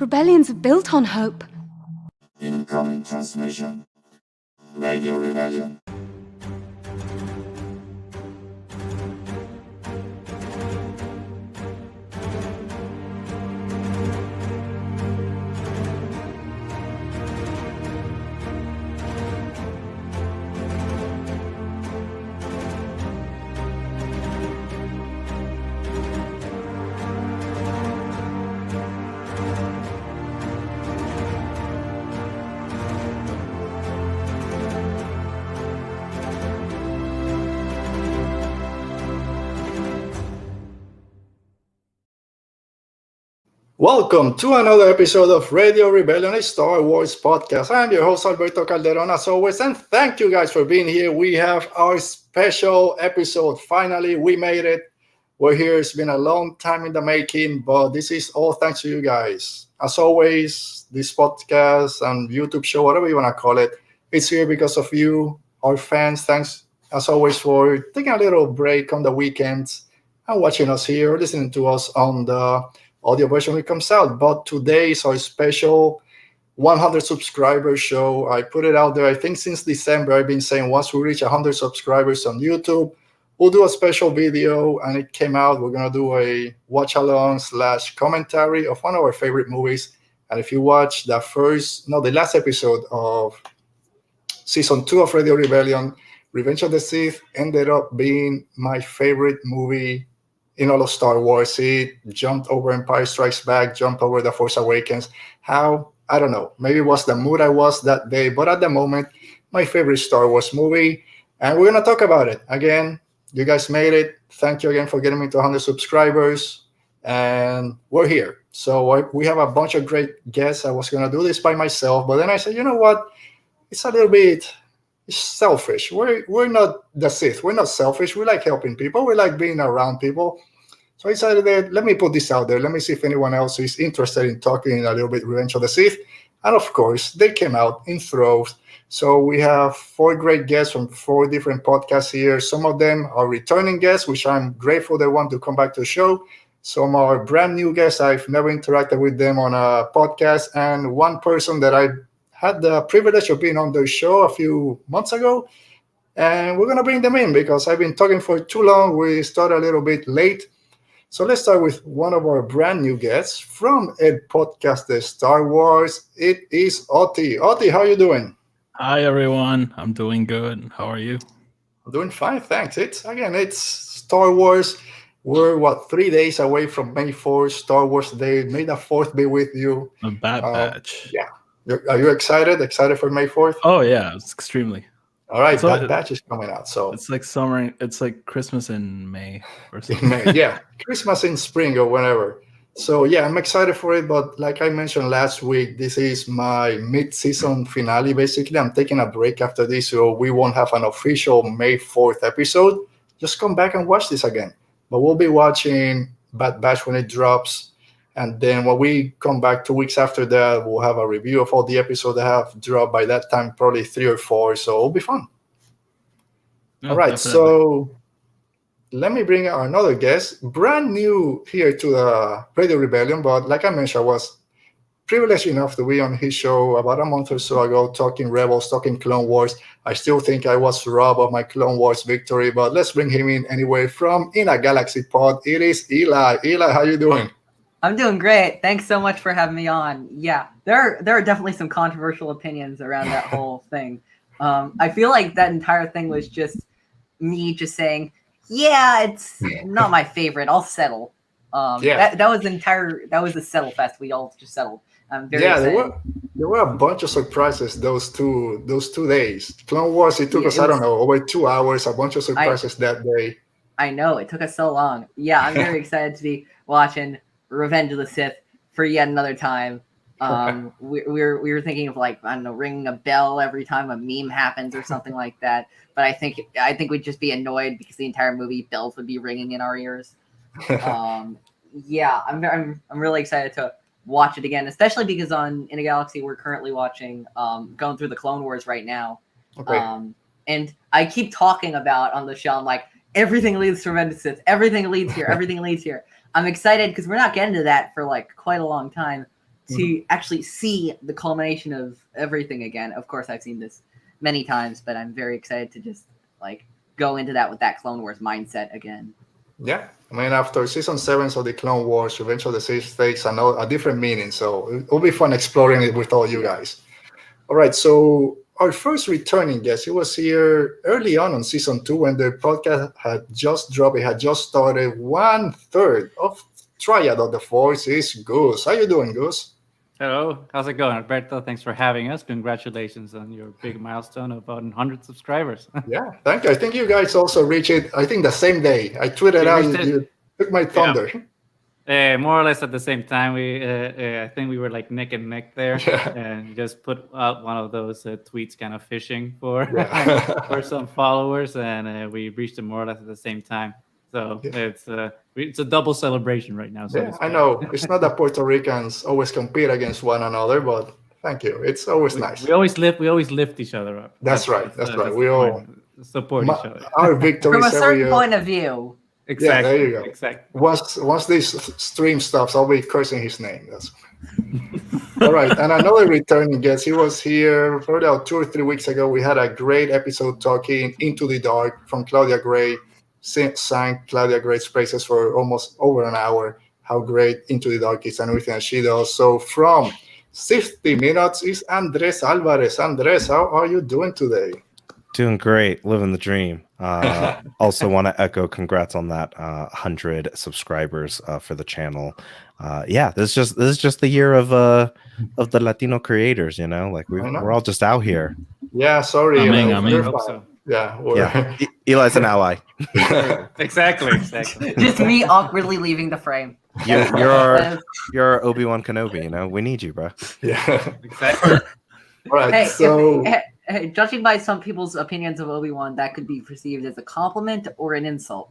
Rebellions are built on hope. Incoming transmission. Radio Rebellion. Welcome to another episode of Radio Rebellion, a Star Wars podcast. I'm your host, Alberto Calderon, as always, and thank you guys for being here. We have our special episode. Finally, we made it. We're here. It's been a long time in the making, but this is all thanks to you guys. As always, this podcast and YouTube show, whatever you want to call it, it's here because of you, our fans. Thanks, as always, for taking a little break on the weekends and watching us here, listening to us on the audio version when it comes out. But today is our special 100 subscriber show. I put it out there, I think since December. I've been saying once we reach 100 subscribers on YouTube, we'll do a special video, and it came out. We're going to do a watch along / commentary of one of our favorite movies. And if you watch the last episode of season 2 of Radio Rebellion, Revenge of the Sith ended up being my favorite movie in all of Star Wars. It jumped over Empire Strikes Back, jumped over The Force Awakens. How? I don't know. Maybe it was the mood I was that day, but at the moment, my favorite Star Wars movie. And we're going to talk about it. Again, you guys made it. Thank you again for getting me to 100 subscribers. And we're here. So we have a bunch of great guests. I was going to do this by myself, but then I said, you know what? It's a little bit selfish. We're not the Sith. We're not selfish. We like helping people. We like being around people. So I decided that let me put this out there. Let me see if anyone else is interested in talking a little bit Revenge of the Sith. And of course, they came out in droves. So we have 4 great guests from 4 different podcasts here. Some of them are returning guests, which I'm grateful they want to come back to the show. Some are brand new guests. I've never interacted with them on a podcast. And one person that I had the privilege of being on the show a few months ago, and we're going to bring them in because I've been talking for too long. We started a little bit late. So let's start with one of our brand new guests from Ed Podcast Star Wars. It is Oti. Oti, how are you doing? Hi, everyone. I'm doing good. How are you? I'm doing fine, thanks. It's Star Wars. We're, 3 days away from May 4th, Star Wars Day. May the 4th be with you. A Bad Batch. Yeah. Are you excited? Excited for May 4th? Oh, yeah. It's extremely. All right. So Bad Batch is coming out. So it's like summer. It's like Christmas in May or something. May, yeah. Christmas in spring or whenever. So, yeah, I'm excited for it. But like I mentioned last week, this is my mid-season finale, basically. I'm taking a break after this, so we won't have an official May 4th episode. Just come back and watch this again. But we'll be watching Bad Batch when it drops. And then when we come back 2 weeks after that, we'll have a review of all the episodes that have dropped by that time, probably 3 or 4. So it'll be fun. Yeah, all right. definitely. So let me bring our another guest, brand new here to the Radio Rebellion. But like I mentioned, I was privileged enough to be on his show about a month or so ago, talking Rebels, talking Clone Wars. I still think I was robbed of my Clone Wars victory, but let's bring him in anyway from In a Galaxy Pod. It is Eli. Eli, how you doing? I'm doing great. Thanks so much for having me on. Yeah, there are definitely some controversial opinions around that whole thing. I feel like that entire thing was just me just saying, yeah, it's not my favorite. I'll settle. That was the settle fest. We all just settled. I'm very excited. There were a bunch of surprises those two days. Clone Wars, it took us, I don't know, over 2 hours, a bunch of surprises that day. I know, it took us so long. Yeah, I'm very excited to be watching Revenge of the Sith for yet another time. We were thinking of, like, I don't know, ringing a bell every time a meme happens or something like that. But I think we'd just be annoyed because the entire movie bells would be ringing in our ears. Yeah, I'm really excited to watch it again, especially because on In a Galaxy we're currently watching going through the Clone Wars right now. Okay. And I keep talking about on the show, I'm like, everything leads to Revenge of the Sith. Everything leads here. Everything leads here. I'm excited because we're not getting to that for like quite a long time to actually see the culmination of everything again. Of course, I've seen this many times, but I'm very excited to just like go into that with that Clone Wars mindset again. Yeah, I mean, after season 7 of the Clone Wars, Revenge of the Sith takes a different meaning. So it'll be fun exploring it with all you guys. All right, so our first returning guest, he was here early on season 2 when the podcast had just dropped. It had just started. 1/3 of Triad of the Force is Goose. How you doing, Goose? Hello, how's it going, Alberto? Thanks for having us. Congratulations on your big milestone of 100 subscribers. Yeah, thank you. I think you guys also reached it, I think, the same day. I tweeted out, you took my thunder. More or less at the same time. I think we were like neck and neck there, and just put out one of those tweets kind of fishing for for some followers, and we reached them more or less at the same time. So it's a double celebration right now. So I know. It's not that Puerto Ricans always compete against one another, but thank you. It's always nice. We always lift each other up. That's right. We all support each other. Our victories from a certain every point of view. Exactly. Yeah, there you go. Exactly. Once this stream stops, I'll be cursing his name. That's all right. And another returning guest. He was here probably about 2 or 3 weeks ago. We had a great episode talking Into the Dark from Claudia Gray. Sang Claudia Gray's praises for almost over an hour. How great Into the Dark is and everything that she does. So from 60 minutes is Andres Alvarez. Andres, how are you doing today? Doing great, living the dream. Also want to echo congrats on that 100 subscribers for the channel. This is just the year of the Latino creators, you know, like we're all just out here. Yeah, sorry. So. Yeah. Eli's an ally. Exactly. Just me awkwardly leaving the frame. You're Obi-Wan Kenobi, you know. We need you, bro. Yeah. Exactly. All right. Hey, judging by some people's opinions of Obi-Wan, that could be perceived as a compliment or an insult.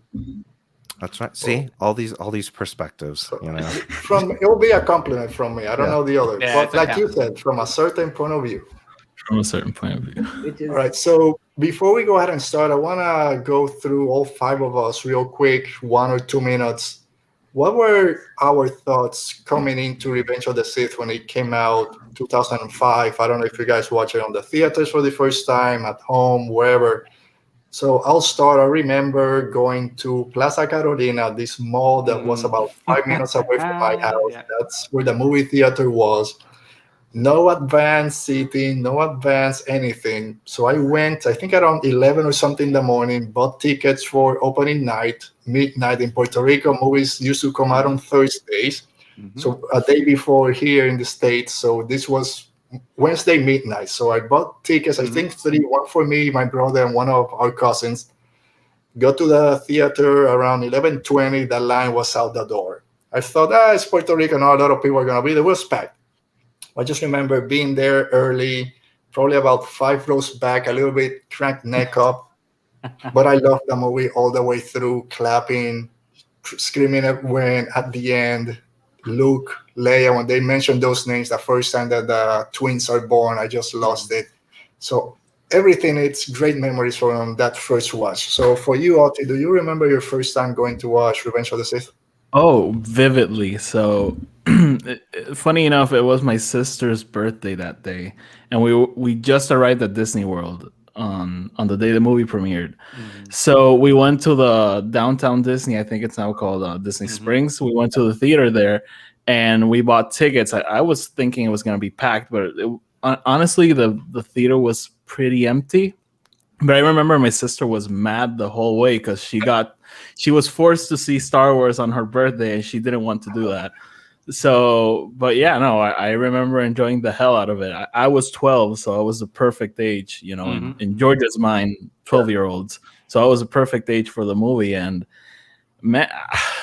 That's right. See, all these perspectives, you know. It will be a compliment from me. I don't know the other, but like you said, from a certain point of view. From a certain point of view. All right. So before we go ahead and start, I want to go through all 5 of us real quick, 1 or 2 minutes. What were our thoughts coming into Revenge of the Sith when it came out 2005? I don't know if you guys watched it on the theaters for the first time, at home, wherever. So I'll start. I remember going to Plaza Carolina, this mall that was about 5 minutes away from my house. Yeah. That's where the movie theater was. No advanced seating, no advanced anything. So I went, I think around 11 or something in the morning, bought tickets for opening night, midnight in Puerto Rico. Movies used to come out on Thursdays. Mm-hmm. So a day before here in the States. So this was Wednesday midnight. So I bought tickets, I think 3, one for me, my brother, and one of our cousins. Got to the theater around 11:20. The line was out the door. I thought, it's Puerto Rico, not a lot of people are going to be there. It was packed. I just remember being there early, probably about 5 rows back, a little bit cranked neck up. But I loved the movie all the way through, clapping, screaming when at the end, Luke, Leia, when they mentioned those names, the first time that the twins are born, I just lost it. So everything, it's great memories from that first watch. So for you, Oti, do you remember your first time going to watch Revenge of the Sith? Oh, vividly. So funny enough, it was my sister's birthday that day, and we just arrived at Disney World on the day the movie premiered. So we went to the downtown Disney, I think it's now called Disney Springs. We went to the theater there, and we bought tickets. I was thinking it was going to be packed, but honestly, the theater was pretty empty. But I remember my sister was mad the whole way because she was forced to see Star Wars on her birthday and she didn't want to do that. So, but yeah, no, I remember enjoying the hell out of it. I was 12, so I was the perfect age, you know, in Georgia's mind, 12-year-olds. So I was a perfect age for the movie. And man,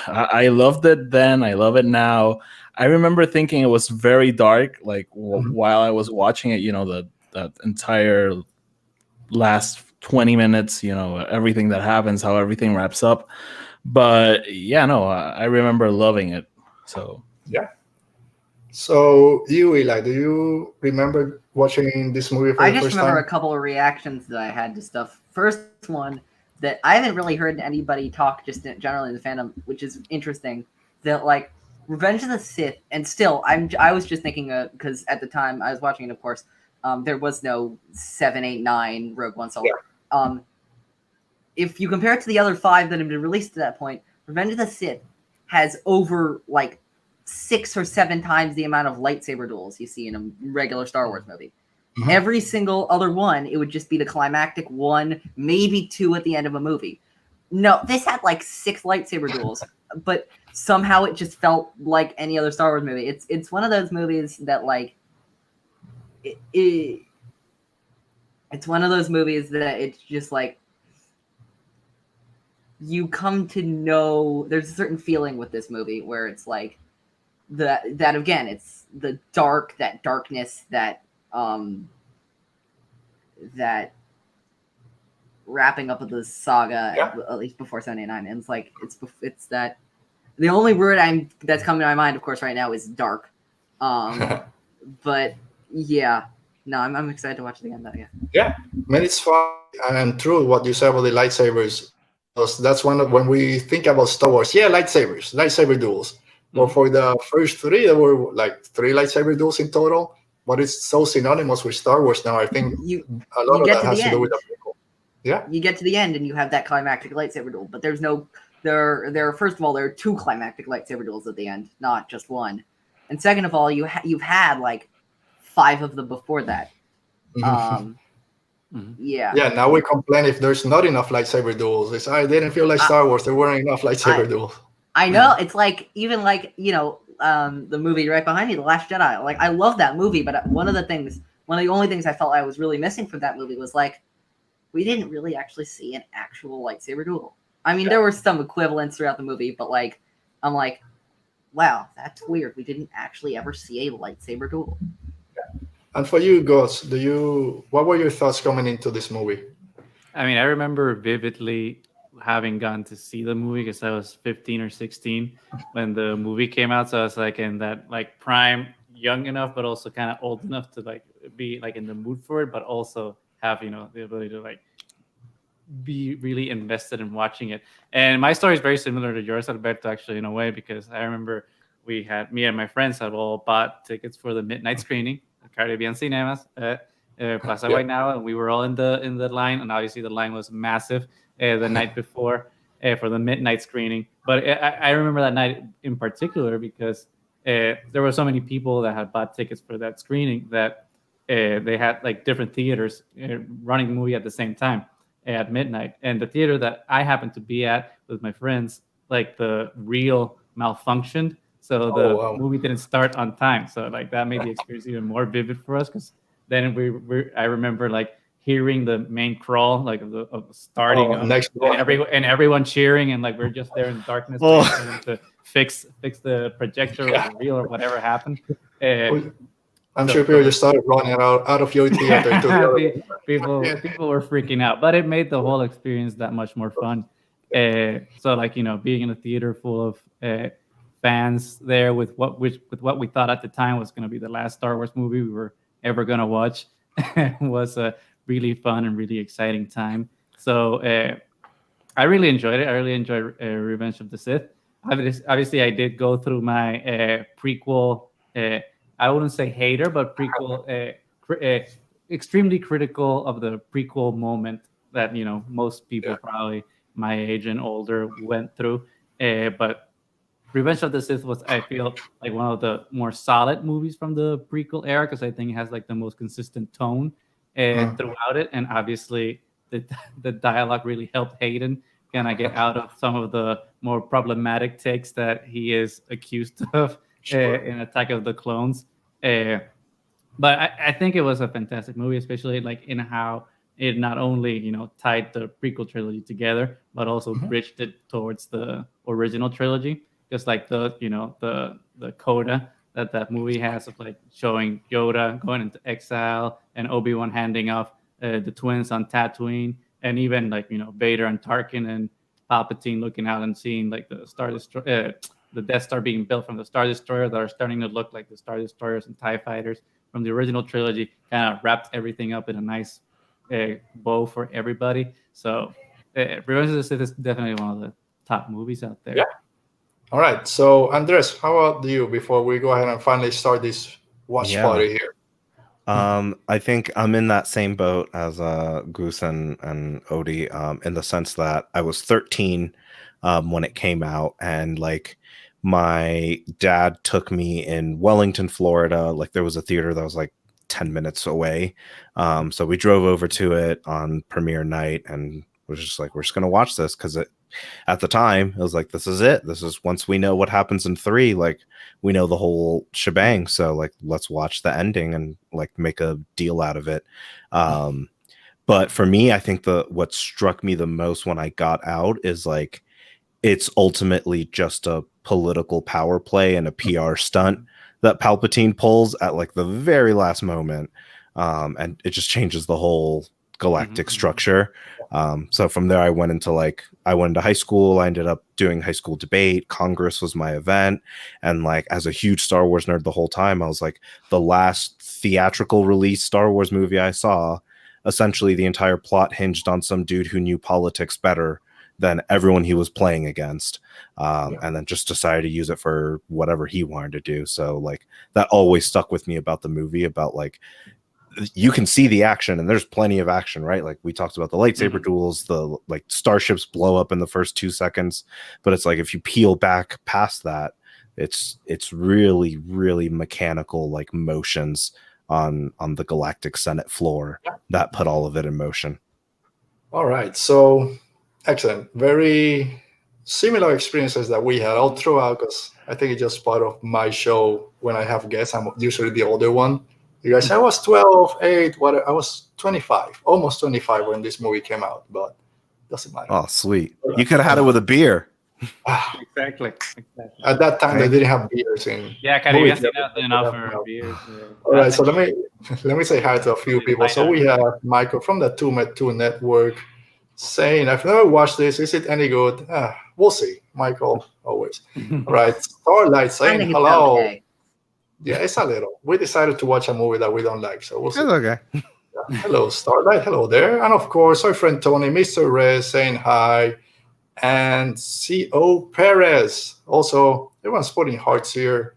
I loved it then. I love it now. I remember thinking it was very dark, like while I was watching it, you know, that entire last 20 minutes, you know, everything that happens, how everything wraps up. But yeah, no, I remember loving it. So yeah. So you, Eli, do you remember watching this movie for the first time? I just remember a couple of reactions that I had to stuff. First one, that I haven't really heard anybody talk just generally in the fandom, which is interesting, that like Revenge of the Sith, and still, I was just thinking because at the time I was watching it, of course, there was no 7, 8, 9 Rogue One Solo. Yeah. If you compare it to the other 5 that have been released to that point, Revenge of the Sith has over like 6 or 7 times the amount of lightsaber duels you see in a regular Star Wars movie. Mhm. Every single other one, it would just be the climactic 1, maybe 2 at the end of a movie. No, this had like 6 lightsaber duels, but somehow it just felt like any other Star Wars movie. It's one of those movies that like it's one of those movies that it's just like you come to know. There's a certain feeling with this movie where it's like that again, it's the darkness, that wrapping up of the saga, at least before 79. And it's like it's that the only word that's coming to my mind, of course, right now is dark. But yeah, no, I'm excited to watch it again. Though, Yeah, I mean, it's fun and true what you said about the lightsabers. Because that's when we think about Star Wars. Yeah, lightsaber duels. But for the first 3, there were like 3 lightsaber duels in total. But it's so synonymous with Star Wars now. I think a lot of that has to do with the prequel. Yeah, you get to the end and you have that climactic lightsaber duel, but there's no first of all, there are 2 climactic lightsaber duels at the end, not just 1. And second of all, you've had like 5 of them before that. Yeah. Yeah, now we complain if there's not enough lightsaber duels. I didn't feel like Star Wars. There weren't enough lightsaber duels. I know. It's like, even like, the movie right behind me, The Last Jedi. Like, I love that movie, but one of the only things I felt I was really missing from that movie was like, we didn't really actually see an actual lightsaber duel. I mean, there were some equivalents throughout the movie, but like, I'm like, wow, that's weird. We didn't actually ever see a lightsaber duel. And for you, Gus, what were your thoughts coming into this movie? I mean, I remember vividly having gone to see the movie because I was 15 or 16 when the movie came out. So I was like in that like prime, young enough, but also kind of old enough to like be like in the mood for it, but also have, the ability to like be really invested in watching it. And my story is very similar to yours, Alberto, actually, in a way, because I remember me and my friends had all bought tickets for the midnight screening at Caribbean Cinemas, Plaza White now, and we were all in the line, and obviously the line was massive the night before for the midnight screening. But I remember that night in particular because there were so many people that had bought tickets for that screening that they had like different theaters running the movie at the same time at midnight. And the theater that I happened to be at with my friends, like the reel malfunctioned. So the movie didn't start on time. So like that made the experience even more vivid for us because then I remember like hearing the main crawl like of starting next door. and everyone cheering, and like we're just there in darkness waiting for them to fix the projector or the reel or whatever happened. I'm sure people just started running out of your theater. People were freaking out, but it made the whole experience that much more fun. So like being in a theater full of fans there with what we thought at the time was going to be the last Star Wars movie we were ever going to watch was a really fun and really exciting time. So I really enjoyed it. I really enjoyed Revenge of the Sith. Obviously, I did go through my prequel. I wouldn't say hater, but prequel. Extremely critical of the prequel moment that most people probably my age and older went through. But Revenge of the Sith was, I feel, like one of the more solid movies from the prequel era because I think it has like the most consistent tone throughout it, and obviously the dialogue really helped Hayden kind of get out of some of the more problematic takes that he is accused of in Attack of the Clones. But I think it was a fantastic movie, especially like in how it not only tied the prequel trilogy together, but also bridged it towards the original trilogy. Just like the coda that movie has of like showing Yoda going into exile and Obi-Wan handing off the twins on Tatooine, and even like Vader and Tarkin and Palpatine looking out and seeing like the Death Star being built from the Star Destroyer that are starting to look like the Star Destroyers and TIE fighters from the original trilogy, kind of wrapped everything up in a nice bow for everybody. So Revenge of the Sith is definitely one of the top movies out there. Yeah. All right. So, Andres, how about you before we go ahead and finally start this watch Yeah. party here? I think I'm in that same boat as Goose and Odie, in the sense that I was 13 when it came out, and like my dad took me in Wellington, Florida. Like there was a theater that was like 10 minutes away. So we drove over to it on premiere night and was just like, we're just gonna watch this because at the time it was like, this is it. This is, once we know what happens in 3, like we know the whole shebang. So like, let's watch the ending and like make a deal out of it. But for me, I think what struck me the most when I got out is like, it's ultimately just a political power play and a PR stunt that Palpatine pulls at like the very last moment. And it just changes the whole galactic structure. So from there, I went into high school. I ended up doing high school debate. Congress was my event. And like, as a huge Star Wars nerd the whole time, I was like, the last theatrical release Star Wars movie I saw, essentially the entire plot hinged on some dude who knew politics better than everyone he was playing against. And then just decided to use it for whatever he wanted to do. So like, that always stuck with me about the movie, about like, you can see the action and there's plenty of action, right? Like we talked about the lightsaber duels, the like starships blow up in the first 2 seconds, but it's like, if you peel back past that, it's really, really mechanical, like motions on the galactic Senate floor that put all of it in motion. All right. So, excellent. Very similar experiences that we had all throughout, because I think it's just part of my show. When I have guests, I'm usually the older one. You guys, I was 12, 8, I was 25, almost 25 when this movie came out, but doesn't matter. Oh, sweet. You could have had it with a beer. Exactly. At that time, they didn't have beers in. Yeah, Caribbean enough for beers. All right, so let me say hi to a few people. So we have Michael from the 2med2 Network saying, "I've never watched this. Is it any good?" We'll see. Michael, always. All right, Starlight saying hello. Okay. Yeah, it's a little. We decided to watch a movie that we don't like, so we'll see. It's okay. Yeah. Hello, Starlight. Hello there. And of course, our friend Tony, Mr. Rez saying hi. And C.O. Perez. Also, everyone's putting hearts here.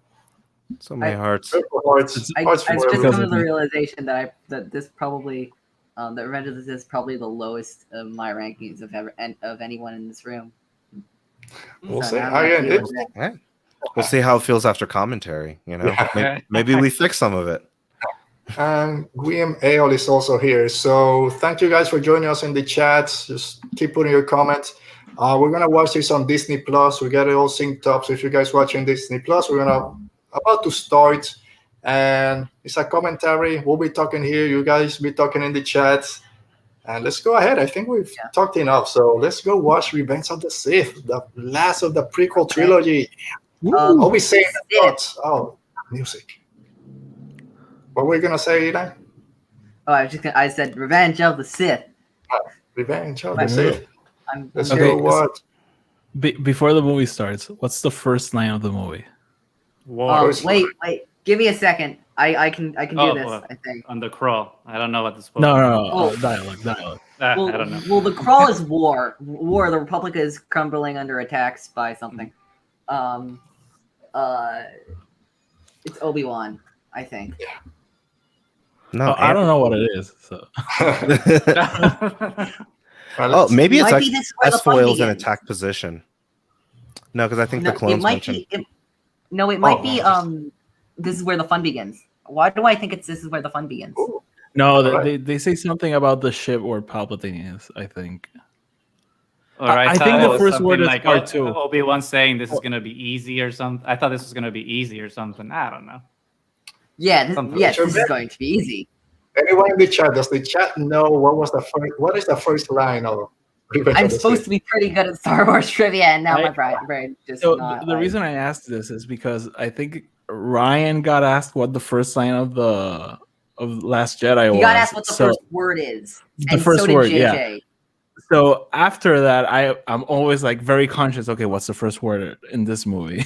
So many hearts. I've just come to the realization that this probably, that Revenge of the Sith is probably the lowest of my rankings of anyone in this room. We'll so see. We'll see how it feels after commentary. You know, maybe we fix some of it. And Guillaume Aol is also here. So thank you guys for joining us in the chat. Just keep putting your comments. We're gonna watch this on Disney Plus. We got it all synced up. So if you guys watching Disney Plus, we're about to start, and it's a commentary. We'll be talking here. You guys be talking in the chat, and let's go ahead. I think we've talked enough. So let's go watch Revenge of the Sith, the last of the prequel trilogy. I'll be saying the thoughts. Oh, music. What were you gonna say, Eli? Oh, I said Revenge of the Sith. Revenge of the Sith. Let's okay, go watch. Before the movie starts, what's the first line of the movie? Wait. Give me a second. I can do this. I think on the crawl. I don't know what the spoiler. No. Dialogue. I don't know. Well, the crawl is war. War. The Republic is crumbling under attacks by something. It's Obi-Wan, I think. Yeah. No, I don't know what it is. So. Maybe it's S-foils in attack position. No, because I think the clones mentioned. It might be. This is where the fun begins. Why do I think this is where the fun begins? Ooh. No, they say something about the ship where Palpatine is, I think. I think the first word is like part 2. Obi-Wan saying this is going to be easy or something. I thought this was going to be easy or something. I don't know. Yeah, this is going to be easy. Anyone in the chat, does the chat know what is the first line of Revenge I'm of the supposed Sith? to be pretty good at Star Wars trivia, and now my brain just So not. the reason I asked this is because I think Ryan got asked what the first line of Last Jedi was. He got asked what the first word is. The first word, yeah. So after that, I'm always like very conscious. Okay, what's the first word in this movie?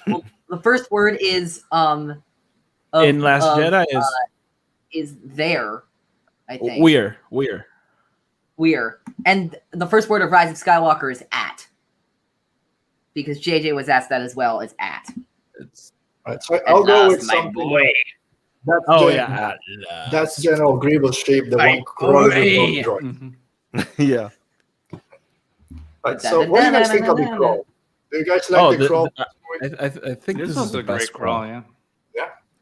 Well, the first word is in Last Jedi is there. I think we're and the first word of Rise of Skywalker is at. because JJ was asked that as well as at. Right, so I'll go with my something. boy. That's Oh Gen- yeah, that's General Grievous ship, the My one crawling with boy. those droids. Mm-hmm. Yeah. Right, so what do you guys think of the crawl? Do you guys like the crawl? I think This this was is the a great best crawl, yeah.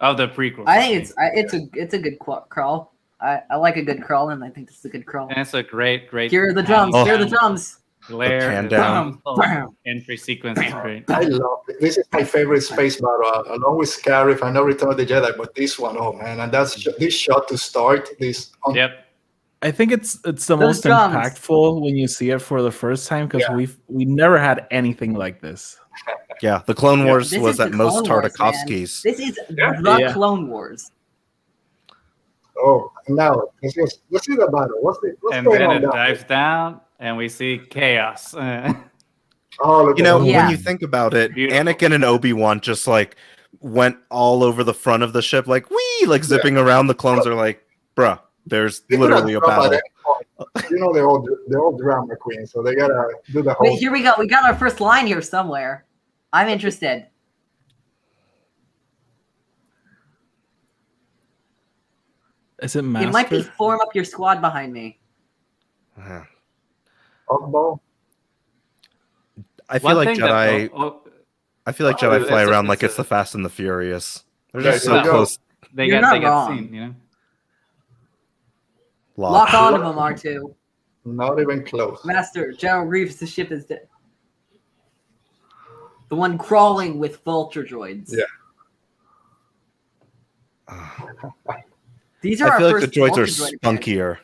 Of the prequel. I think it's a good crawl. I like a good crawl, and I think this is a good crawl. And it's a great. Here are the drums. Oh. Here are the drums. Glare, pan the down. Bam. entry sequence is great. I love it. This is my favorite space battle, along with Scarif. I know Return of the Jedi, but this one, oh man! And that's this shot to start this. Yep. I think it's the most drums. impactful when you see it for the first time because we never had anything like this. Yeah, the Clone Wars This was is at the most Clone Wars, man. Tartakovsky's. This is the Yeah. Clone Wars. Oh, now let's see the battle. What's And going then on it down dives down, and we see chaos. Oh, look You at know, that. Yeah. when you think about it, Beautiful. Anakin and Obi-Wan just like went all over the front of the ship, like wee, like zipping around. The clones are like, bruh, there's They could have literally a dropped at battle. any point. You know, they're all drama queens, so they gotta do the whole. Wait, here we go. We got our first line here somewhere. I'm interested. Is it Master? It might be form up your squad behind me. Uh, Oddball. I feel One like thing that- Jedi. oh, I feel like Oh, Jedi fly it's a- around like it's it's the a- Fast and the Furious. They're Yeah, just there so you go. close. they You're get not they get wrong. seen, you know. Lock on to them, R2. Not even close. Master, General Grievous' ship is dead. The one crawling with vulture droids. Yeah. These are I our feel like first the droids are vulture droid spunkier.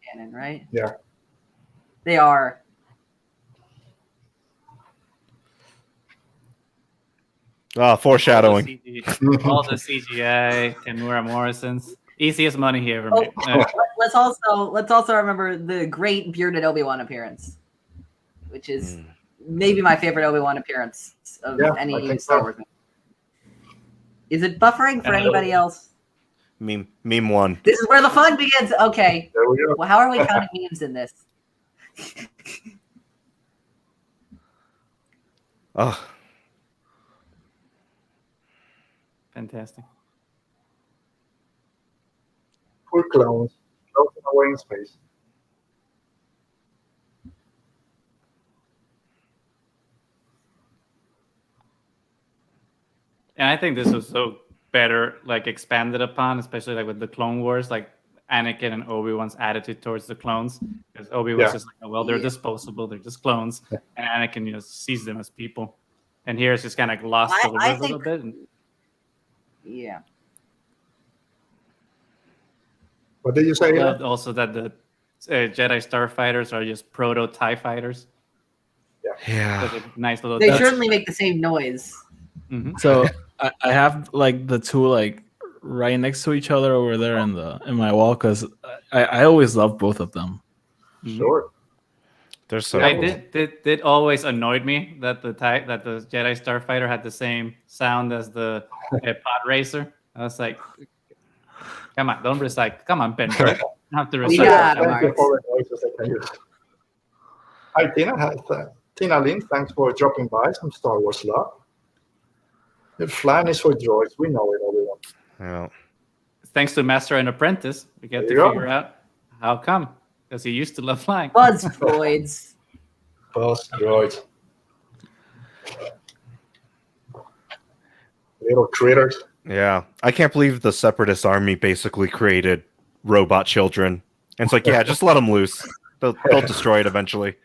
canon, right? Yeah. They are. Foreshadowing. All the CGI, Tamura Morrison's easiest money he ever Oh, made. let's also remember the great bearded Obi-Wan appearance, which is maybe my favorite Obi-Wan appearance of Yeah, I any think Star so. Wars movie. Is it buffering for anybody else? Meme one. This is where the fun begins. Okay. There we go. Well, how are we counting memes in this? Oh, Fantastic. Poor clones. Floating away in space. And I think this was so better, like expanded upon, especially like with the Clone Wars, like Anakin and Obi-Wan's attitude towards the clones. Because Obi-Wan's Yeah. just like, oh, well, they're disposable, they're just clones. Yeah. And Anakin, sees them as people. And here it's just kind of lost I a little think- bit. And Yeah. What did you say? I loved also that the Jedi starfighters are just proto TIE fighters. yeah. Such a nice little They touch. certainly make the same noise. Mhm. So I have like the two like right next to each other over there in my wall because I always love both of them. Sure. They're so I cool. did always annoyed me that the Jedi starfighter had the same sound as the pod racer. I was like, come on, don't recycle. Come on, Ben. Burtt. You have to recycle. Yeah, that. Thank you for the noises I can use. Hi, Tina. Tina Lynn, thanks for dropping by. Some Star Wars love. The flan is for droids. We know it, everyone. Yeah. Thanks to Master and Apprentice, we get There to you go. figure out how come. Because he used to love flying. Buzz droids. Boss droids. Little critters. Yeah, I can't believe the Separatist army basically created robot children. And it's like, yeah, just let them loose. They'll destroy it eventually.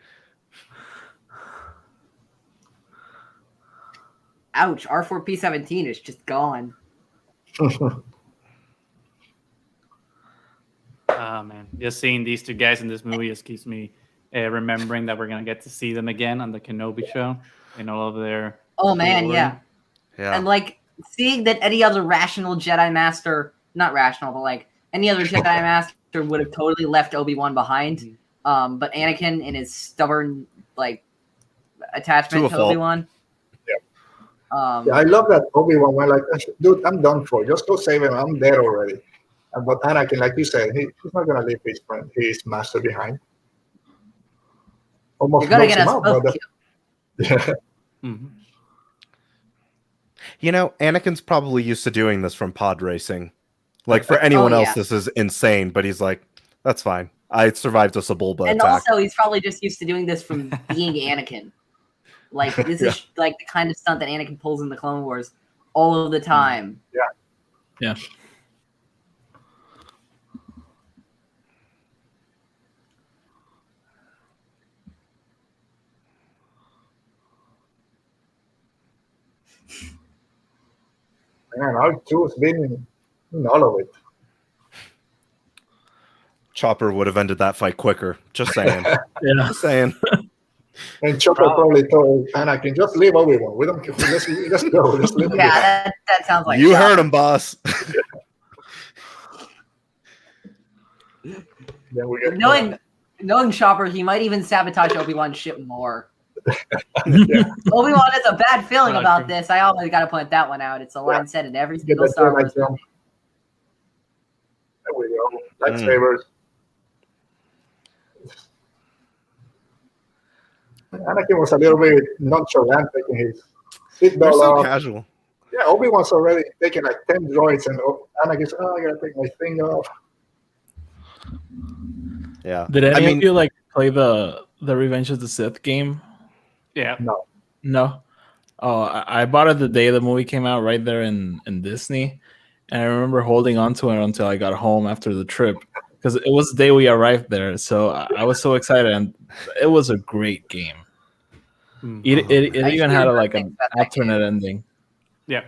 Ouch. R4P17 is just gone. Oh man, just seeing these two guys in this movie just keeps me remembering that we're gonna get to see them again on the Kenobi show in all of their. Oh man, glory. yeah. Yeah. And like seeing that any other rational Jedi Master, not rational, but like any other Jedi Master would have totally left Obi-Wan behind. But Anakin in his stubborn like attachment To a to fault. Obi-Wan. Yeah, I love that Obi-Wan went like, dude, I'm done for. Just go save him. I'm dead already. But Anakin, like you said, he's not going to leave his friend, his master behind. Almost You're gonna blows get him us up, both but killed. yeah. Mhm. You know, Anakin's probably used to doing this from pod racing. Like for anyone else, this is insane, but he's like, that's fine. I survived a Sebulba And attack. also, he's probably just used to doing this from being Anakin. Like, this is like the kind of stunt that Anakin pulls in the Clone Wars all of the time. Yeah. Man, R2 has been in all of it. Chopper would have ended that fight quicker. Just saying. Yeah. Just saying. And Chopper probably told Anakin, just leave Obi-Wan. We don't care. Let's go. Let's leave him. Yeah, that sounds like You Chopper. heard him, boss. Then we get Knowing Chopper, he might even sabotage Obi-Wan's ship more. Obi-Wan has a bad feeling about this. I always got to point that one out. It's a line said in every Get single that Star Jedi Wars jump. movie. There we go. Lightsabers. Anakin was a little bit nonchalant taking his They're seatbelt so off. casual. Yeah, Obi-Wan's already taking like 10 droids, and Anakin's, I gotta take my thing off. Yeah. Did any I mean, of you like play the Revenge of the Sith game? Yeah. No. Oh, I bought it the day the movie came out, right there in Disney, and I remember holding on to it until I got home after the trip because it was the day we arrived there. So I was so excited, and it was a great game. It I even hear had good like things an about that alternate ending. Yeah.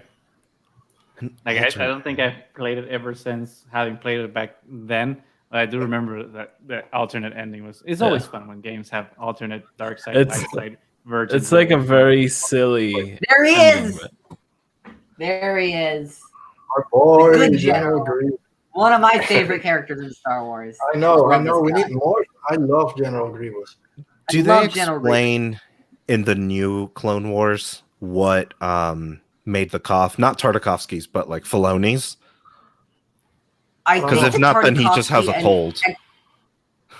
Like I don't think I've played it ever since having played it back then. But I do remember that the alternate ending was. It's always fun when games have alternate dark side, light side versions. It's like a very silly. There he ending, is. There he is. Our boy, Good General General. Grievous. One of my favorite characters in Star Wars. I know. Love this We guy. need more. I love General Grievous. do they love General explain in the new Clone Wars what made the cough? Not Tartakovsky's, but like Filoni's? Because if not, then he just has a cold.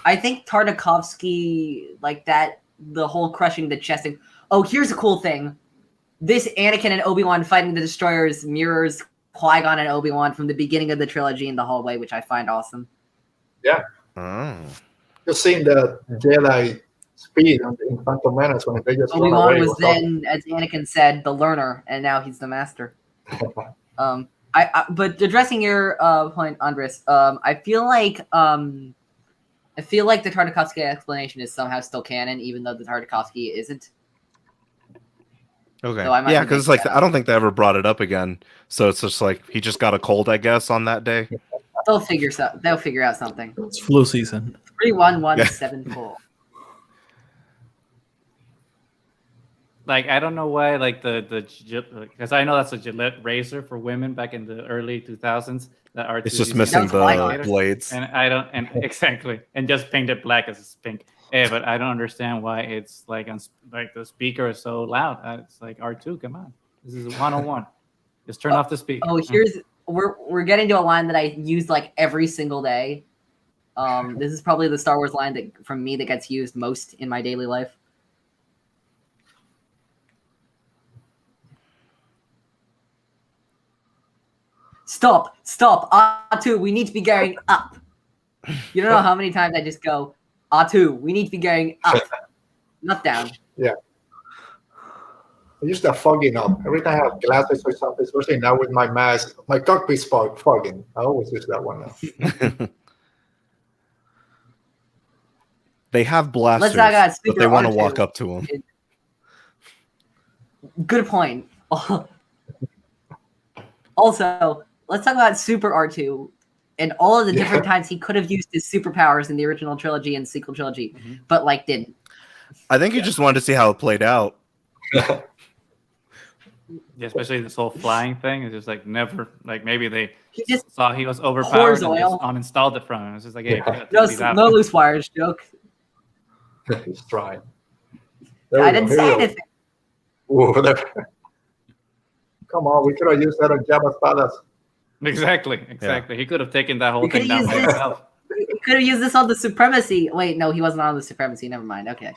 I think Tartakovsky, like that, the whole crushing the chest thing. Oh, here's a cool thing. This Anakin and Obi-Wan fighting the Destroyers mirrors Qui-Gon and Obi-Wan from the beginning of the trilogy in the hallway, which I find awesome. Yeah. Oh. Just seeing the Jedi speed in Phantom Menace when they just run Obi-Wan away was then, as Anakin said, the learner, and now he's the master. But addressing your point, Andres, I feel like the Tartakovsky explanation is somehow still canon, even though the Tartakovsky isn't. Okay. So I might Yeah, be because making like I don't think they ever brought it up again. So it's just like he just got a cold, I guess, on that day. They'll figure out something. It's flu season. 31174. Like I don't know why, like because I know that's a Gillette razor for women back in the early 2000s. That R2 It's just used missing to the blades. and I don't, and exactly, and just painted black as it's pink. But I don't understand why it's like like the speaker is so loud. It's like R2, come on, this is 101. Just turn off the speaker. Oh, we're getting to a line that I use like every single day. This is probably the Star Wars line that from me that gets used most in my daily life. Stop! R2, we need to be going up. You don't know how many times I just go, R2, we need to be going up, not down. Yeah. I use that fogging up. Every time I have glasses or something, especially now with my mask, my cockpit's fogging. I always use that one now. They have blasters, talk about but they Super want to R2. walk up to them. Good point. Also, let's talk about Super R2 and all of the different times he could have used his superpowers in the original trilogy and sequel trilogy, but like didn't. I think he just wanted to see how it played out. Yeah, especially this whole flying thing. It's just like never, like maybe they just saw he was overpowered pours and just oil. uninstalled it from him. It's just like, hey, No loose wires joke. He's trying. I didn't say anything. Ooh, come on, we could have used that on Jabba's palace. Exactly. He could have taken that whole You could thing have down by used this. himself. You could have used this on the Supremacy. Wait, no, he wasn't on the Supremacy. Never mind. Okay.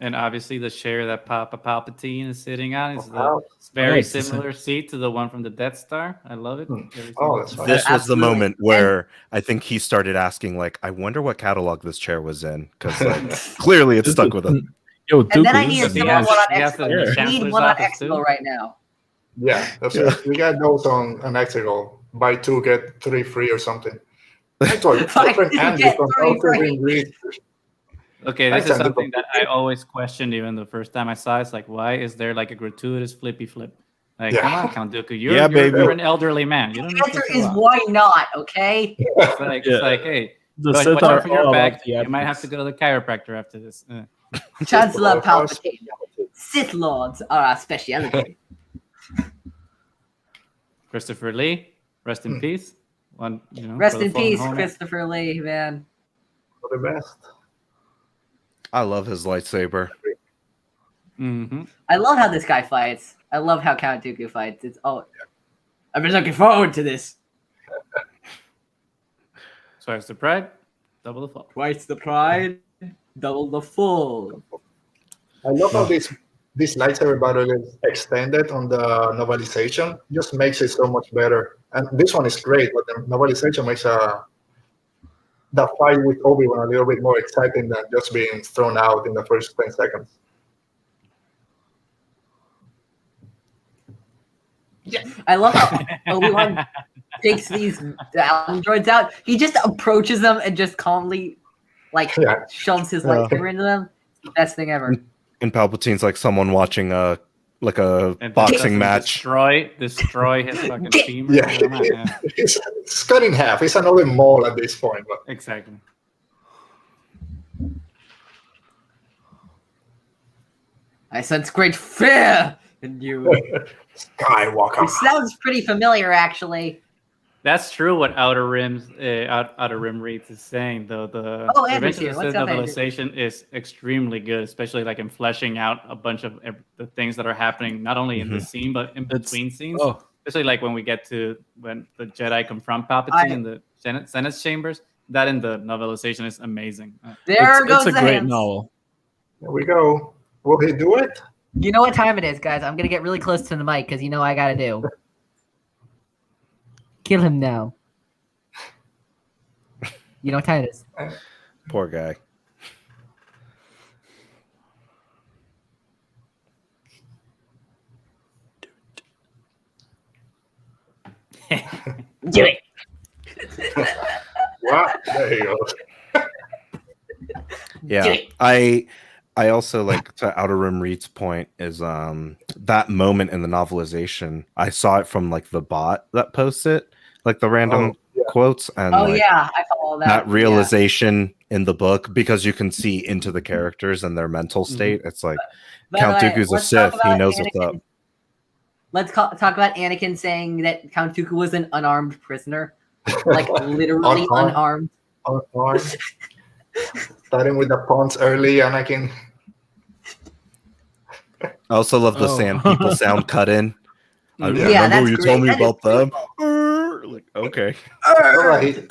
And obviously, the chair that Papa Palpatine is sitting on is Wow. it's very Nice. similar seat to the one from the Death Star. I love it. Every Oh, single that's time. fine. This was the Absolutely. moment where I think he started asking, like, I wonder what catalog this chair was in, because like clearly it's stuck with him. Yo, And then I Dooku, need this a is he similar has- one on he has Exegol. the We need Chancellor's one on office, too. Exegol right now. Yeah, that's it. We got those on Exegol. Buy 2 get 3 free or something. I told Buy my friend 2 Andy get from 3 Outer free. Rim Read. Okay, Thanks, this is Andy. something that I always questioned even the first time I saw it. It's like, why is there like a gratuitous flippy flip? Like, Yeah. come on, Count Dooku. You're, Yeah, you're, baby. you're an elderly man. You don't The need to answer show is off. why not, okay? It's like, Yeah. hey, The watch Sith out are for your all back. about You might have theatrics. to go to the chiropractor after this. Chancellor Holocaust. Palpatine. Sith Lords are our speciality. Christopher Lee, rest in peace. One, Rest for the in fallen peace, homie. Christopher Lee, man. For the best. I love his lightsaber. Mhm. I love how this guy fights. I love how Count Dooku fights. I've been looking forward to this. Twice the pride, double the fall. Twice the pride, double the full. I love how this lightsaber battle is extended on the novelization. Just makes it so much better. And this one is great, but the novelization makes the fight with Obi-Wan a little bit more exciting than just being thrown out in the first 10 seconds. I love how Obi-Wan takes these androids out. He just approaches them and just calmly, shoves his lightsaber into them. It's the best thing ever. And Palpatine's like someone watching a And boxing doesn't match. Destroy his fucking femur. Yeah, Come on, yeah. it's cut in half. It's another mole at this point. But Exactly. I sense great fear in you. Skywalker. Which sounds pretty familiar, actually. That's true. What Outer Rim Reads is saying, though. The Andrew's Revenge here. of the What's Sith up, Andrew? novelization is extremely good, especially like in fleshing out a bunch of the things that are happening, not only in the scene but in between scenes. Oh, Especially like when we get to when the Jedi confront Palpatine in the Senate chambers. That in the novelization is amazing. There goes it's a the great hands. novel. Here we go. Will he do it? You know what time it is, guys. I'm going to get really close to the mic because you know what I got to do. Kill him now. You know what time it is. Poor guy. Do it. Wow. There you go. Yeah, I also like to Outer Rim Reed's point is that moment in the novelization. I saw it from like the bot that posts it, like the random quotes, and Oh, like, yeah. I follow that. that realization in the book, because you can see into the characters and their mental state. It's like By Count the way, Dooku's a let's talk Sith. He about knows what's Anakin. up. Let's talk about Anakin saying that Count Dooku was an unarmed prisoner. Like, literally unarmed. Unarmed. Starting with the pawns early, Anakin. I also love the sand people sound cut in. Yeah, Remember that's you great. told me That is about them? pretty Like, okay. Alright.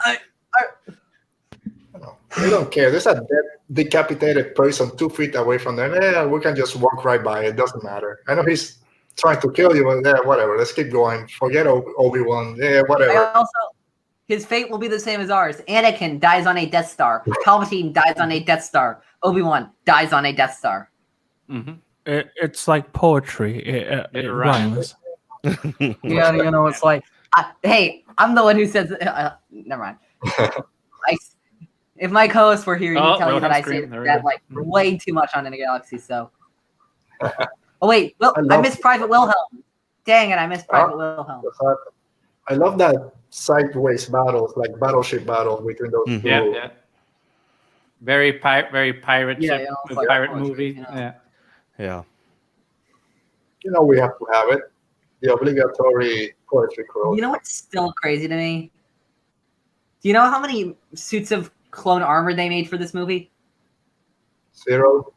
We don't care. There's a dead, decapitated person 2 feet away from them. Yeah, we can just walk right by. It doesn't matter. I know he's trying to kill you, but yeah, whatever. Let's keep going. Forget Obi-Wan. Yeah, whatever. His fate will be the same as ours. Anakin dies on a Death Star. Palpatine dies on a Death Star. Obi-Wan dies on a Death Star. Mm-hmm. It's like poetry. It rhymes. Yeah, you know, it's like, hey, I'm the one who says, never mind. If my co-hosts were here, he'd tell you that I say that like way too much on In a Galaxy. So, oh wait, well, I missed Private Wilhelm. Dang it, I missed Private Wilhelm. I love that sideways battles, like battleship battles between those two. Yeah. Very pirate ship, like pirate poetry, movie. you know. Yeah. You know, we have to have it. The obligatory poetry quote. You know what's still crazy to me? Do you know how many suits of clone armor they made for this movie? 0.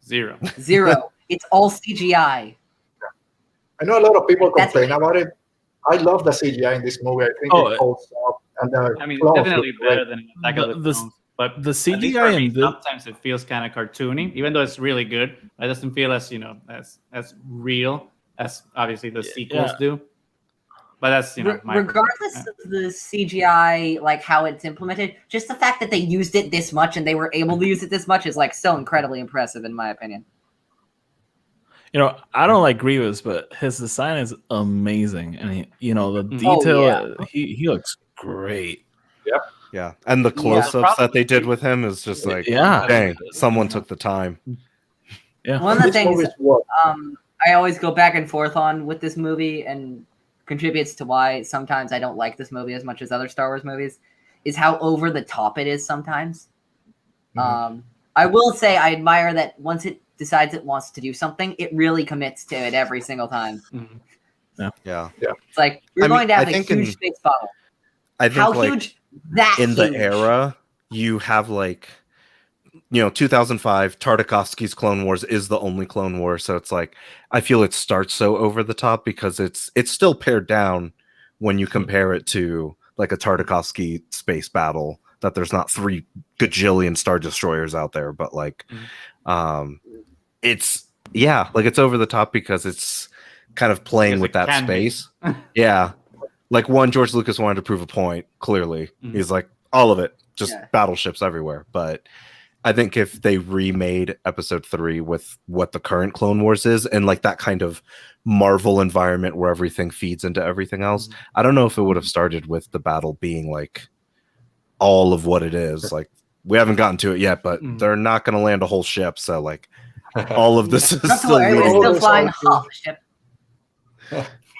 0. 0. It's all CGI. I know a lot of people complain about it. I love the CGI in this movie. I think it holds up. And I mean, it's definitely better than Attack of the Clones. But The at least CGI for me, in this, sometimes it feels kind of cartoony, even though it's really good. It doesn't feel as as real as obviously the sequels do. But that's my regardless of the CGI, like how it's implemented, just the fact that they used it this much and they were able to use it this much is like so incredibly impressive in my opinion. I don't like Grievous, but his design is amazing, and the detail. He looks great. Yeah, and the close-ups that they did with him is just like, dang, someone took the time. Yeah, one of the things I always go back and forth on with this movie and contributes to why sometimes I don't like this movie as much as other Star Wars movies is how over the top it is sometimes. I will say I admire that once it decides it wants to do something, it really commits to it every single time. Yeah. It's like you're going to have a huge space battle. I think how like huge that in the huge. era, you have 2005 Tartakovsky's Clone Wars is the only Clone War, so it's like I feel it starts so over the top because it's still pared down when you compare it to like a Tartakovsky space battle, that there's not 3 gajillion Star Destroyers out there, but it's it's over the top because it's kind of playing with that space. Like George Lucas wanted to prove a point, clearly. He's like, all of it, just battleships everywhere. But I think if they remade episode 3 with what the current Clone Wars is and like that kind of Marvel environment where everything feeds into everything else, I don't know if it would have started with the battle being like all of what it is. Like, we haven't gotten to it yet, but they're not going to land a whole ship. So like all of this is still, still flying half a ship.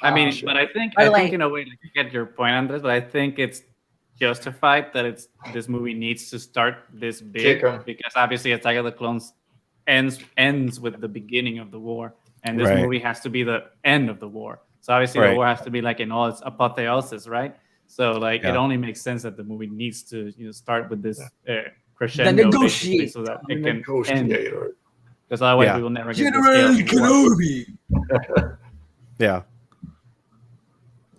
I mean, but I think in a way, like, you get your point on this, but I think it's justified that this movie needs to start this big because obviously Attack of the Clones ends with the beginning of the war, and this movie has to be the end of the war. So obviously the war has to be like in all its apotheosis, right? So like it only makes sense that the movie needs to start with this crescendo so that it can end. Because otherwise we will never get the scale. Yeah,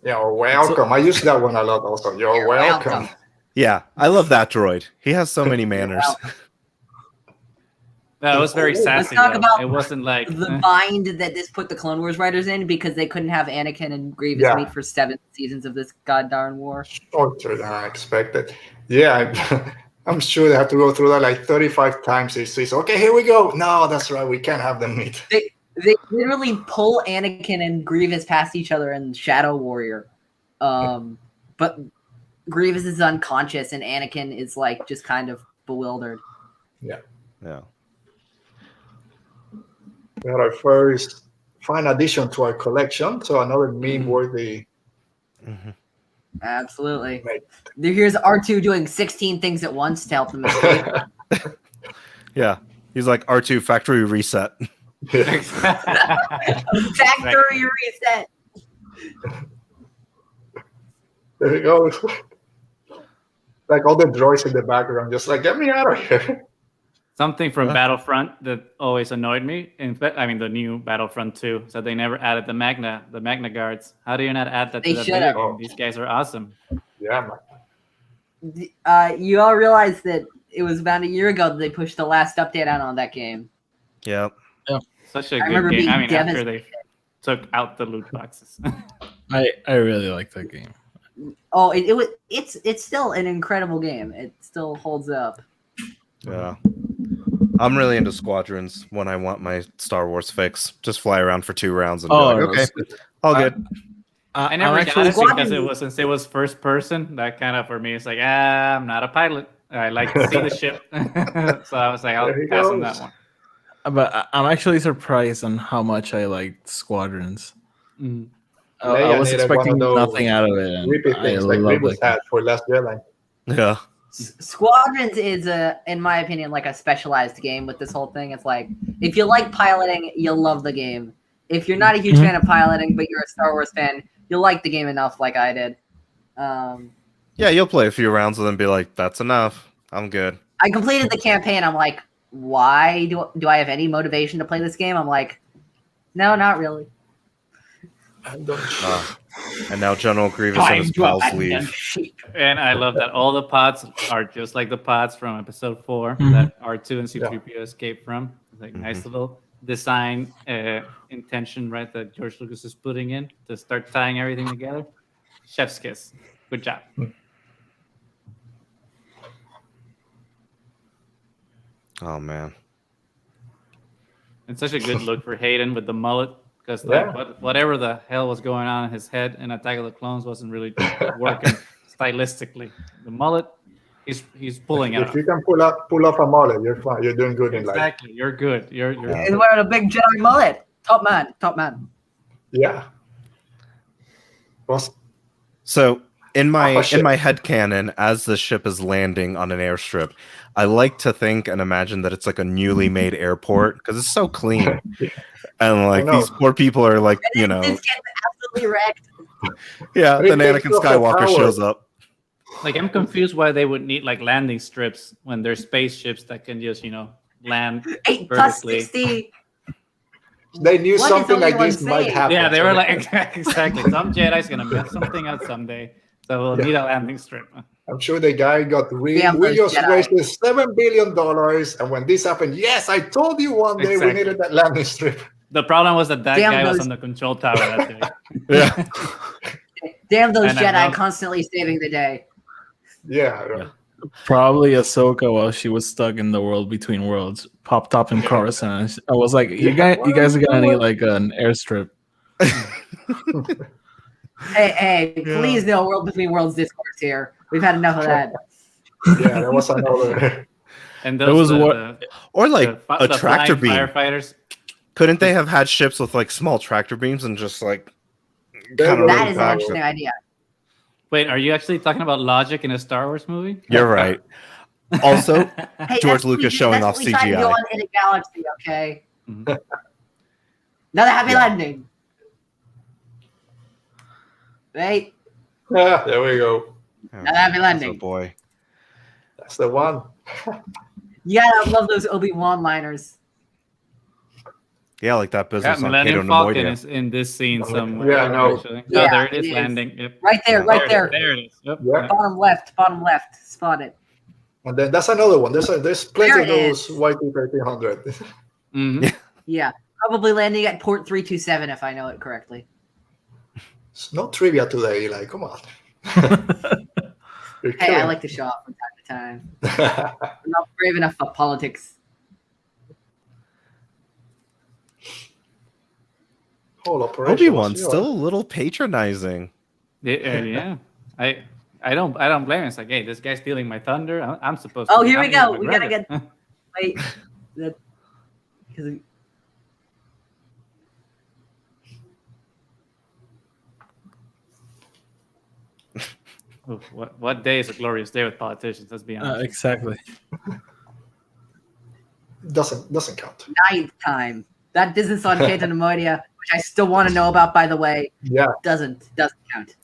you're welcome. I use that one a lot also. You're welcome. Yeah, I love that droid. He has so many manners. No, it was very sassy. Let's talk about it wasn't like the bind that this put the Clone Wars writers in because they couldn't have Anakin and Grievous meet for 7 seasons of this goddarn war. Shorter than I expected. Yeah, I'm sure they have to go through that like 35 times this season. Okay, here we go. No, that's right. We can't have them meet. They literally pull Anakin and Grievous past each other in Shadow Warrior. But Grievous is unconscious and Anakin is like just kind of bewildered. Yeah. We had our first fine addition to our collection. So another meme-worthy. Absolutely. Here's R2 doing 16 things at once to help them escape. Yeah. He's like, R2 factory reset. Factory reset. There he goes. Like all the droids in the background, just like, get me out of here. Something from Battlefront that always annoyed me. In fact, I mean the new Battlefront 2, so they never added the Magna guards. How do you not add that to the video game? These guys are awesome. Yeah, man. You all realize that it was about a year ago that they pushed the last update out on that game. Yep. Such a good game. I mean, after they took out the loot boxes. I really like that game. Oh, it's still an incredible game. It still holds up. Yeah. I'm really into Squadrons when I want my Star Wars fix. Just fly around for 2 rounds and be like, okay, all good. I never got it because since it was first person, that kind of for me, it's like, I'm not a pilot. I like to see the ship. So I was like, I'll pass on that one. But I'm actually surprised on how much I liked Squadrons. I was expecting nothing out of it. Repeat things like Grievous had for Last Jedi. Yeah. Squadrons is in my opinion, like a specialized game with this whole thing. It's like, if you like piloting, you'll love the game. If you're not a huge fan of piloting, but you're a Star Wars fan, you'll like the game enough like I did. Yeah, you'll play a few rounds and then be like, that's enough. I'm good. I completed the campaign. I'm like, why do I have any motivation to play this game? I'm like, no, not really. And now General Grievous and his pals leave. And I love that all the pods are just like the pods from Episode 4 Mhm. that R2 and C-3PO escaped from. It's like nice little design intention, right, that George Lucas is putting in to start tying everything together. Chef's kiss. Good job. Oh man. It's such a good look for Hayden with the mullet, because whatever the hell was going on in his head in Attack of the Clones wasn't really working stylistically. The mullet, he's pulling it If off. you can pull off a mullet, you're fine. You're doing good in life. Exactly, you're good. You're He's wearing a big Jedi mullet. Top man. Yeah. Was So in my ship. headcanon, as the ship is landing on an airstrip, I like to think and imagine that it's like a newly made airport because it's so clean. And like I know. these poor people are like, This gets absolutely wrecked. yeah, But it then takes Anakin off the Skywalker power. shows up. like, I'm confused why they would need like landing strips when there's spaceships that can just land 8 plus vertically. 60. they knew What is something like everyone this might saying? happen. Yeah, they so were like exactly. Some Jedi's gonna mess something up someday, so we'll need a landing strip. I'm sure the guy got really. Damn We those just Jedi. wasted $7 billion, and when this happened, yes, I told you one day Exactly. we needed that landing strip. The problem was that Damn guy was those- on the control tower that day. Yeah. Damn those And I Jedi love- constantly saving the day. Yeah. Probably Ahsoka while she was stuck in the world between worlds popped up in Coruscant. I was like, you guys are gonna need like an airstrip. Hey, please no World Between Worlds discourse here. We've had enough of that. Yeah, there was another. And It those was Or like a the tractor flying beam. firefighters. Couldn't they have had ships with like small tractor beams and just like There kinda was That is an power. interesting idea. Wait, are you actually talking about logic in a Star Wars movie? You're right. Also, Hey, George that's what we Lucas do- showing that's off what we try to do CGI. on In a Galaxy, okay? Mhm. Another happy Yeah. landing. Right? Yeah, there we go. happy landing. Oh boy. That's the one. You gotta love those Obi-Wan liners. Yeah, like that Yeah, business on Cato Millennium Falcon Nemoidia. is in this scene somewhere. Yeah, I know. Actually. Yeah, Oh, there it it is is. landing. Yep. Right there, right there. There it is. Yep. Yeah. Bottom left. Spot it. And then that's another one. There's plenty There of it those is. YT-1300. Mhm. Yeah. Probably landing at port 327 if I know it correctly. It's no trivia today, Eli. Come on. You're Hey, I killing like to show off from time to time. me. I'm not brave enough for politics. Whole operation. Obi-Wan's was, still a little patronizing. Yeah. I don't blame him. It's like, hey, this guy's stealing my thunder. I'm supposed. Oh, to. here we I'm go. Ewan We gotta McGregor. Wait. That, because Oof, what day is a glorious day with politicians? Let's be honest. Exactly. doesn't count. ninth time. That business on Cato Nemoidia, which I still want to know about, by the way, Yeah. doesn't count.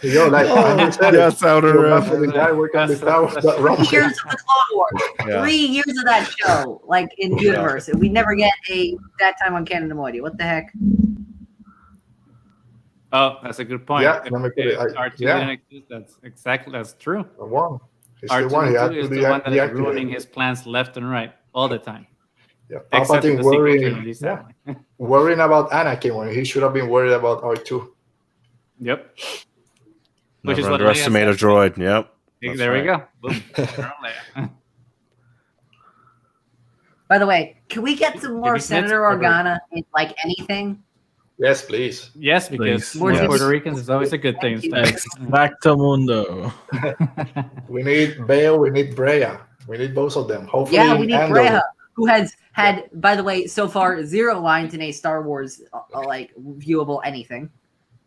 Yo, like Andrew said, Yes, Outer you're Rim. not the guy working on the tower. That 3 rocket. years of the Clone Wars. Yeah. 3 years of that show, like in universe. We never get that time on Canon Nemoidia. What the heck? Oh, that's a good point. Yeah, let me put it- If R2 yeah. didn't exist, that's true. The one. He's the R2 one. He had to is the one that is deactivate. ruining his plans left and right all the time. Yeah. Except in Palpatine the sequel worrying, trilogy, yeah, sadly. worrying about Anakin when he should have been worried about R2. Yep. Never is what underestimate a Leia said. droid. Yep. That's There we right. go. Boom. Colonel Leia. By the way, can we get some more Maybe Senator Smith's Organa in like anything? Yes, please. Yes, because Please. more Yes. Puerto Ricans is always a good thing. Exacto mundo. We need Bale. We need Brea. We need both of them. Hopefully, Yeah, we need Andor. Breha, who has had, by the way, so far 0 lines in a Star Wars like viewable anything.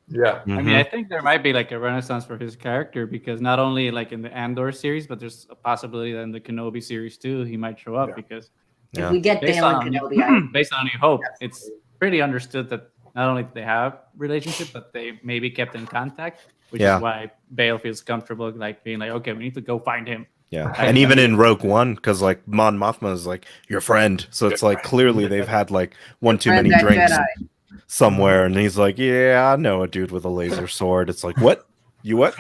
Yeah. I mean, I think there might be like a renaissance for his character because not only like in the Andor series, but there's a possibility that in the Kenobi series too, he might show up Yeah. because Yeah. If we get based Bale on, and Kenobi, based on New Hope, it's pretty understood that not only do they have relationship, but they maybe kept in contact, which Yeah. is why Bale feels comfortable like being like, okay, we need to go find him. Yeah, and even in Rogue One, because like Mon Mothma is like your friend, so it's like clearly they've had like one too many Friend that drinks. Jedi. somewhere, and he's like, "Yeah, I know a dude with a laser sword." It's like, what? You what?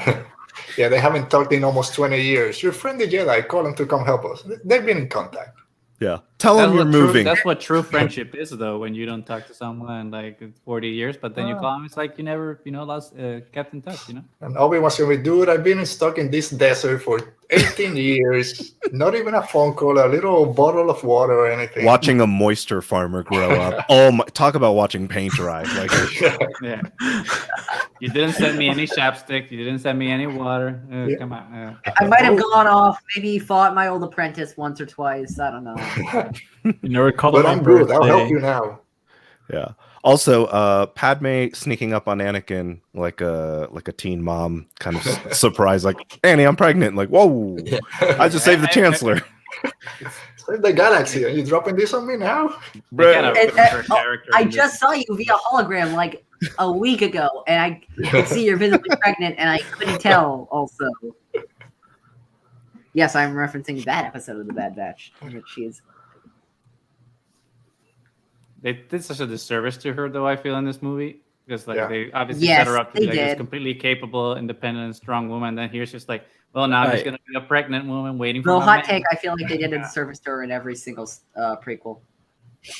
Yeah, they haven't talked in almost 20 years. Your friend the Jedi, call him to come help us. They've been in contact. Yeah, tell him you're moving. That's what true friendship is, though. When you don't talk to someone in like 40 years, but then you call him, it's like you never, lost, kept in touch. And Obi-Wan's going to be, dude, I've been stuck in this desert for 18 years. Not even a phone call, a little bottle of water or anything. Watching a moisture farmer grow up. Oh my! Talk about watching paint dry. Like, Yeah. You didn't send me any chapstick. You didn't send me any water. Come on. I might have gone off, maybe fought my old apprentice once or twice. I don't know. You never called But my I'm good. I'll birthday. help you now. yeah. Also, Padme sneaking up on Anakin like a teen mom kind of surprise, like, Annie, I'm pregnant. Like, whoa! I just saved the Chancellor. Save the galaxy. Are you dropping this on me now? They kind of And- put her oh, character I in just saw you via hologram like a week ago, and I could see you're visibly pregnant, and I couldn't tell. Also, yes, I'm referencing that episode of The Bad Batch, in which she is. They did such a disservice to her, though, I feel, in this movie. Because Yeah. they obviously Yes, set her up to be they like this did. completely capable, independent, and strong woman. Then here's just like, well, now I'm just going to be a pregnant woman waiting for Well, my hot man. take. I feel like they did a disservice to her in every single prequel.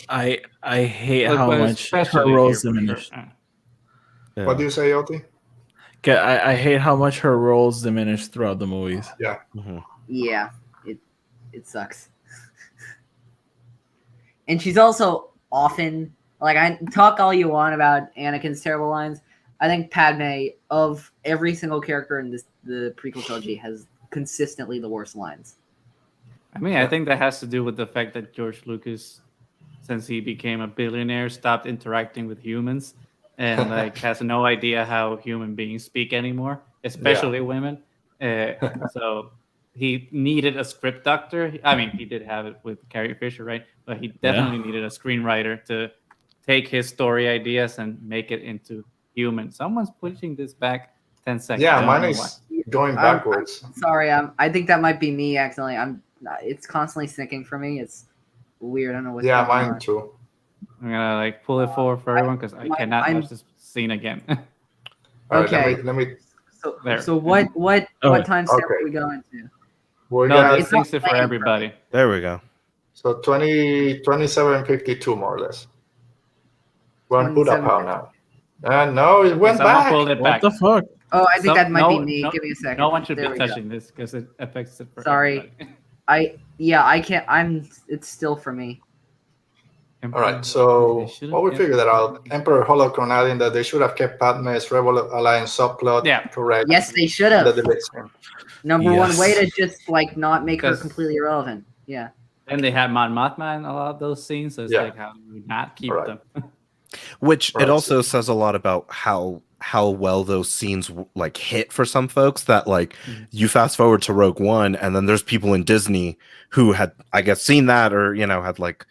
I hate But- how but much her especially roles here, for sure. diminished. Yeah. What do you say, Oti? Okay, I hate how much her roles diminished throughout the movies. Mhm. Yeah, it sucks. And she's also often like, I talk all you want about Anakin's terrible lines. I think Padme, of every single character in the prequel trilogy, has consistently the worst lines. I mean, I think that has to do with the fact that George Lucas, since he became a billionaire, stopped interacting with humans and like has no idea how human beings speak anymore, especially women. So he needed a script doctor. I mean, he did have it with Carrie Fisher, right? But he definitely needed a screenwriter to take his story ideas and make it into human. Someone's pushing this back 10 seconds. I Yeah, don't mine know is going backwards. Sorry, I think that might be me accidentally. It's constantly syncing for me. It's weird. I don't know what's Yeah, going mine on. too. I'm gonna like pull it forward for everyone because I cannot watch this scene again. All right, Okay. let me There. So what Okay. time step Okay. are we going to? we No, got that It's not syncs it for playing everybody. There we go. so 27:52 more or less. We're on Budapest 27. now. And no, it went Someone back. pulled it What back. the fuck? Oh, I think So- that might be no- me. no- Give me a second. No one should There be we go. touching this because it affects it for Sorry. everybody. I can't. It's still for me. All right, so They should've we kept- figured that out. Emperor Holocron adding that they should have kept Padme's Rebel Alliance subplot Yeah. correct. Yes, they should The have. debate scene. Number one Yes. way to just like not make her Because- completely irrelevant. Yeah. And they had Mon Mothma in a lot of those scenes, so it's Yeah. like, how do you not keep Right. them? Which Right. it also says a lot about how well those scenes like hit for some folks, that like you fast forward to Rogue One and then there's people in Disney who had, I guess, seen that or had like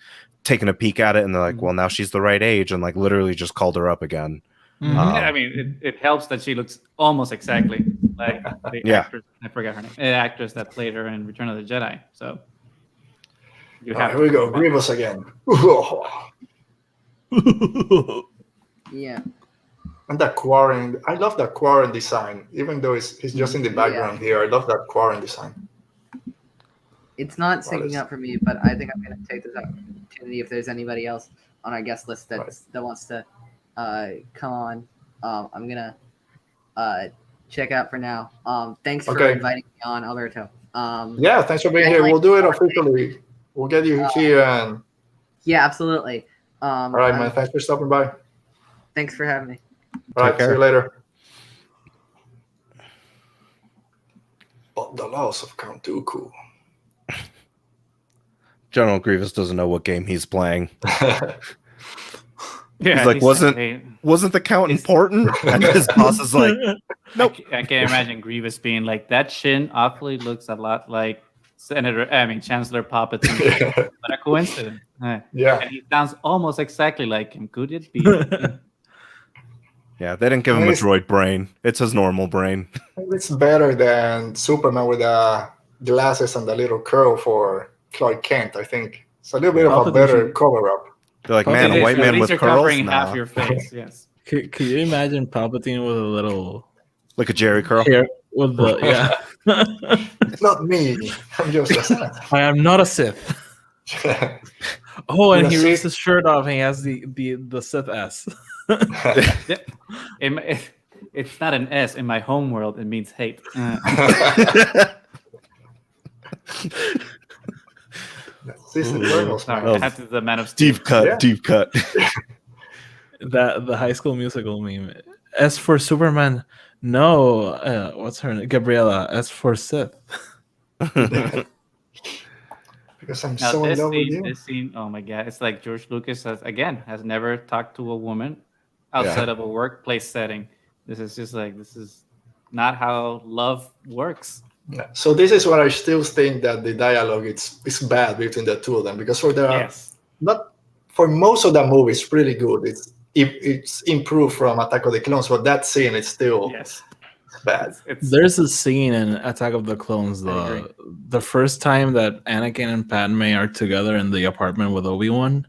taken a peek at it and they're like, well, now she's the right age, and like literally just called her up again. Mhm. Yeah, I mean, it helps that she looks almost exactly like the Yeah. actress. I forgot her name. The actress that played her in Return of the Jedi. So you All right, have here we to go. go back. Grievous again. Yeah. And that Quarren, I love that Quarren design, even though he's just in the background here. I love that Quarren design. It's not Well, syncing it's- up for me, but I think I'm going to take this opportunity if there's anybody else on our guest list that wants to come on. I'm going to check out for now. Thanks for Okay. inviting me on, Alberto. Yeah, thanks for being here. We'll do it officially. We'll get you here. And Yeah, absolutely. all right, man. Thanks for stopping by. Thanks for having me. All right, Take care. see you later. But the laws of Count Dooku. General Grievous doesn't know what game he's playing. Yeah, He's like, wasn't- hey, Wasn't the count He's- important? And his boss is like, nope. I can't imagine Grievous being like, that chin awfully looks a lot like Chancellor Palpatine. What a coincidence. Yeah. And he sounds almost exactly like him. Could it be? Yeah, they didn't give him a Nice. droid brain. It's his normal brain. It's better than Superman with the glasses and the little curl for Clark Kent, I think. It's a little bit of a Palpatine better should- cover-up. They're like, man, a white At man least with you're curls? covering half Nah. your face. Yes. Could you imagine Palpatine with a little Like a Jerry curl? hair with the It's not me. I'm just a Sith. I am not a Sith. Oh, and You're he a rips Sith? his shirt off and he has the Sith S. It's not an S in my home world. It means hate. Sith Eternals, Sorry, man. I have to do the Man of Steel. Deep cut, Yeah. deep cut. That the High School Musical meme. S for Superman. No, what's her name? Gabriella. S for Sith. Because I'm Now so in this love with scene, you. this scene, oh my god, it's like George Lucas has never talked to a woman outside of a workplace setting. This is not how love works. Yeah. So this is what I still think that the dialogue is bad between the two of them, because Yes. not for most of the movie it's really good. It's improved from Attack of the Clones, but that scene is still Yes. bad. It's There's a scene in Attack of the Clones, agree. the first time that Anakin and Padme are together in the apartment with Obi-Wan.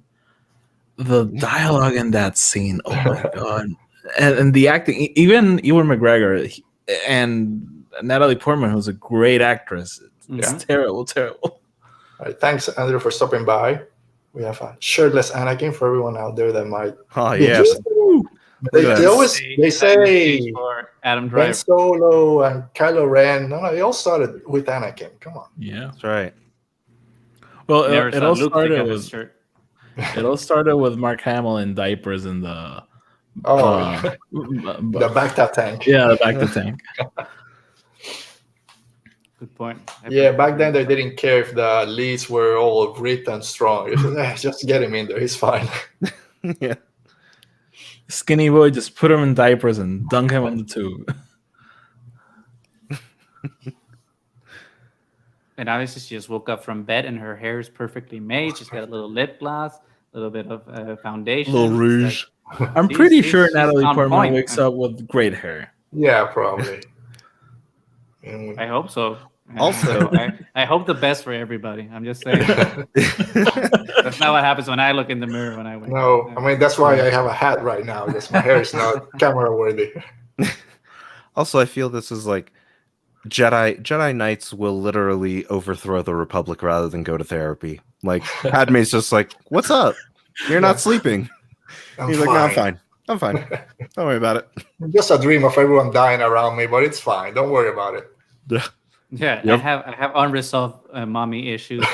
The dialogue in that scene, oh my god. And the acting, even Ewan McGregor and Natalie Portman, who's a great actress. It's terrible. All right, thanks, Andrew, for stopping by. We have a shirtless Anakin for everyone out there that might. Oh, be yes. interested. They always they say for Adam Ben Driver. Solo and Kylo Ren. No, they all started with Anakin. Come on. Yeah. That's right. Well, Never it saw all Luke take started off his with shirt. it all started with Mark Hamill in diapers in the The Bacta tank. yeah, the back to tank. Good point. Yeah, back then they didn't care if the leads were all ripped and strong. Just get him in there. He's fine. Yeah. Skinny boy, just put him in diapers and dunk him on the tube. And obviously, she just woke up from bed and her hair is perfectly made. She's got a little lip gloss, a little bit of foundation, Little rouge. I'm She's- pretty she's- sure she's Natalie on Portman point. wakes up with great hair. Yeah, probably. And I hope so. Also- I hope the best for everybody. I'm just saying. That's not what happens when I look in the mirror when I wake no, up. I mean that's why I have a hat right now, because my hair is not camera worthy. Also, I feel this is like Jedi Knights will literally overthrow the Republic rather than go to therapy. Like Padme's just like, "What's up? You're not sleeping." He's like, "No, I'm fine. I'm fine. Don't worry about it." Just a dream of everyone dying around me, but it's fine. Don't worry about it. Yeah, Yep. I have unresolved mommy issues.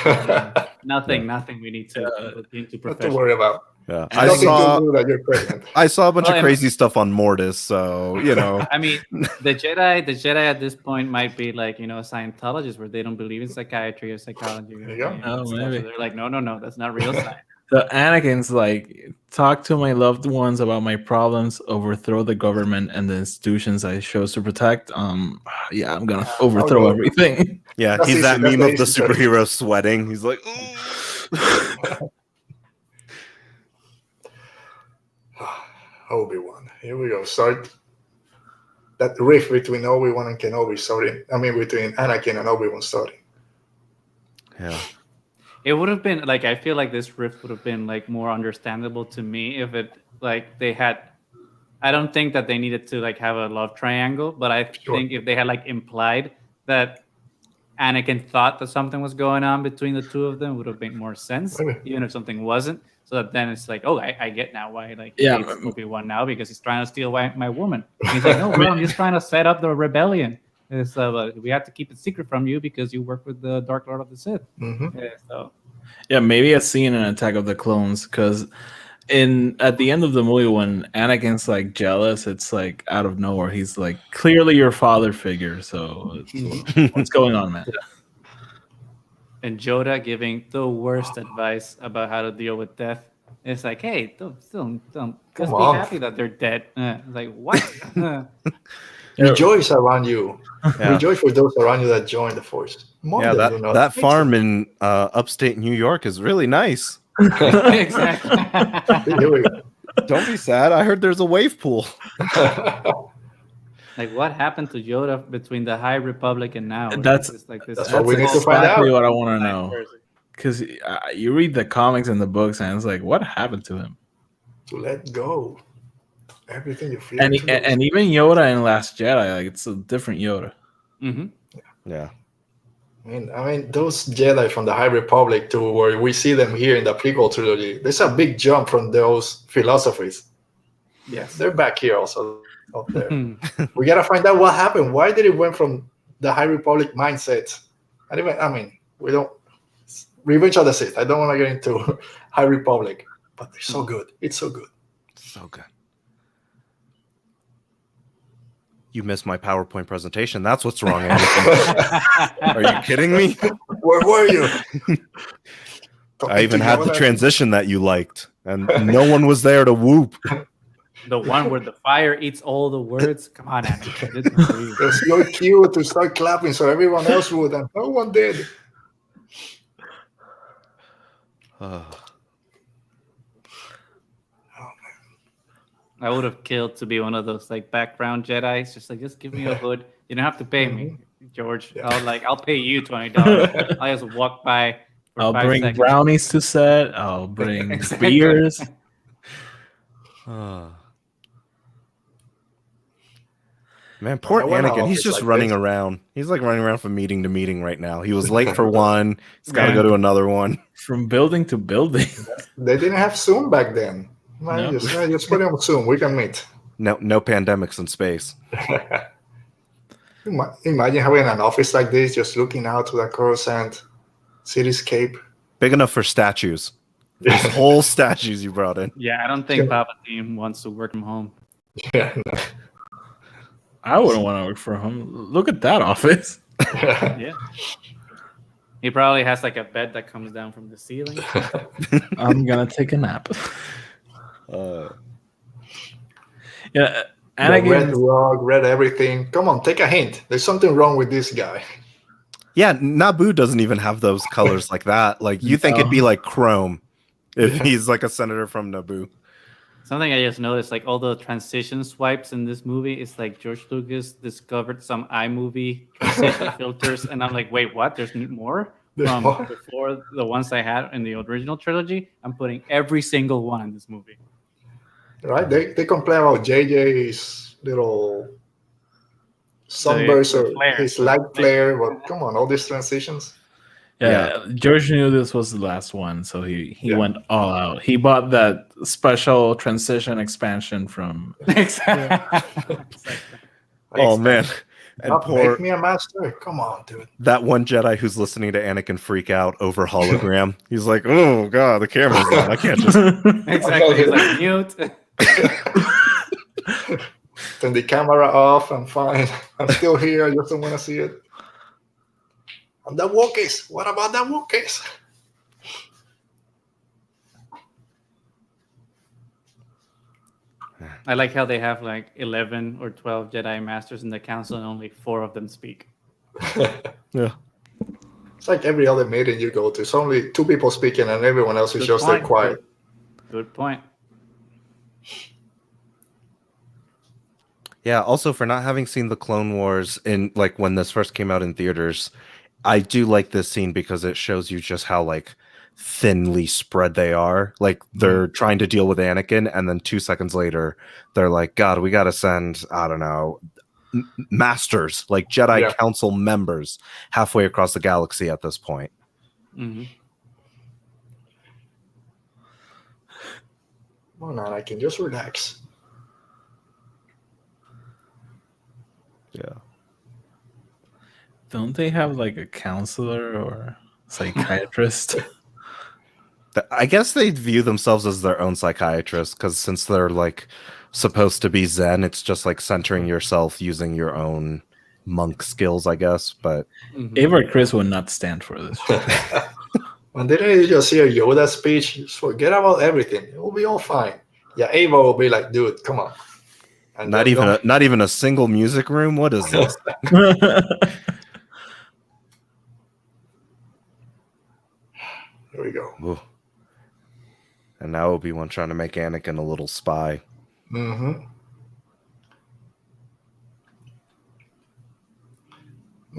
Nothing we need to look into Not to professionally. worry about. Yeah, Nothing to do that you're pregnant. I saw a bunch Well, of crazy stuff on Mortis, so you know. I mean, the Jedi at this point might be like, Scientologists where they don't believe in psychiatry or psychology. There you go. Oh, So maybe. they're like, no, that's not real science. So Anakin's like, talk to my loved ones about my problems, overthrow the government and the institutions I chose to protect. Yeah, I'm gonna overthrow go. everything. Yeah, That's he's easy, that that's meme the of the easy part. superhero sweating. He's like, "Ooh." Obi-Wan. Here we go. Start that rift between Obi-Wan and Kenobi starting. I mean, between Anakin and Obi-Wan starting. Yeah. It would have been like, I feel like this rift would have been like more understandable to me if it like they had. I don't think that they needed to like have a love triangle, but I think if they had like implied that Anakin thought that something was going on between the two of them, it would have made more sense, Maybe. even if something wasn't. So that then it's like, oh, I get now why like Yeah. hates Obi-Wan now because he's trying to steal my woman. And he's like, no, bro, I'm just trying to set up the rebellion. And so we have to keep it secret from you because you work with the Dark Lord of the Sith. Mm-hmm. So Yeah, maybe a scene in Attack of the Clones, because at the end of the movie when Anakin's like jealous, it's like out of nowhere. He's like clearly your father figure. So what's going on, man? and Yoda giving the worst advice about how to deal with death. It's like, hey, don't just be on. happy that they're dead. It's like, what? Rejoice around you. Yeah. Rejoice for those around you that join the Force. More Yeah, than you know. that farm in upstate New York is really nice. Exactly. Here we go. Don't be sad. I heard there's a wave pool. Like, what happened to Yoda between the High Republic and now? That's- It's like this. That's what we need to find exactly out. what I want to know. because you read the comics and the books, and it's like, what happened to him? To let go. Everything you feel. And even Yoda in Last Jedi, like it's a different Yoda. Mm-hmm. Yeah. I mean, those Jedi from the High Republic to where we see them here in the prequel trilogy, there's a big jump from those philosophies. Yes. They're back here also up there. We gotta find out what happened. Why did it went from the High Republic mindset? And even, I mean, we don't Revenge of the Sith. I don't want to get into High Republic, but they're so good. It's so good. So good. You missed my PowerPoint presentation. That's what's wrong, Anakin. Are you kidding me? Where were you? I even had the transition that you liked, and no one was there to whoop. The one where the fire eats all the words. Come on, Anakin. It's your cue to start clapping so everyone else would, and no one did. I would have killed to be one of those like background Jedis. Just give me a hood. You don't have to pay me, George. Yeah. I'll pay you $20. I'll just walk by. I'll 5 bring seconds. brownies to set. I'll bring beers. Man, poor I went Anakin. off, He's it's just like running this. around. He's like running around from meeting to meeting right now. He was late for one. He's got to go to another one. From building to building. They didn't have Zoom back then. Man, No. just put it on Zoom. We can meet. No pandemics in space. Imagine having an office like this, just looking out to the Coruscant cityscape. Big enough for statues. These whole statues you brought in. Yeah, I don't think Palpatine wants to work from home. Yeah, no. I wouldn't want to work for him. Look at that office. Yeah. He probably has like a bed that comes down from the ceiling. I'm gonna take a nap. Yeah, The red Anakin. rug, red everything. Come on, take a hint. There's something wrong with this guy. Yeah, Naboo doesn't even have those colors like that. Like you think it'd be like chrome if he's like a senator from Naboo. Something I just noticed, like all the transition swipes in this movie, it's like George Lucas discovered some iMovie transition filters, and I'm like, wait, what? There's more There's from more? before the ones I had in the original trilogy. I'm putting every single one in this movie. Right? They complain about JJ's little sunburst The or flare. his light flare, but come on, all these transitions. Yeah, George knew this was the last one, so he Yeah. went all out. He bought that special transition expansion from. Exactly. Oh man. And Not poor make me a master. Come on, dude. that one Jedi who's listening to Anakin freak out over hologram. He's like, oh god, the camera's on. I can't just Exactly. He's like mute. Turn the camera off. I'm fine. I'm still here. I just don't want to see it. And the Wookiees. What about the Wookiees? I like how they have like 11 or 12 Jedi Masters in the council and only 4 of them speak. Yeah. It's like every other meeting you go to. It's only 2 people speaking and everyone else is Good just there point. quiet. Good point. Yeah, also for not having seen the Clone Wars in like when this first came out in theaters, I do like this scene because it shows you just how like thinly spread they are. Like they're trying to deal with Anakin, and then 2 seconds later, they're like, God, we gotta send, I don't know, masters, like Jedi Council members halfway across the galaxy at this point. Mm-hmm. Come on, I can just relax. Yeah. Don't they have like a counselor or psychiatrist? I guess they view themselves as their own psychiatrist because since they're like supposed to be Zen, it's just like centering yourself using your own monk skills, I guess. But Ava Chris would not stand for this. And then you just hear Yoda speech, just forget about everything. It will be all fine. Yeah, Ava will be like, dude, come on. And not even a single music room. What is this? Here we go. Ooh. And now Obi-Wan trying to make Anakin a little spy. Mm-hmm.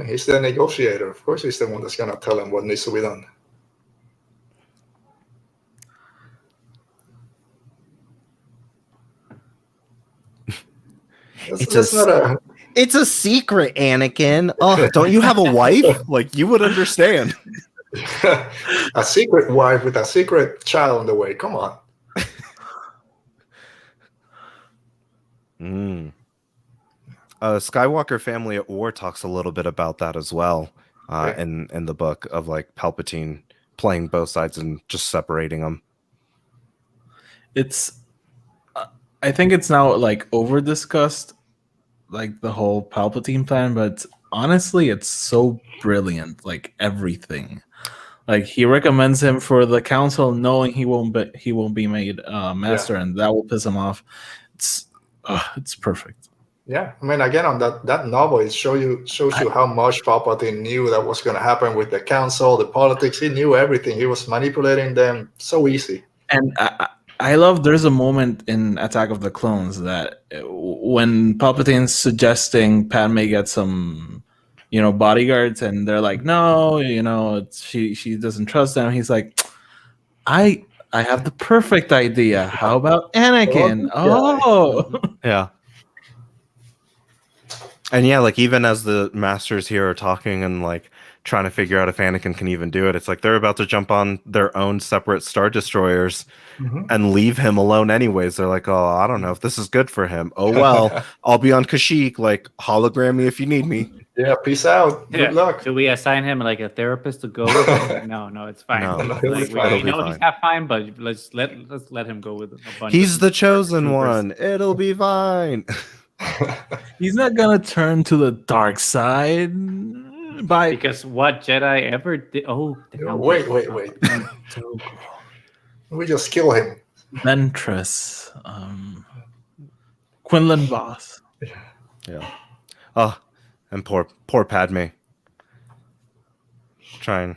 He's the negotiator. Of course, he's the one that's gonna tell him what needs to be done. That's not a It's a secret, Anakin. Oh, don't you have a wife? Like, you would understand. a secret wife with a secret child on the way. Come on. Skywalker Family at War talks a little bit about that as well in the book of like Palpatine playing both sides and just separating them. It's I think it's now like over discussed, like the whole Palpatine plan, but honestly it's so brilliant, like everything. Like he recommends him for the council knowing he won't be made master, and that will piss him off. It's perfect. Yeah, I mean, again, on that novel, it shows you how much Palpatine knew that was going to happen with the council, the politics. He knew everything. He was manipulating them so easy. And I love. There's a moment in Attack of the Clones that when Palpatine's suggesting Padme get some, bodyguards, and they're like, no, she doesn't trust them. He's like, I have the perfect idea. How about Anakin? Oh, yeah. And yeah, like even as the masters here are talking and like trying to figure out if Anakin can even do it, it's like they're about to jump on their own separate Star Destroyers and leave him alone anyways. They're like, oh, I don't know if this is good for him. Oh, well, I'll be on Kashyyyk. Like, hologram me if you need me. Yeah, peace out. Good luck. Should we assign him like a therapist to go with? No, it's fine. No, like, we know he's not fine, but let's let him go with a bunch. He's the chosen one. It'll be fine. he's not gonna turn to the dark side because what Jedi ever did? Oh, wait. We just kill him. Ventress, Quinlan Voss. Yeah. Oh, and poor Padme. Just trying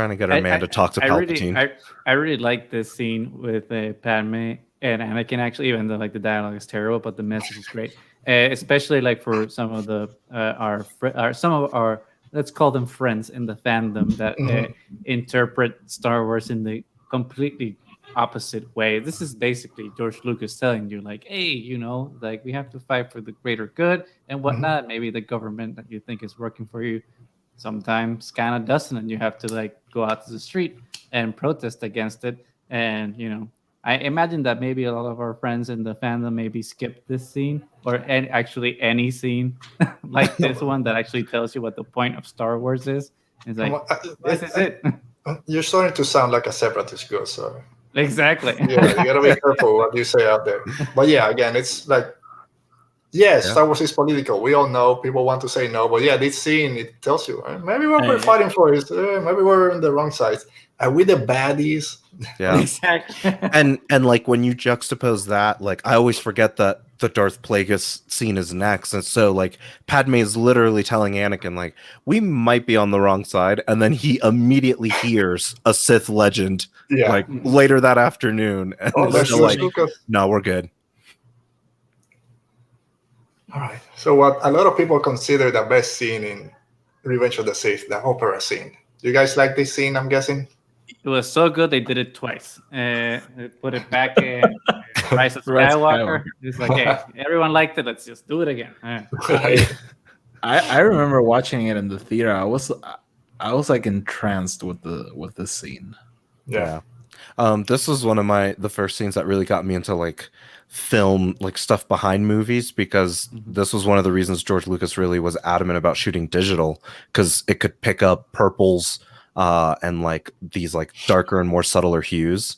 to get her man to talk to Palpatine. I really like this scene with Padme and Anakin. Actually, even though like the dialogue is terrible, but the message is great. Especially like for some of our let's call them friends in the fandom that interpret Star Wars in the completely opposite way. This is basically George Lucas telling you like, hey, like we have to fight for the greater good and whatnot. Maybe the government that you think is working for you sometimes kind of doesn't, and you have to like go out to the street and protest against it. And I imagine that maybe a lot of our friends in the fandom maybe skipped this scene or actually any scene like this one that actually tells you what the point of Star Wars is. It's like, this is it. You're starting to sound like a separatist girl, so. Exactly. Yeah, you gotta be careful what you say out there. But yeah, again, it's like, Star Wars is political. We all know people want to say no, but yeah, this scene, it tells you maybe what we're fighting for is maybe we're on the wrong side. Are we the baddies? Yeah, exactly. and like when you juxtapose that, like I always forget that the Darth Plagueis scene is next, and so like Padme is literally telling Anakin like we might be on the wrong side, and then he immediately hears a Sith legend like later that afternoon, and it's like, no, we're good. All right. So what a lot of people consider the best scene in Revenge of the Sith, the opera scene. Do you guys like this scene, I'm guessing? It was so good they did it twice. They put it back in Rise of Skywalker. It's like, hey, everyone liked it. Let's just do it again. I remember watching it in the theater. I was like entranced with the scene. Yeah. This was one of the first scenes that really got me into like film, like stuff behind movies, because this was one of the reasons George Lucas really was adamant about shooting digital, because it could pick up purples and like these like darker and more subtler hues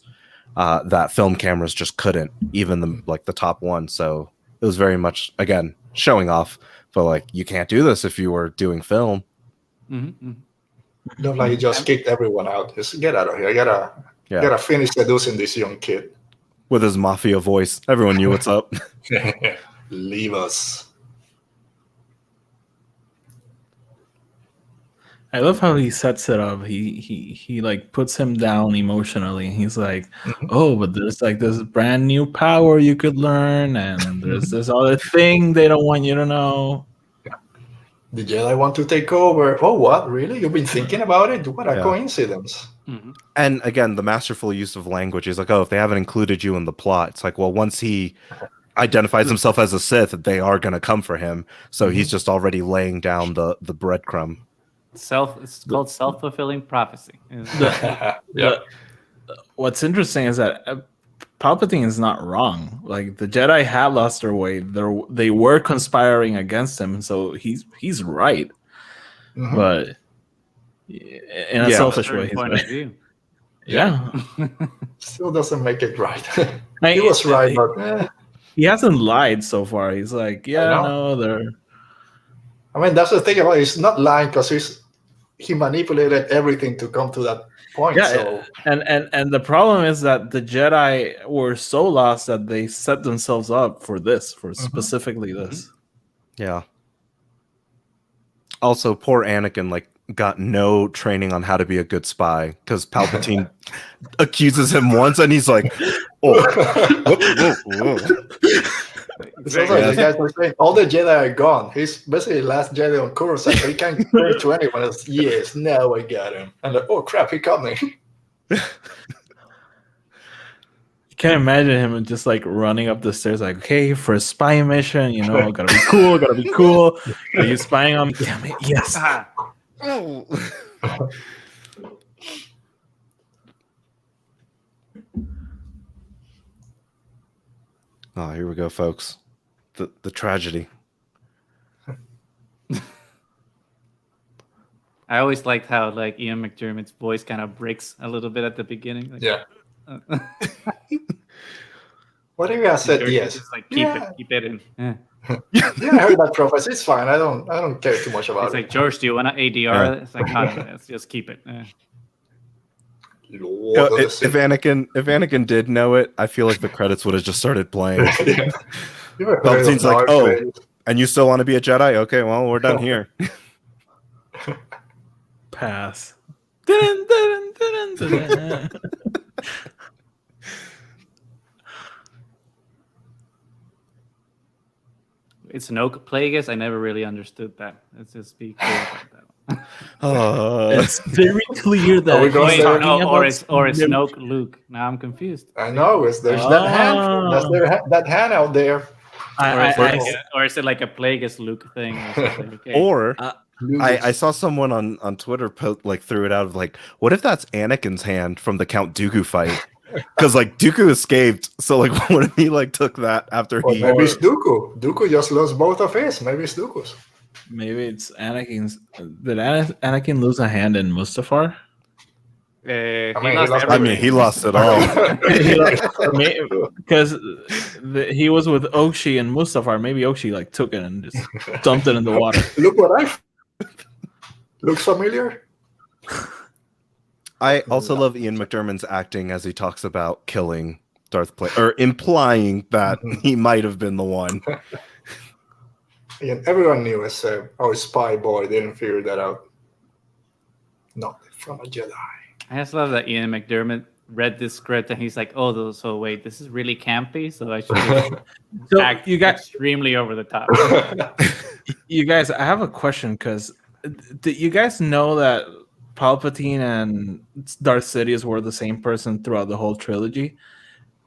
that film cameras just couldn't, even the top one. So it was very much, again, showing off, but like you can't do this if you were doing film. Look like you just kicked everyone out. Just get out of here. I gotta finish seducing this young kid. With his mafia voice. Everyone knew what's up. Leave us. I love how he sets it up. He like puts him down emotionally. He's like, oh, but there's like this brand new power you could learn, and there's this other thing they don't want you to know. The Jedi want to take over. Oh, what? Really? You've been thinking about it? What a coincidence. And again, the masterful use of language is like, oh, if they haven't included you in the plot, it's like, well, once he identifies himself as a Sith, they are going to come for him. So he's just already laying down the breadcrumb. It's called self-fulfilling prophecy. What's interesting is that Palpatine is not wrong. Like the Jedi have lost their way. They were conspiring against him, so he's right. But in a selfish way, point of view. Yeah. Still doesn't make it right. He was right, but he hasn't lied so far. He's like, they're. I mean, that's the thing about it. He's not lying because he manipulated everything to come to that point. Yeah, so. and the problem is that the Jedi were so lost that they set themselves up for this, for specifically this. Yeah. Also, poor Anakin, like, got no training on how to be a good spy because Palpatine accuses him once and he's like, whoa. It's also like the guys were saying, all the Jedi are gone. He's basically the last Jedi on Coruscant. He can't compare to anyone else. Yes, now I got him. And like, oh crap, he caught me. You can't imagine him just like running up the stairs like, okay, for a spy mission, gotta be cool. Are you spying on me? Damn it, yes. Oh, here we go, folks. The tragedy. I always liked how like Ian McDermott's voice kind of breaks a little bit at the beginning. Like, yeah. What if I said yes? Just like keep it in. Yeah. Yeah, I heard that prophecy. It's fine. I don't care too much about It's it. like, George, do you want to ADR? It's like, no, let's just keep it. If Anakin did know it, I feel like the credits would have just started playing. Palpatine's like, oh, and you still want to be a Jedi? Okay, well, we're done here. Pass. It's Snoke Plagueis. I never really understood that. Let's just be clear about that. It's very clear that or it's Snoke Luke. Now I'm confused. I know. There's that hand. That hand out there. Or is it like a Plagueis Luke thing? Or I saw someone on Twitter threw it out of like, what if that's Anakin's hand from the Count Dooku fight? Because like Dooku escaped, so like what if he like took that after he? Maybe it's Dooku. Dooku just lost both of his. Maybe it's Dooku's. Maybe it's Anakin's. Did Anakin lose a hand in Mustafar? He lost it all. Because he was with Oxy and Mustafar. Maybe Oxy like took it and just dumped it in the water. Look what looks familiar. I also love Ian McDermott's acting as he talks about killing Darth Plagueis, or implying that he might have been the one. And everyone knew as our spy boy didn't figure that out. Not from a Jedi. I just love that Ian McDermott read this script and he's like, "Oh, so wait, this is really campy, so I should act extremely over the top." You guys, I have a question because did you guys know that Palpatine and Darth Sidious were the same person throughout the whole trilogy?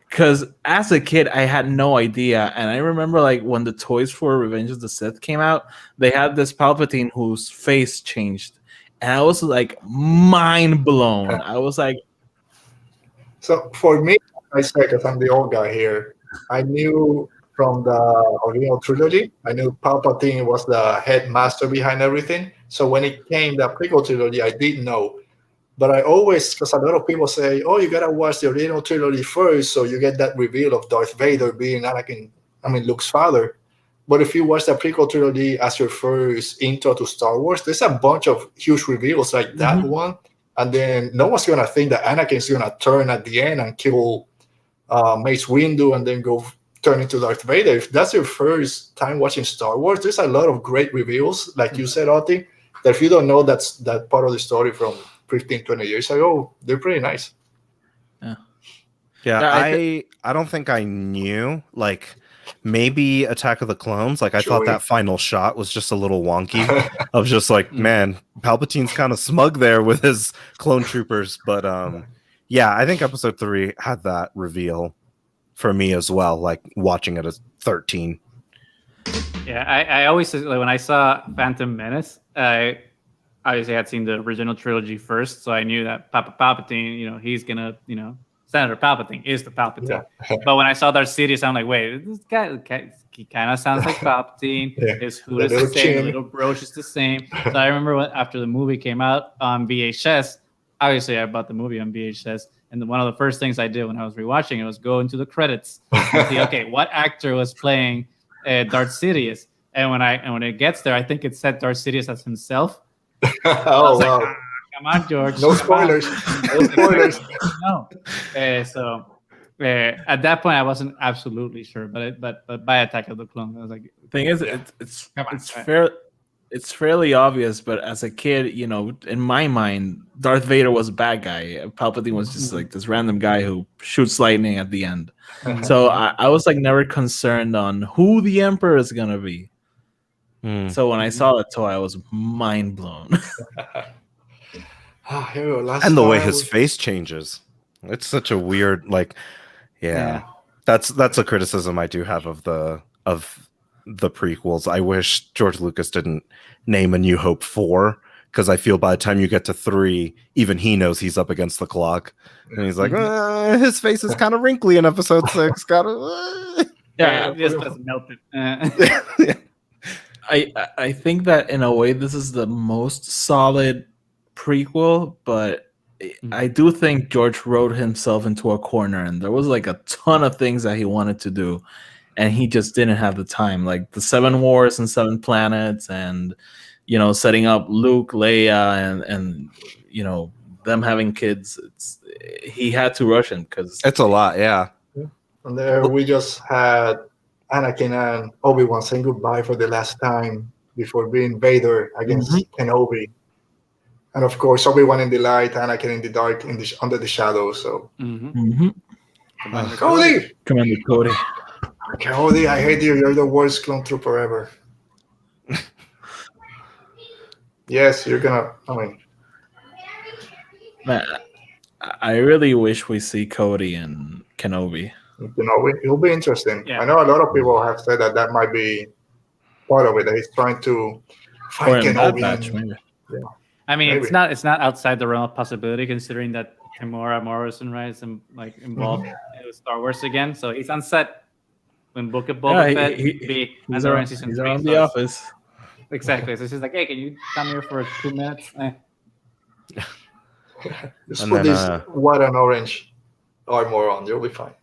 Because as a kid, I had no idea. And I remember like when the toys for Revenge of the Sith came out, they had this Palpatine whose face changed. And I was like mind blown. I was like... So for me, I say, because I'm the old guy here, I knew from the original trilogy, I knew Palpatine was the headmaster behind everything. So when it came the prequel trilogy, I didn't know. But I always, because a lot of people say, oh, you got to watch the original trilogy first, so you get that reveal of Darth Vader being Luke's father. But if you watch the prequel trilogy as your first intro to Star Wars, there's a bunch of huge reveals like that one. And then no one's going to think that Anakin's going to turn at the end and kill Mace Windu and then go turn into Darth Vader. If that's your first time watching Star Wars, there's a lot of great reveals, like you said, Oti, that if you don't know that's that part of the story from 15, 20 years ago, they're pretty nice. Yeah, I don't think I knew. Like, maybe Attack of the Clones. Like, I thought that final shot was just a little wonky. I was just like, man, Palpatine's kind of smug there with his clone troopers. But yeah, I think Episode 3 had that reveal for me as well. Like watching it at 13. Yeah, I always like when I saw Phantom Menace, I obviously had seen the original trilogy first, so I knew that Papa Palpatine, he's gonna, Senator Palpatine is the Palpatine. But when I saw Darth Sidious, I'm like, wait, this guy, he kind of sounds like Palpatine. His hood is the same, the little brooch is the same. So I remember after the movie came out on VHS, obviously I bought the movie on VHS, and one of the first things I did when I was rewatching it was go into the credits and see, okay, what actor was playing Darth Sidious? And when it gets there, I think it said Darth Sidious as himself. Oh, wow. Like, come on, George. No spoilers. No spoilers. No. So at that point, I wasn't absolutely sure, but by Attack of the Clones, I was like, Thing is, it's fairly obvious, but as a kid, in my mind, Darth Vader was a bad guy. Palpatine was just like this random guy who shoots lightning at the end. So I was like never concerned on who the Emperor is gonna be. So when I saw that toy, I was mind blown. And the way his face changes, it's such a weird, like, that's a criticism I do have of the prequels. I wish George Lucas didn't name A New Hope 4, because I feel by the time you get to 3, even he knows he's up against the clock, and he's like, his face is kind of wrinkly in episode 6. it just doesn't melt it. I think that in a way this is the most solid prequel, but I do think George wrote himself into a corner, and there was like a ton of things that he wanted to do, and he just didn't have the time, like the 7 wars and 7 planets, and setting up Luke, Leia, and them having kids. He had to rush him because it's a lot. Yeah. And there we just had Anakin and Obi-Wan saying goodbye for the last time before being Vader against Kenobi. And of course, Obi-Wan in the light, Anakin in the dark, under the shadows. So, Cody! Commander Cody. Cody, I hate you. You're the worst clone trooper ever. Yes, you're gonna. Man, I really wish we see Cody and Kenobi. It'll be interesting. Yeah. I know a lot of people have said that might be part of it. That he's trying to find Kenobi. I mean, Maybe. it's not outside the realm of possibility, considering that Tamora Morrison is involved in Star Wars again. So he's on set when Book of Boba Fett be he's around the office. Exactly. So she's like, "Hey, can you come here for 2 minutes?" Just put this white and orange armor on. You'll be fine.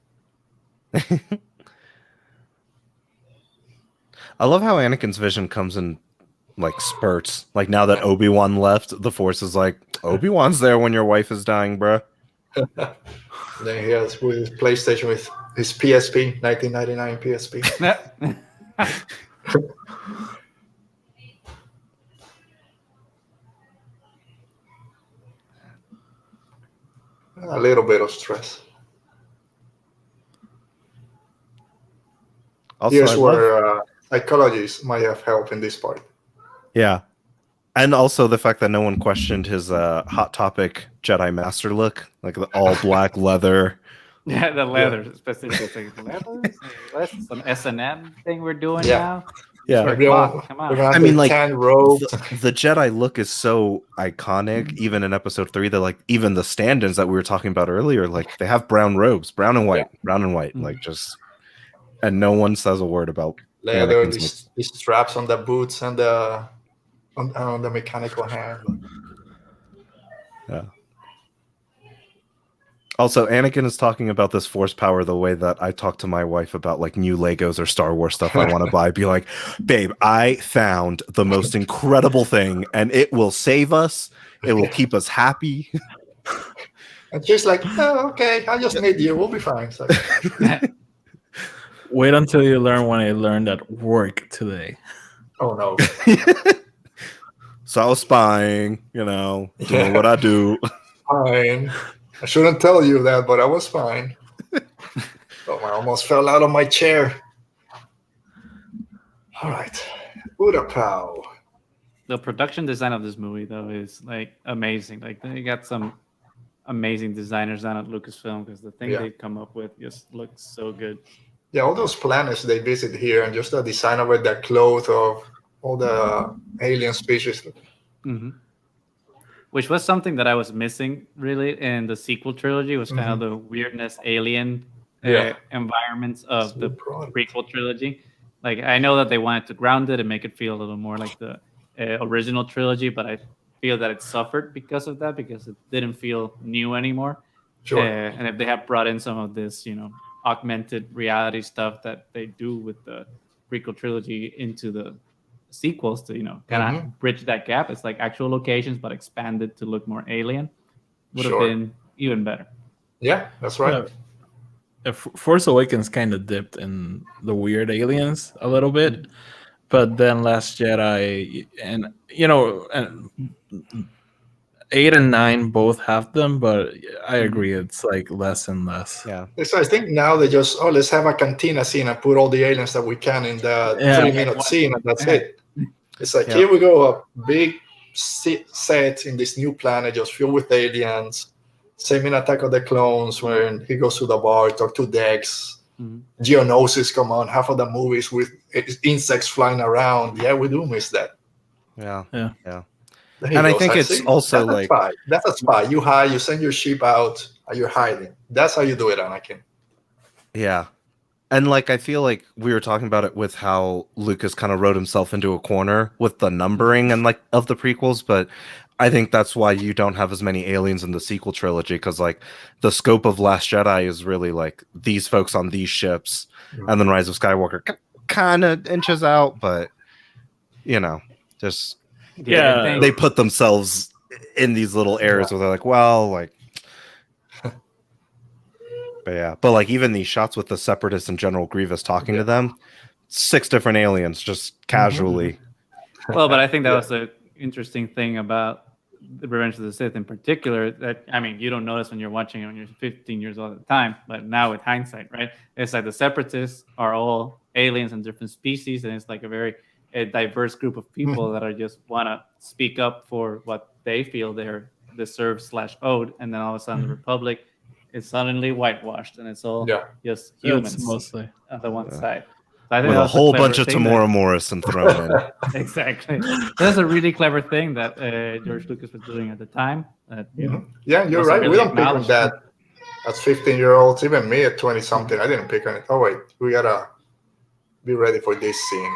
I love how Anakin's vision comes in like spurts. Like now that Obi-Wan left, the Force is like, Obi-Wan's there when your wife is dying, bruh. Then he has with his PlayStation, with his PSP, 1999 PSP. A little bit of stress. Also, Here's where psychologists might have helped in this part. Yeah. And also the fact that no one questioned his Hot Topic Jedi Master look, like the all black leather. Yeah, the leather, specifically. Leather? Some S&M thing we're doing now. Yeah. Come on. I mean, like robe. The Jedi look is so iconic, even in Episode 3. That like even the stand-ins that we were talking about earlier, like they have brown robes, brown and white, like just, and no one says a word about leather. These straps on the boots and on the mechanical hand. Yeah. Also, Anakin is talking about this Force power the way that I talk to my wife about like new Legos or Star Wars stuff I want to buy. Be like, babe, I found the most incredible thing, and it will save us. It will keep us happy. And she's like, oh, okay, I just need you. We'll be fine. So. Wait until you learn what I learned at work today. Oh, no. So I was spying, doing what I do. Fine. I shouldn't tell you that, but I was fine. Oh, I almost fell out of my chair. All right. Udapow. The production design of this movie, though, is like amazing. Like they got some amazing designers down at Lucasfilm because the thing Yeah. they come up with just looks so good. Yeah, all those planets they visit here, and just the design of it, the clothes of all the alien species. Hmm. Which was something that I was missing really in the sequel trilogy was kind of the weirdness alien Yeah. environments of So the proud. prequel trilogy. Like I know that they wanted to ground it and make it feel a little more like the original trilogy, but I feel that it suffered because of that because it didn't feel new anymore. Sure. And if they have brought in some of this, augmented reality stuff that they do with the prequel trilogy into the sequels to kind of bridge that gap, it's like actual locations but expanded to look more alien, would have Sure. been even better. Yeah, that's right. Force Awakens kind of dipped in the weird aliens a little bit, but then Last Jedi and and 8 and 9 both have them, but I agree it's like less and less. Yeah. So I think now they just let's have a cantina scene and put all the aliens that we can in the Yeah. 3-minute scene, and that's it. It's like Yeah. here we go, a big set in this new planet just filled with aliens. Same in Attack of the Clones when he goes to the bar, talk to Dex. Geonosis come on, half of the movies with insects flying around. Yeah, we do miss that. Yeah. Yeah. Yeah. There you And I go. think So it's see, also that's a like spy. That's a spy. You hide, you send your ship out, and you're hiding. That's how you do it, Anakin. yeah. And like I feel like we were talking about it with how Lucas kind of wrote himself into a corner with the numbering and like of the prequels, but I think that's why you don't have as many aliens in the sequel trilogy because like the scope of Last Jedi is really like these folks on these ships, and then Rise of Skywalker kind of inches out, but just Yeah. they put themselves in these little areas where they're like, well, like. But yeah, but like even these shots with the Separatists and General Grievous talking to them, 6 different aliens just casually. Well, but I think that was the interesting thing about the Revenge of the Sith in particular. That I mean, you don't notice when you're watching it when you're 15 years old at the time, but now with hindsight, right? It's like the Separatists are all aliens and different species, and it's like a very diverse group of people that are just want to speak up for what they feel they're deserved / owed, and then all of a sudden the Republic is suddenly whitewashed, and it's all just humans It's mostly on the one side. So I think With that a was whole clever bunch of thing Tamora Morrison thrown in. Exactly. That's a really clever thing that George Lucas was doing at the time. Yeah, you're wasn't right. really We don't pick on acknowledged. that as 15-year-olds. Even me at 20-something, I didn't pick on it. Oh, wait. We got to be ready for this scene.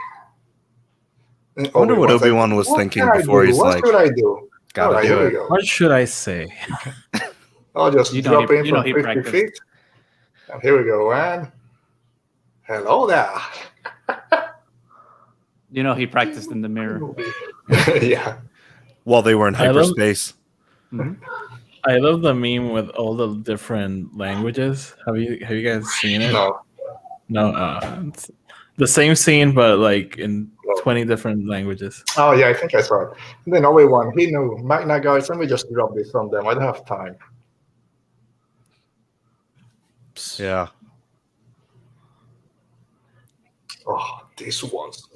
And I wonder what Obi-Wan's like, Obi-Wan was what thinking can I before do? he's What like, should I do? gotta All right, do here it. we go. what should I say? I'll just drop in from he 50 practiced. feet. And here we go. And hello there. He practiced in the mirror. Yeah. While they were in I love- hyperspace. I love the meme with all the different languages. Have you guys seen it? No. It's the same scene, but like in 20 different languages. Oh, yeah, I think I saw it. And then Obi-Wan, he knew. Magna guys, let me just drop this from them. I don't have time. Yeah. Oh, this was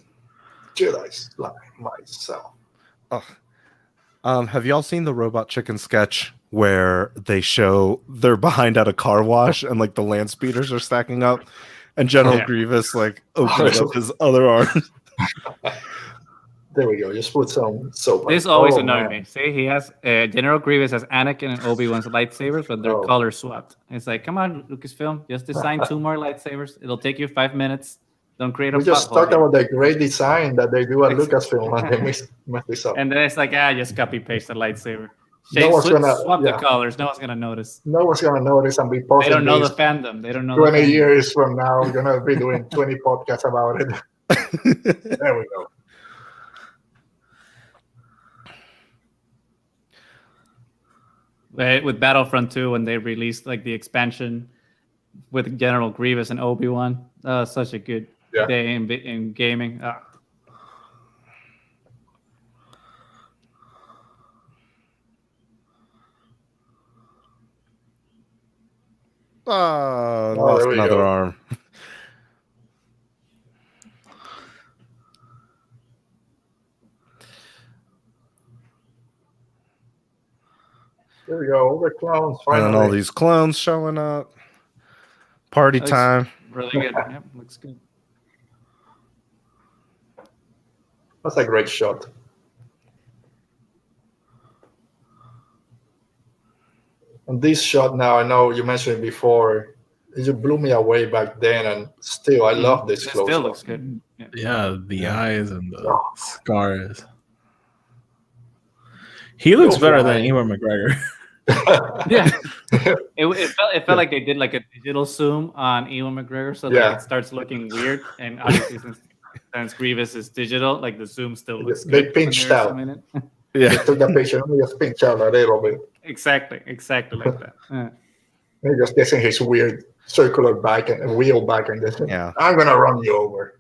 Jedi's like myself. Have y'all seen the Robot Chicken sketch where they show they're behind at a car wash and like the land speeders are stacking up and General Grievous like opens up his other arm? There we go. Just put some soap. This always annoyed me. See, he has General Grievous has Anakin and Obi-Wan's lightsabers, but they're color swapped. It's like, come on, Lucasfilm, just design 2 more lightsabers. It'll take you 5 minutes. Don't create a We just talked about the great design that they do at Lucasfilm, and they mess this up. And then it's like, just copy paste the lightsaber. No one's gonna swap the colors. No one's gonna notice. No one's gonna notice and be They posting don't know this the fandom. They don't know. 20 years from now, we're gonna be doing 20 podcasts about it. There we go. With Battlefront 2, when they released like the expansion with General Grievous and Obi-Wan, such a good day in gaming. Lost another arm. There we go. All the clowns. And then all Finally. these clones showing up. Party Looks time. Really good. Yep, looks good. That's a great shot. And this shot now, I know you mentioned it before, it just blew me away back then, and still, I love this It close still up. looks good. Yeah. Yeah, the Yeah. eyes and the Oh. scars. He looks Go better fly. than Ewan McGregor. Yeah. It felt like they did like a digital zoom on Ewan McGregor, so Yeah. like it starts looking weird. And obviously, since Grievous is digital, like the zoom still looks They good. pinched when they're out. zooming in. They Yeah. took the picture and just pinch out a little bit. Exactly like that. Yeah. He just gets in his weird circular back and wheel back, and then Yeah. I'm gonna run you over.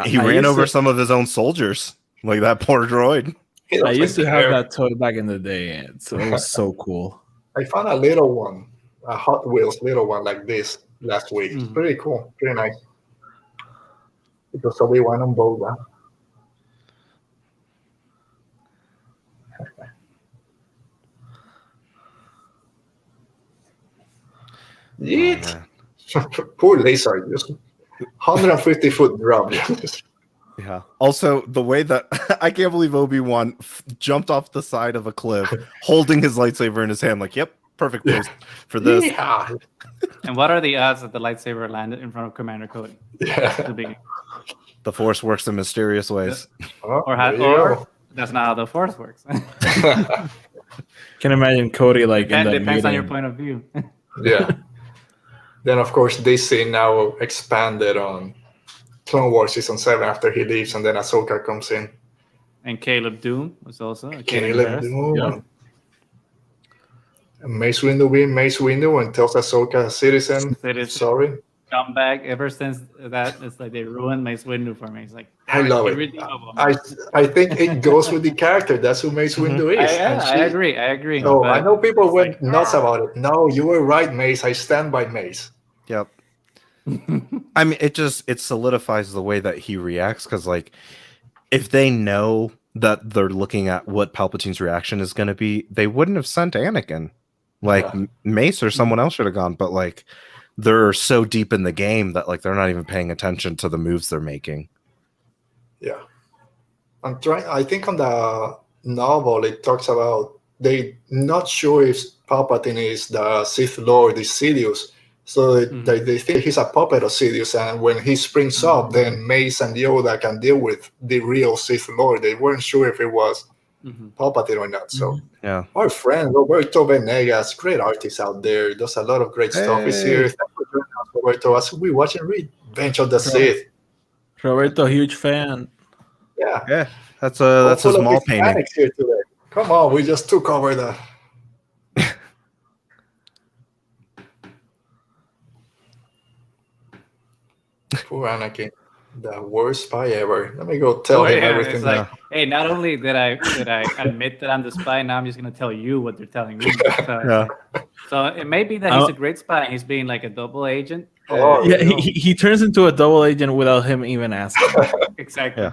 He I ran used over to- some of his own soldiers, like that poor droid. He I doesn't used to have care. that toy back in the day, so it was so cool. I found a little one, a Hot Wheels little one like this last week. It's Mhm. pretty cool, pretty nice. Because we went on both. Huh? Yeet. man. Poor laser, just 150-foot drop. Yeah. Also, the way that I can't believe Obi-Wan jumped off the side of a cliff, holding his lightsaber in his hand, like, yep, perfect place for this. Yeah. And what are the odds that the lightsaber landed in front of Commander Cody? Yeah. The beginning. The Force works in mysterious ways. Oh, Or that's not how the Force works. Can imagine Cody like in That that depends on your meeting. point of view. yeah. Then, of course, this scene now expanded on Clone Wars Season 7 after he leaves, and then Ahsoka comes in. And Caleb Doom was also a Caleb Doom. Yeah. And Mace Windu being Mace Windu and tells Ahsoka, citizen, sorry. Scumbag. Ever since that, it's like they ruined Mace Windu for me. It's like I love it. irredeemable. I think it goes with the character. That's who Mace Windu is. And I agree. So but I know people it's went like, nuts about it. No, you were right, Mace. I stand by Mace. Yep. I mean, it solidifies the way that he reacts, because like if they know that they're looking at what Palpatine's reaction is going to be, they wouldn't have sent Anakin. Like Yeah. Mace or someone else should have gone, but like they're so deep in the game that like they're not even paying attention to the moves they're making. Yeah. I think on the novel it talks about they not sure if Palpatine is the Sith Lord, is Sidious. So they think he's a puppet of Sidious, and when he springs up, then Mace and Yoda can deal with the real Sith Lord. They weren't sure if it was Palpatine or not. So Yeah. our friend Roberto Venegas, great artist out there, does a lot of great stuff. He's here. Thanks for joining us, Roberto. As we watch and read Revenge of the Sith. Roberto, huge fan. Yeah. Yeah. That's a Full of small painting. Hispanics here today. Come on, we just took over the. Poor Anakin, the worst spy ever. Let me go tell him everything. It's like, hey, not only did I admit that I'm the spy, now I'm just gonna tell you what they're telling me. So, Yeah. so it may be that he's a great spy. He's being like a double agent. Oh, Yeah, he turns into a double agent without him even asking. Exactly. Yeah.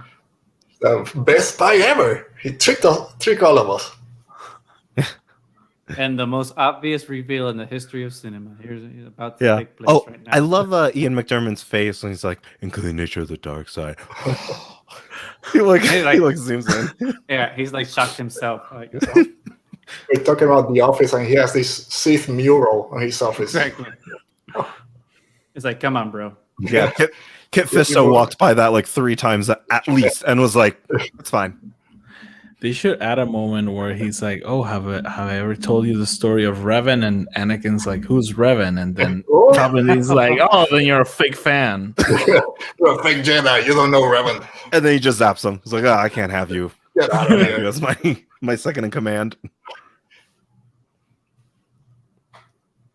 The best spy ever. He tricked all of us. And the most obvious reveal in the history of cinema. Here's about to Yeah. take place Oh, right now. I love Ian McDermott's face when he's like, including nature of the dark side. he zooms in. Yeah, he's like shocked himself. Like, We're talking about the office, and he has this Sith mural on his office. exactly. It's like, come on, bro. Yeah. Kit Fisto walked by that like 3 times at least and was like, it's fine. They should add a moment where he's like, "Oh, have I ever told you the story of Revan?" And Anakin's like, "Who's Revan?" And then Palpatine's like, "Oh, then you're a fake fan." You're a fake Jedi. You don't know Revan. And then he just zaps him. He's like, oh, I can't have you. Get out of here. That's my second in command.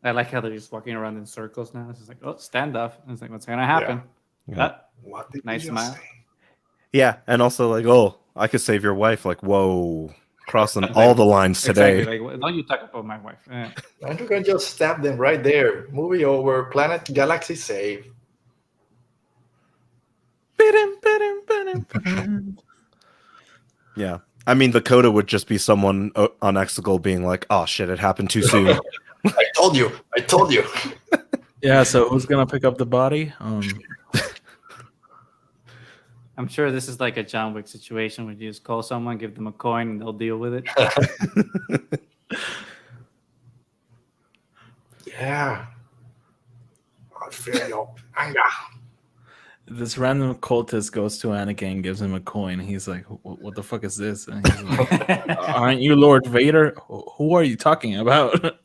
I like how they're just walking around in circles now. It's just like, oh, standoff. And it's like, what's gonna happen? Yeah. What did Nice you smile. say? Yeah. And also like, oh, I could save your wife. Like, whoa. Crossing all the lines today. Exactly. Like, don't you talk about my wife? Yeah. And you can just stab them right there. Movie over. Planet Galaxy save. Yeah. I mean, the coda would just be someone on Exegol being like, "Oh shit, it happened too soon." I told you. Yeah, so who's gonna pick up the body? I'm sure this is like a John Wick situation where you just call someone, give them a coin, and they'll deal with it. Yeah. I feel your anger. This random cultist goes to Anakin and gives him a coin. He's like, "What the fuck is this?" And he's like, "Aren't you Lord Vader? Who are you talking about?"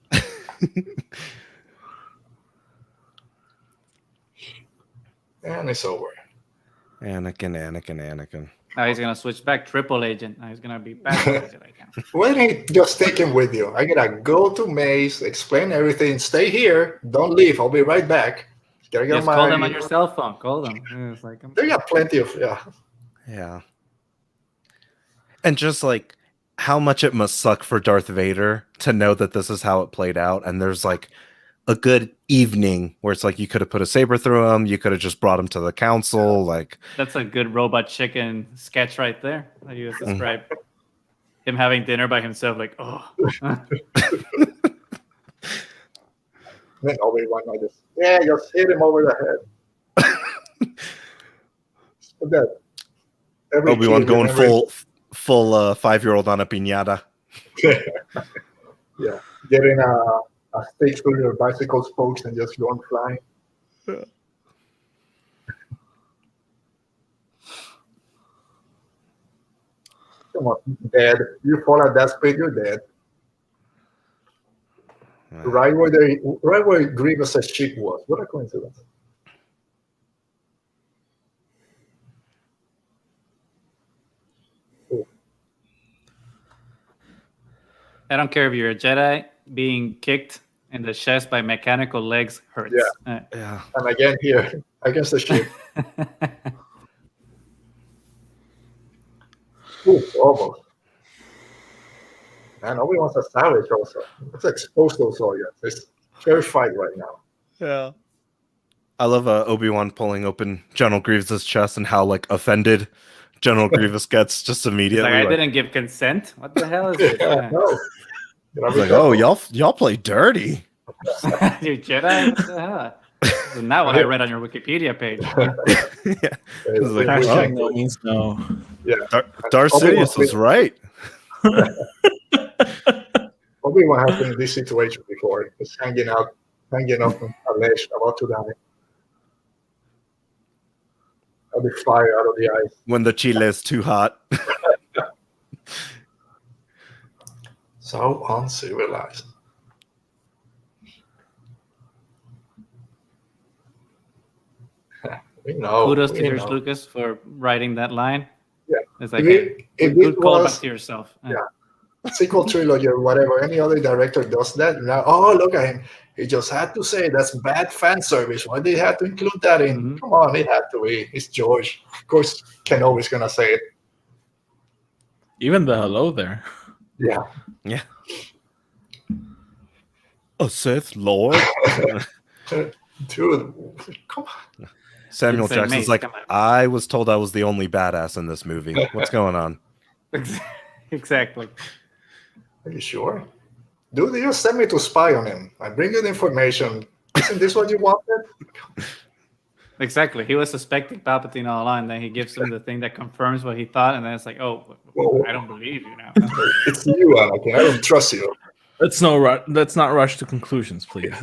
And it's over. Anakin. Now he's gonna switch back triple agent. Now he's gonna be back agent again. Why don't you just take him with you? I gotta go to Maze, explain everything, stay here, don't leave. I'll be right back. Gotta get Just call them on your cell phone. Call them. It's like, They got plenty of Yeah. And just like how much it must suck for Darth Vader to know that this is how it played out, and there's like a good evening where it's like you could have put a saber through him, you could have just brought him to the council. Like that's a good Robot Chicken sketch right there. That you describe him having dinner by himself. Like, oh, Then Obi-Wan like this. Yeah, just hit him over the head. That every Obi-Wan kid going remembers- full 5-year-old on a piñata. Yeah, getting a stick through your bicycle spokes and just going flying. Yeah. Come on, dead. You fall at that speed, you're dead. Right where Grievous's ship was. What a coincidence. I don't care if you're a Jedi. Being kicked in the chest by mechanical legs hurts. Yeah. And again here, against the ship. Ooh, almost. Man, Obi-Wan's a savage also. Let's expose those audience. It's fair fight right now. Yeah. I love Obi-Wan pulling open General Grievous's chest and how like offended General Grievous gets just immediately. Like, I didn't give consent. What the hell is this? Yeah, no. He's like, oh, y'all play dirty. You Jedi? What the hell? This is not what I read on your Wikipedia page. Yeah. It's like, Hashtag no means no. Yeah. Darth Sidious was right. Obi-Wan has been in this situation before. He's hanging up on a ledge, about to die. A big fire out of the ice. When the chile is too hot. So uncivilized. We know. Kudos we to George know. Lucas for writing that line. Yeah. It's like If a it good callback was- to yourself. Yeah. Sequel trilogy or whatever, any other director does that. Now, oh, look at him. He just had to say that's bad fan service. Why did he have to include that in? Mhm. Come on, it had to be. It's George. Of course, Ken always going to say it. Even the hello there. Yeah. Yeah. A Sith Lord. Dude, come on. Samuel It's like, Jackson's mate, like, come on. I was told I was the only badass in this movie. What's going on? Exactly. Are you sure? Dude, you just sent me to spy on him. I bring you the information. Isn't this what you wanted? Exactly. He was suspecting Palpatine all along. Then he gives him the thing that confirms what he thought, and then it's like, oh, Whoa. I don't believe you now. It's you, Anakin. I don't trust you. Let's not rush to conclusions, please.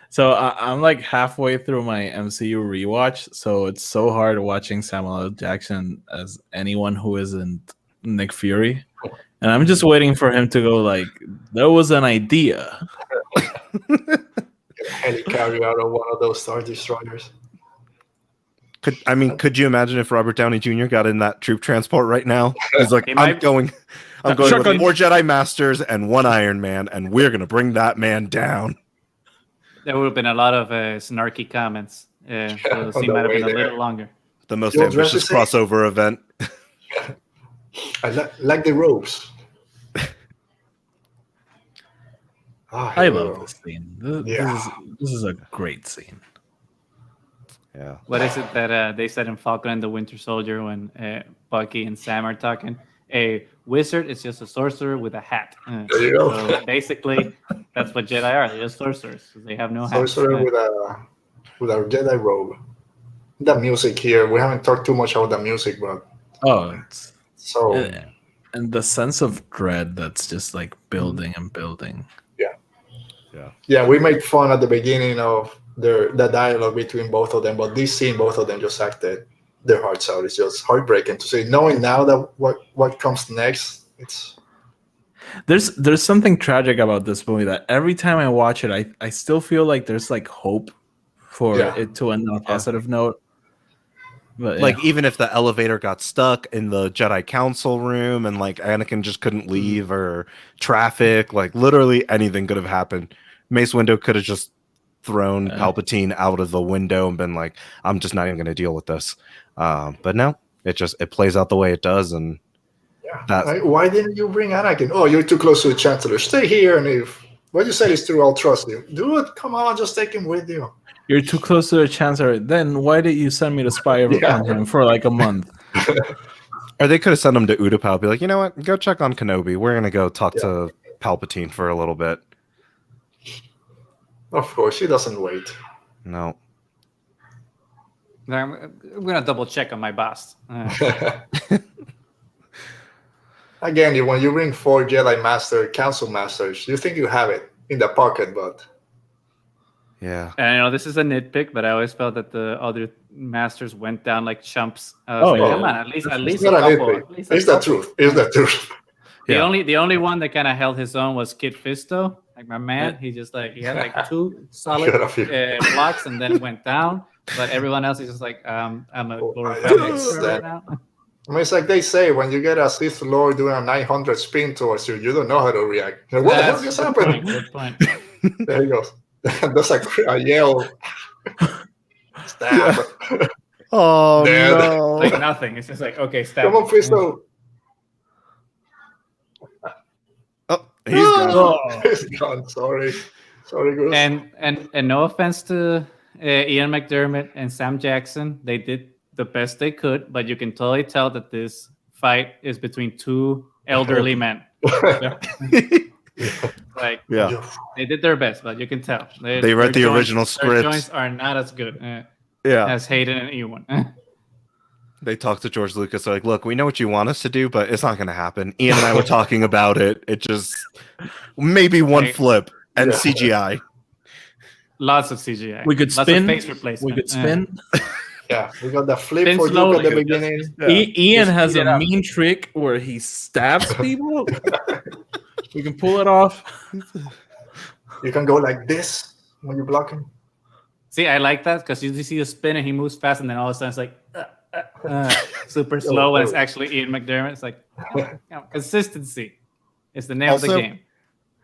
So I'm like halfway through my MCU rewatch, so it's so hard watching Samuel L. Jackson as anyone who isn't Nick Fury, and I'm just waiting for him to go like, "There was an idea." Helicarrier out of one of those Star Destroyers. Could you imagine if Robert Downey Jr. got in that troop transport right now? He's like, He I'm might- going Shotgun. with 4 Jedi Masters and 1 Iron Man, and we're gonna bring that man down. There would have been a lot of snarky comments. So the on scene the might have way been a there. little longer. The most You'll ambitious dress the same. crossover event. I like the ropes. I love this scene. Yeah. This is a great scene. Yeah. What is it that they said in Falcon and the Winter Soldier when Bucky and Sam are talking? A wizard is just a sorcerer with a hat. There you go. So basically, that's what Jedi are. They're just sorcerers. They have no hats. Sorcerer with a Jedi robe. The music here, we haven't talked too much about the music, but It's so and the sense of dread that's just like building and building. yeah, we made fun at the beginning of the dialogue between both of them, but this scene, both of them just acted their hearts out. It's just heartbreaking to see. Knowing now that what comes next, There's something tragic about this movie that every time I watch it, I still feel like there's like hope for it to end on a positive note. But Like even if the elevator got stuck in the Jedi Council room and like Anakin just couldn't leave or traffic, like literally anything could have happened. Mace Windu could have just thrown Palpatine out of the window and been like, I'm just not even going to deal with this. But no, it plays out the way it does. And why didn't you bring Anakin? Oh, you're too close to the Chancellor. Stay here, and if what you said is true, I'll trust you. Dude, come on, just take him with you. You're too close to the Chancellor. Then why did you send me to spy on him for like a month? Or they could have sent him to Utapau, be like, you know what? Go check on Kenobi. We're going to go talk to Palpatine for a little bit. Of course, he doesn't wait. No. I'm gonna double check on my boss. Again, when you bring 4 Jedi Master Council Masters, you think you have it in the pocket, but yeah. And you know, this is a nitpick, but I always felt that the other masters went down like chumps. I was like, come on, at least it's a not a couple. nitpick. It's the truth. It's the truth. The only one that kind of held his own was Kit Fisto. Like my man, he had like 2 solid blocks and then went down. But everyone else is just like, I'm a glorified expert right now. I mean, it's like they say, when you get a Sith Lord doing a 900 spin towards you, you don't know how to react. What the hell just happened? Good point. There he goes. That's a yell. Stab. Oh, Dead. no. Like nothing. It's just like, okay, stab. Come on, Fisto. Oh, he's gone. He's gone. Sorry, Goose. And no offense to Ian McDermott and Sam Jackson, they did the best they could, but you can totally tell that this fight is between 2 elderly men. Like, they did their best, but you can tell they read the original script. Their joints are not as good as Hayden and Ewan. They talked to George Lucas. They're like, look, we know what you want us to do, but it's not going to happen. Ian and I were talking about it. It just maybe one flip and CGI. Lots of CGI. We could Lots spin. Of face replacement. We could spin. Yeah, we got the flip Spin for Luke slowly. at the beginning. Ian has a mean trick where he stabs people. We can pull it off. You can go like this when you block him. See, I like that because you see the spin and he moves fast, and then all of a sudden it's like super slow, and it's actually Ian McDermott. It's like consistency is the name of the game.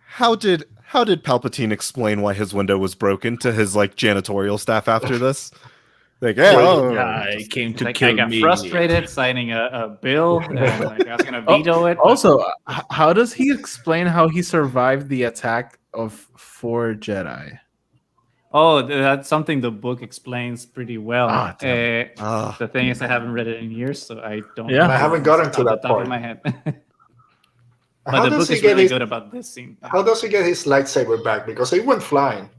How did Palpatine explain why his window was broken to his like janitorial staff after this? Like, I came to kill me. I got me. frustrated signing a bill. And, like, I was gonna veto it. Also, how does he explain how he survived the attack of 4 Jedi? Oh, that's something the book explains pretty well. The thing is, I haven't read it in years, so I don't. Yeah, I haven't gotten to that top part. of my head. How But the does book he is get really his? good about this scene. How does he get his lightsaber back? Because he went flying.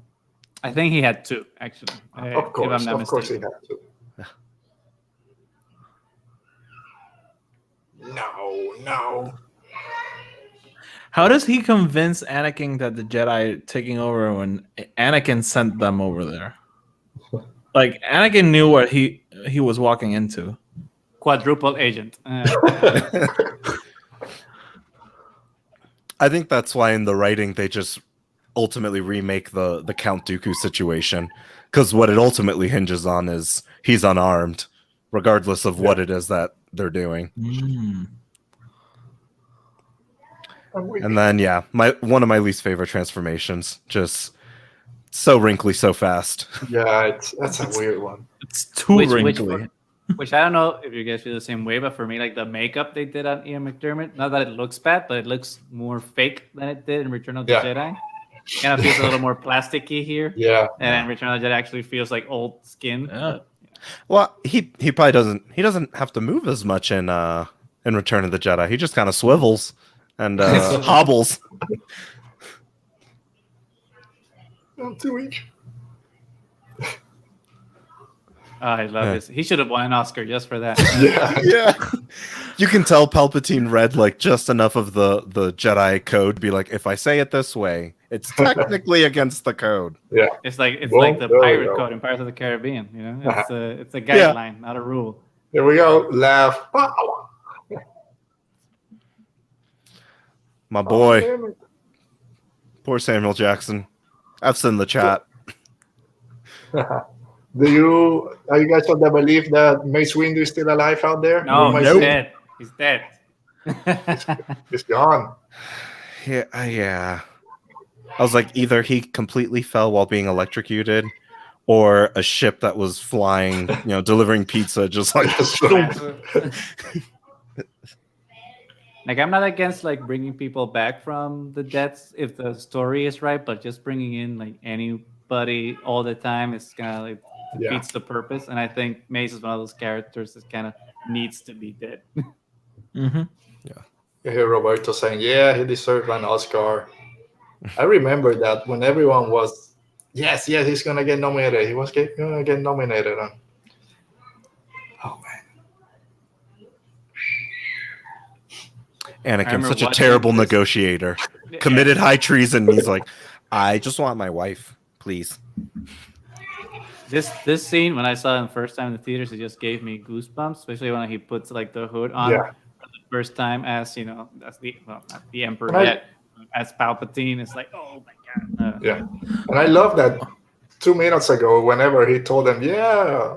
I think he had 2, actually. Of course, if I'm not he mistaken. had to. No. How does he convince Anakin that the Jedi taking over when Anakin sent them over there? Like Anakin knew what he was walking into. Quadruple agent. I think that's why in the writing they just ultimately remake the Count Dooku situation, because what it ultimately hinges on is he's unarmed, regardless of what it is that they're doing. And then one of my least favorite transformations, just so wrinkly so fast. Yeah, that's a weird one. It's too wrinkly. Which I don't know if you guys feel the same way, but for me, like the makeup they did on Ian McDermott, not that it looks bad, but it looks more fake than it did in Return of the Jedi. Kind of feels a little more plasticky here. Yeah. And Return of the Jedi actually feels like old skin. Well, he probably doesn't. He doesn't have to move as much in Return of the Jedi. He just kind of swivels and hobbles. I'm too weak. Oh, I love this. He should have won an Oscar just for that. Yeah. Yeah, you can tell Palpatine read like just enough of the Jedi code to be like, if I say it this way, it's technically against the code. Yeah. It's like the Well, there we pirate go. code in Pirates of the Caribbean. You know, it's a guideline, not a rule. Here we go. Laugh. Pow. My boy, Damn it. poor Samuel Jackson. I've seen the chat. Are you guys of the belief that Mace Windu is still alive out there? No, We might he's see- dead. He's dead. He's gone. Yeah. I was like, either he completely fell while being electrocuted, or a ship that was flying, delivering pizza, just like. Like, I'm not against like bringing people back from the deaths if the story is right, but just bringing in like anybody all the time is kind of like defeats the purpose. And I think Mace is one of those characters that kind of needs to be dead. Mm-hmm. You hear Roberto saying, yeah, he deserved an Oscar. I remember that when everyone was, yes, he's going to get nominated. He was going to get nominated. Oh, man. Anakin, remember such a watching terrible this- negotiator. Committed high treason. He's like, I just want my wife, please. This scene, when I saw it the first time in the theaters, it just gave me goosebumps, especially when he puts like the hood on Yeah. for the first time as as not the Emperor Right. yet, as Palpatine. It's like, oh my god. Yeah. And I love that 2 minutes ago, whenever he told them, yeah,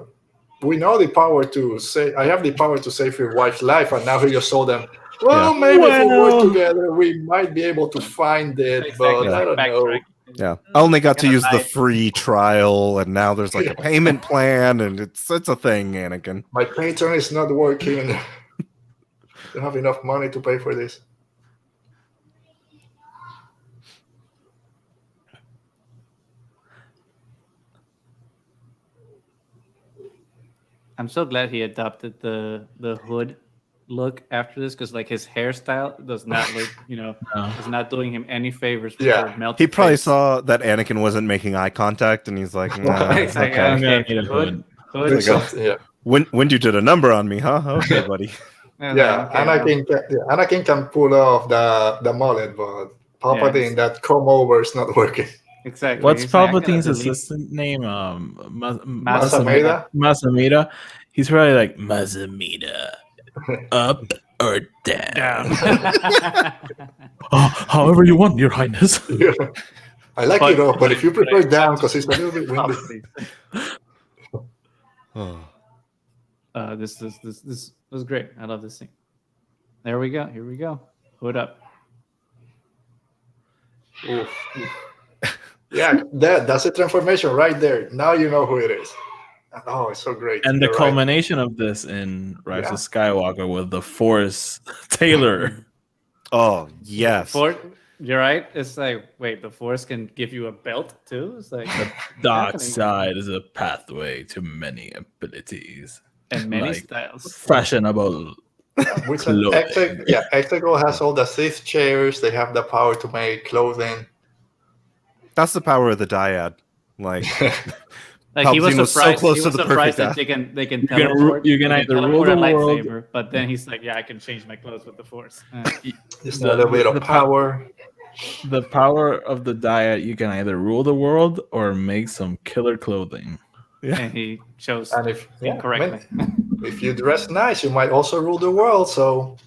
we know the power to say, I have the power to save your wife's life. And now he just told them, well, maybe if we work together, we might be able to find it, but I don't know. Backtrack. Yeah, I only got to Gonna use the die. free trial, and now there's like a payment plan, and it's a thing, Anakin. My Patreon is not working. Don't have enough money to pay for this. I'm so glad he adopted the hood look after this, because like his hairstyle does not look, is not doing him any favors. with Yeah. her melted He probably face. saw that Anakin wasn't making eye contact, and he's like, nah, It's like, okay. I'm gonna okay, need a hood. hood. It's something- yeah. When you did a number on me, huh? Okay, buddy. Yeah, Anakin can pull off the mullet, but Palpatine, that comb over is not working. Exactly. What's He's like, I'm gonna Palpatine's delete- assistant name? Masameda? Masameda. He's probably like Masameda. Up or down? However you want, Your Highness. Yeah. I like it up, but if you prefer down, because it's a little bit windy. This was great. I love this scene. There we go. Here we go. Hood up. Oof. Yeah, that's a transformation right there. Now you know who it is. Oh, it's so great. And the You're right. culmination of this in Rise of Skywalker with the Force Taylor. Oh yes. You're right. It's like, wait, the Force can give you a belt too? It's like Dark happening. side is a pathway to many abilities. and many like, styles. Fashionable. Which Clothing. Exegol has all the Sith chairs. They have the power to make clothing. That's the power of the dyad. Like, Like he was Palpatine was so surprised. close he to was the surprised perfect that they can You can teleport. you can they either teleport rule a the world. lightsaber, but then he's like, yeah, I can change my clothes with the Force. Just a little bit of power. The power of the diet, you can either rule the world or make some killer clothing. And he chose And if incorrectly. if you dress nice, you might also rule the world. So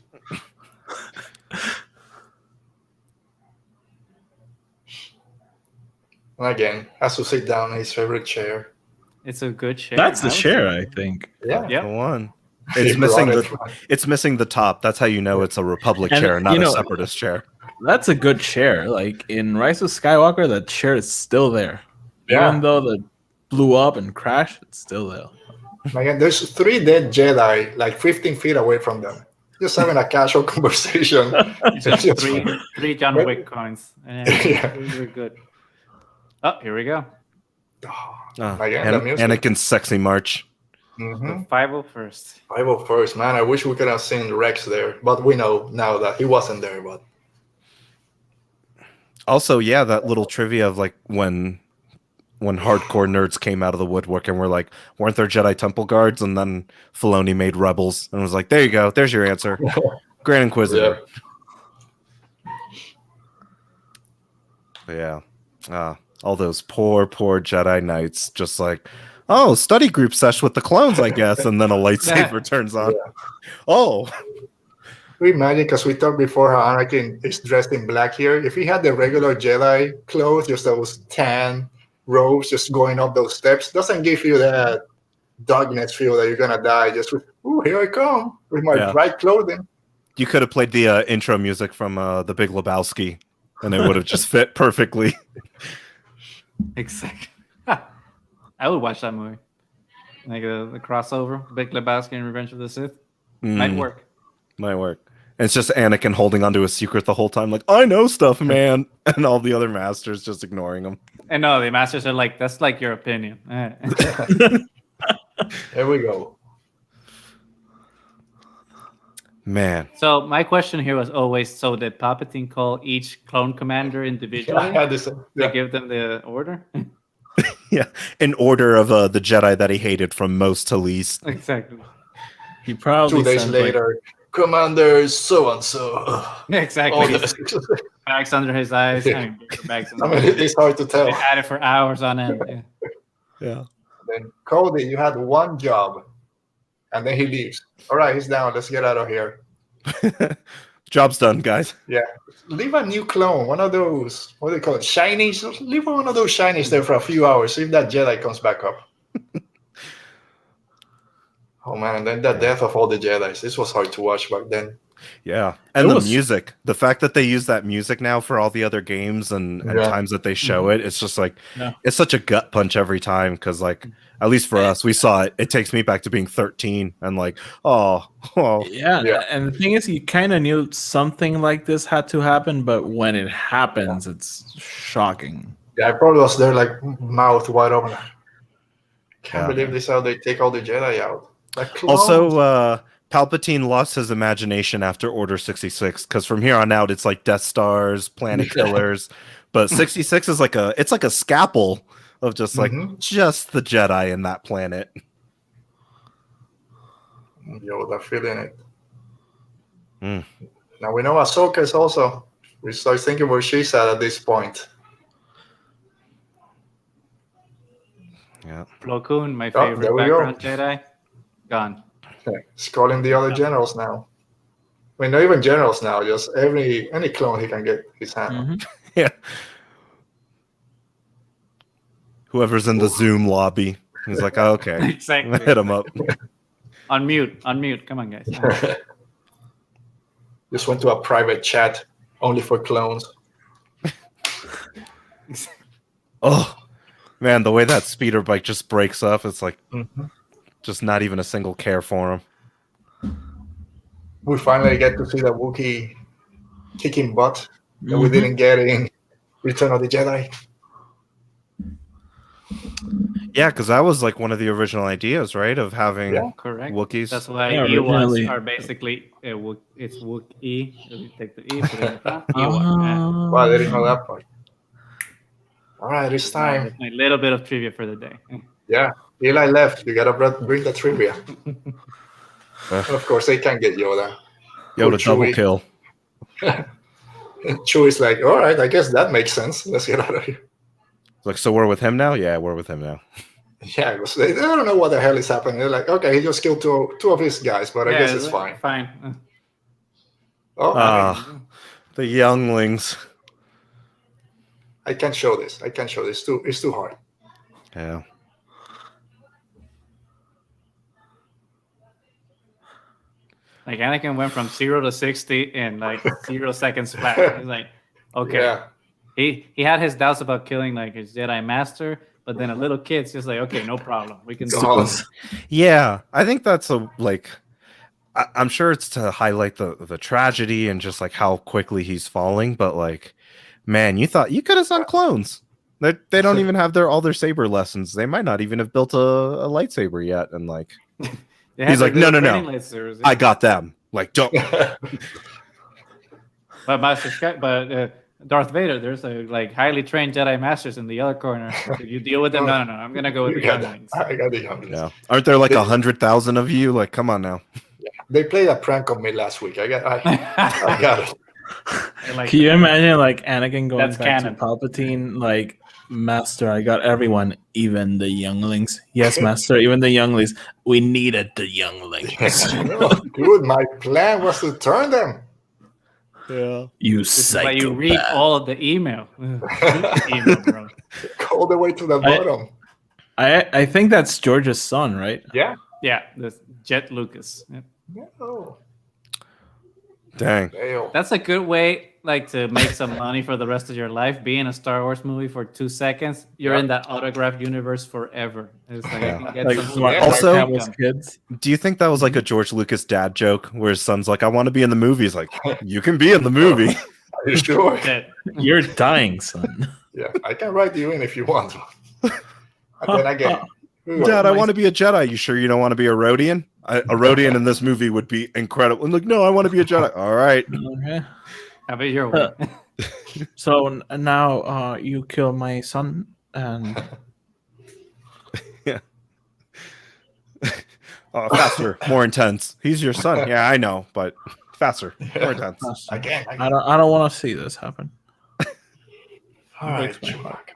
and again, has to sit down in his favorite chair. It's a good chair. That's the I would chair, say. I think. Yeah. Yep. the one. He It's missing brought the. it. It's missing the top. That's how you know it's a Republic And, chair, not you a know- Separatist chair. That's a good chair. Like in Rise of Skywalker, that chair is still there. Yeah. Even though it blew up and crashed, it's still there. Again, there's 3 dead Jedi like 15 feet away from them, just having a casual conversation. It's just- Three John Right. Wick coins. Yeah. We're good. Oh, here we go. Oh, Again, the music. Anakin's sexy march. Mm-hmm. 501st. 501st, man. I wish we could have seen Rex there, but we know now that he wasn't there. But Also, yeah, that little trivia of like when hardcore nerds came out of the woodwork and were like, weren't there Jedi Temple guards? And then Filoni made Rebels and was like, there you go, there's your answer, Grand Inquisitor. Yeah. All those poor Jedi Knights, just like, oh, study group sesh with the clones, I guess, and then a lightsaber turns on. Yeah. Oh. We imagine, because we talked before how Anakin is dressed in black here. If he had the regular Jedi clothes, just those tan robes, just going up those steps, doesn't give you that darkness feel that you're gonna die. Just with, ooh, here I come with my bright clothing. You could have played the intro music from The Big Lebowski, and it would have just fit perfectly. Exactly. I would watch that movie. Like the crossover, Big Lebowski and Revenge of the Sith. Might work. Might work. And it's just Anakin holding onto a secret the whole time, like, I know stuff, man. And all the other masters just ignoring him. And no, the masters are like, that's like your opinion. There we go. Man. So my question here was always, so did Palpatine call each clone commander individually? To give them the order? Yeah, in order of the Jedi that he hated from most to least. Exactly. He probably 2 days later, Commander so-and-so. Exactly. Bags under his eyes. Yeah. Bags I mean, it's hard to tell. They had it for hours on end. Yeah. Then Cody, you had one job, and then he leaves. All right, he's down. Let's get out of here. Job's done, guys. Yeah. Leave a new clone, one of those, what do they call it, shinies? Leave one of those shinies there for a few hours, see if that Jedi comes back up. Oh man, and then the death of all the Jedis. This was hard to watch back then. Yeah. And the music. The fact that they use that music now for all the other games and times that they show it, it's just like, it's such a gut punch every time. Because, like, at least for us, we saw it. It takes me back to being 13 and like, oh. Yeah. And the thing is, you kind of knew something like this had to happen, but when it happens, it's shocking. Yeah, I probably was there like mouth wide open. Can't believe this how they take all the Jedi out. Like, also, Palpatine lost his imagination after Order 66 because from here on out it's like Death Stars, planet killers, but 66 is like a scalpel of just like just the Jedi in that planet. Yoda feeling it. Now we know Ahsoka is also. We start thinking where she's at this point. Yeah, Plo Koon, my favorite background Jedi, gone. He's calling the other generals now. I mean, not even generals now. Just any clone he can get his hand on. Yeah. Whoever's in the Zoom lobby, he's like, oh, okay, exactly. Hit him up. Unmute. Come on, guys. Just went to a private chat only for clones. Oh man, the way that speeder bike just breaks up, it's like just not even a single care for him. We finally get to see the Wookiee kicking butt that we didn't get in Return of the Jedi. Yeah, because that was like one of the original ideas, right? Of having correct Wookiees. That's why Ewoks are basically it's Wookiee. You take the E, put it in the front. Ewok. Wow, I didn't know that part. All right, it's time. A little bit of trivia for the day. Yeah, Eli left. You gotta bring the trivia. Of course, they can't get Yoda. Yoda double kill. Chewie's like, all right, I guess that makes sense. Let's get out of here. Like, so we're with him now? Yeah, we're with him now. Yeah, they don't know what the hell is happening. They're like, okay, he just killed two of his guys, but I guess it's fine. Fine. The younglings. I can't show this. It's too hard. Yeah. Like Anakin went from 0 to 60 in like 0 seconds flat. He's like, okay. Yeah. He had his doubts about killing like his Jedi master, but then a little kid's just like, okay, no problem. We can do this. Yeah, I think that's I'm sure it's to highlight the tragedy and just like how quickly he's falling, but like, man, you thought you could have done clones. They don't even have all their saber lessons. They might not even have built a lightsaber yet. And like, he's like, no. I got them. Like, don't. But Darth Vader, there's a like highly trained Jedi masters in the other corner. If you deal with them, no. I'm gonna go with the younglings. I got the younglings. Yeah. Aren't there like 100,000 of you? Like, come on now. Yeah. They played a prank on me last week. I got it. Like, can you imagine like Anakin going That's back canon. to Palpatine, like, Master, I got everyone, even the younglings. Yes, Master, even the younglings. We needed the younglings. No, dude, my plan was to turn them. Yeah. You But you read psychopath. all of the email. Email, bro. All the way to the bottom. I think that's George's son, right? Yeah. Yeah, the Jet Lucas. Yep. No. Dang. Damn. That's a good way, like, to make some money for the rest of your life. Be in a Star Wars movie for 2 seconds, you're in that autograph universe forever. It's like, Yeah. you can get Like some Mark Also- Hamill's kids. Do you think that was like a George Lucas dad joke where his son's like, I want to be in the movie? He's like, you can be in the movie. Are you sure? dead. You're dying, son. Yeah, I can write you in if you want. And then again, Dad, I want to be a Jedi. You sure you don't want to be a Rhodian? A Rhodian in this movie would be incredible. And like, no, I want to be a Jedi. All right. Okay. Have it your way. So now you kill my son and Faster, more intense. He's your son. Yeah, I know, but faster, more intense. again. I don't want to see this happen. All right, breaks my heart. Chewbacca.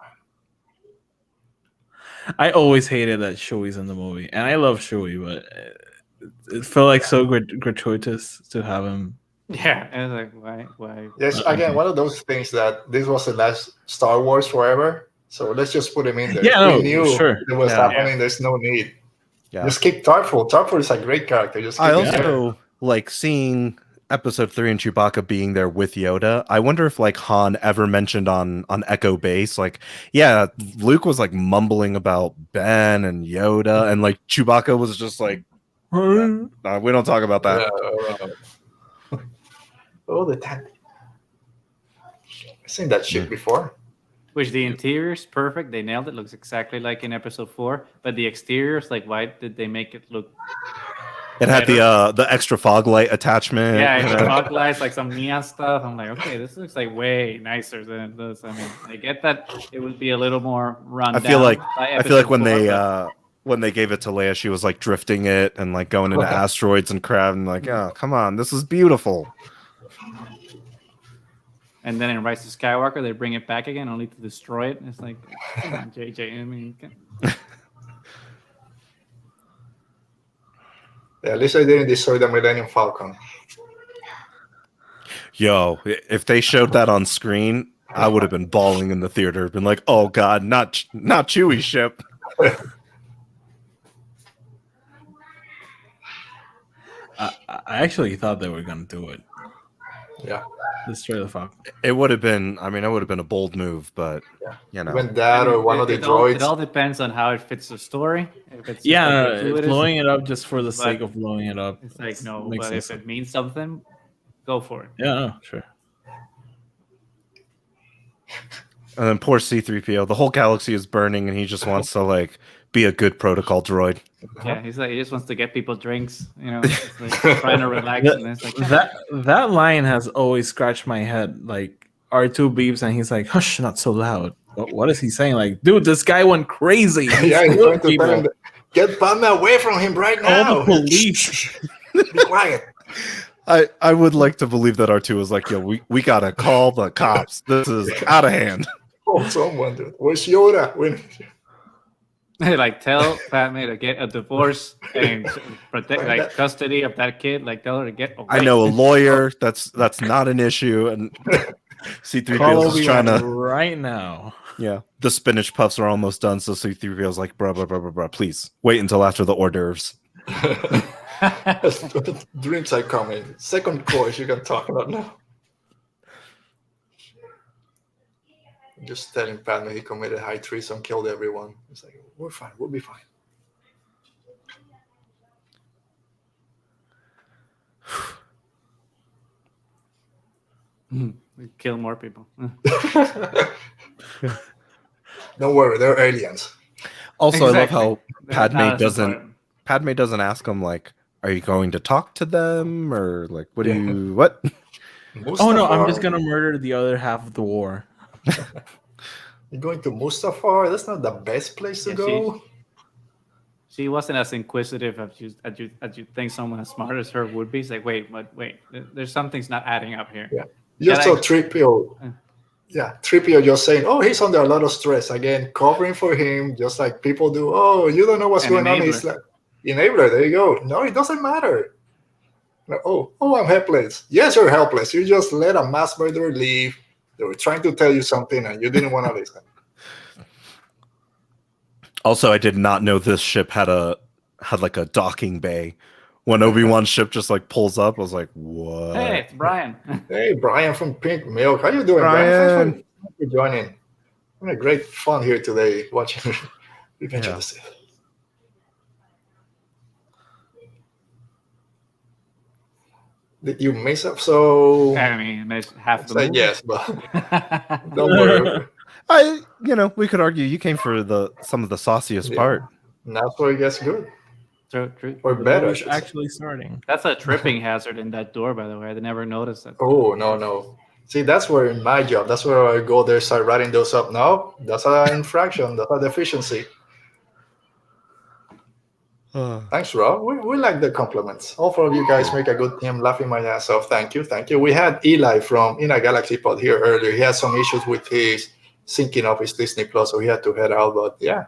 I always hated that Chewie's in the movie, and I love Chewie, but it felt like so gratuitous to have him. Yeah, and it's like, why? Yes, again, one of those things that this was the last Star Wars forever. So let's just put him in there. Yeah, no, we knew sure. it was Yeah. happening. There's no need. Yeah. Just keep Tarful. Tarful is a great character. Just keep I him there. also like seeing Episode 3 and Chewbacca being there with Yoda. I wonder if like Han ever mentioned on Echo Base, like, yeah, Luke was like mumbling about Ben and Yoda, and like Chewbacca was just like, we don't talk about that. Oh, the tank. I've seen that shit before. Which the interior's perfect. They nailed it. Looks exactly like in episode 4. But the exterior's like, why did they make it look? It had the extra fog light attachment. Yeah, the fog lights, like some neon stuff. I'm like, okay, this looks like way nicer than it does. I mean, I get that it would be a little more run I down. feel like by when episode 4, when they gave it to Leia, she was like drifting it and like going into asteroids and crap, and like, oh, come on, this is beautiful. and then in Rise of Skywalker, they bring it back again only to destroy it. It's like, come on, JJ. I mean, Yeah, at least I didn't destroy the Millennium Falcon. Yo, if they showed that on screen, I would have been bawling in the theater, been like, oh god, not Chewie's ship. I actually thought they were gonna do it. Yeah. Destroy the Falcon. It would have been, I mean, it would have been a bold move, but you know. When that or one of the it all droids. depends on how it fits the story. If it's Yeah, like gratuitous, blowing it up just for the But sake of blowing it up. it's like no. Makes But if sense. it means something, go for it. Yeah, no, sure. And then poor C-3PO, the whole galaxy is burning, and he just wants to like be a good protocol droid. Yeah, he's like he just wants to get people drinks. You know, it's like trying to relax. And it's like That line has always scratched my head. Like R2 beeps and he's like, "Hush, not so loud." What is he saying? Like, dude, this guy went crazy. He's Yeah, he's killing trying to tell him, people. get Padme away from him right All now. the police. Be quiet. I would like to believe that R2 was like, yo, we gotta call the cops. This is out of hand. Oh, someone, dude. Where's Yoda? When... like tell Padme to get a divorce and protect like custody of that kid. Like tell her to get away. I know a lawyer. That's not an issue. And C-3PO Call is trying Obi-Wan to. right now. Yeah, the spinach puffs are almost done. So C-3PO's like, bro, please wait until after the hors d'oeuvres. Drinks are coming. Second course you can talk about now. Just telling Padme he committed high treason, killed everyone. It's like, we're fine. We'll be fine. Kill more people. Don't worry, they're aliens. Also, Exactly. I love how Not as important. Padme doesn't ask him like, "Are you going to talk to them?" or like, what? Oh no, I'm Mustafar? just gonna murder the other half of the war. You're going to Mustafar? That's not the best place to Yeah, go. She wasn't as inquisitive as you think someone as smart as her would be. It's like, wait, there's something's not adding up here. Yeah. You just saw Tripio. Yeah, Tripio just saying, "Oh, he's under a lot of stress." Again, covering for him, just like people do. "Oh, you don't know what's going on." He's like, enabler. There you go. No, it doesn't matter. Oh, I'm helpless. Yes, you're helpless. You just let a mass murderer leave. They were trying to tell you something, and you didn't want to listen. Also, I did not know this ship had like a docking bay. When Obi-Wan's ship just like pulls up, I was like, "What?" Hey, it's Brian. Hey, Brian from Pink Milk. How you doing, Brian? Thanks for joining. Having a great fun here today watching Revenge of the Sith. Did you mess up? So I mean, it's half the say movie. yes, but don't worry. We could argue you came for some of the sauciest part. And that's where it gets good. True. Or better, I It's should say. actually starting. That's a tripping hazard in that door, by the way. I never noticed that. Oh, no. See, that's where in my job, that's where I go there, start writing those up. No, that's an infraction. That's a deficiency. Thanks, Rob. We like the compliments. All four of you guys make a good team, laughing my ass off. Thank you. We had Eli from In a Galaxy Pod here earlier. He had some issues with his syncing of his Disney Plus, so he had to head out. But yeah.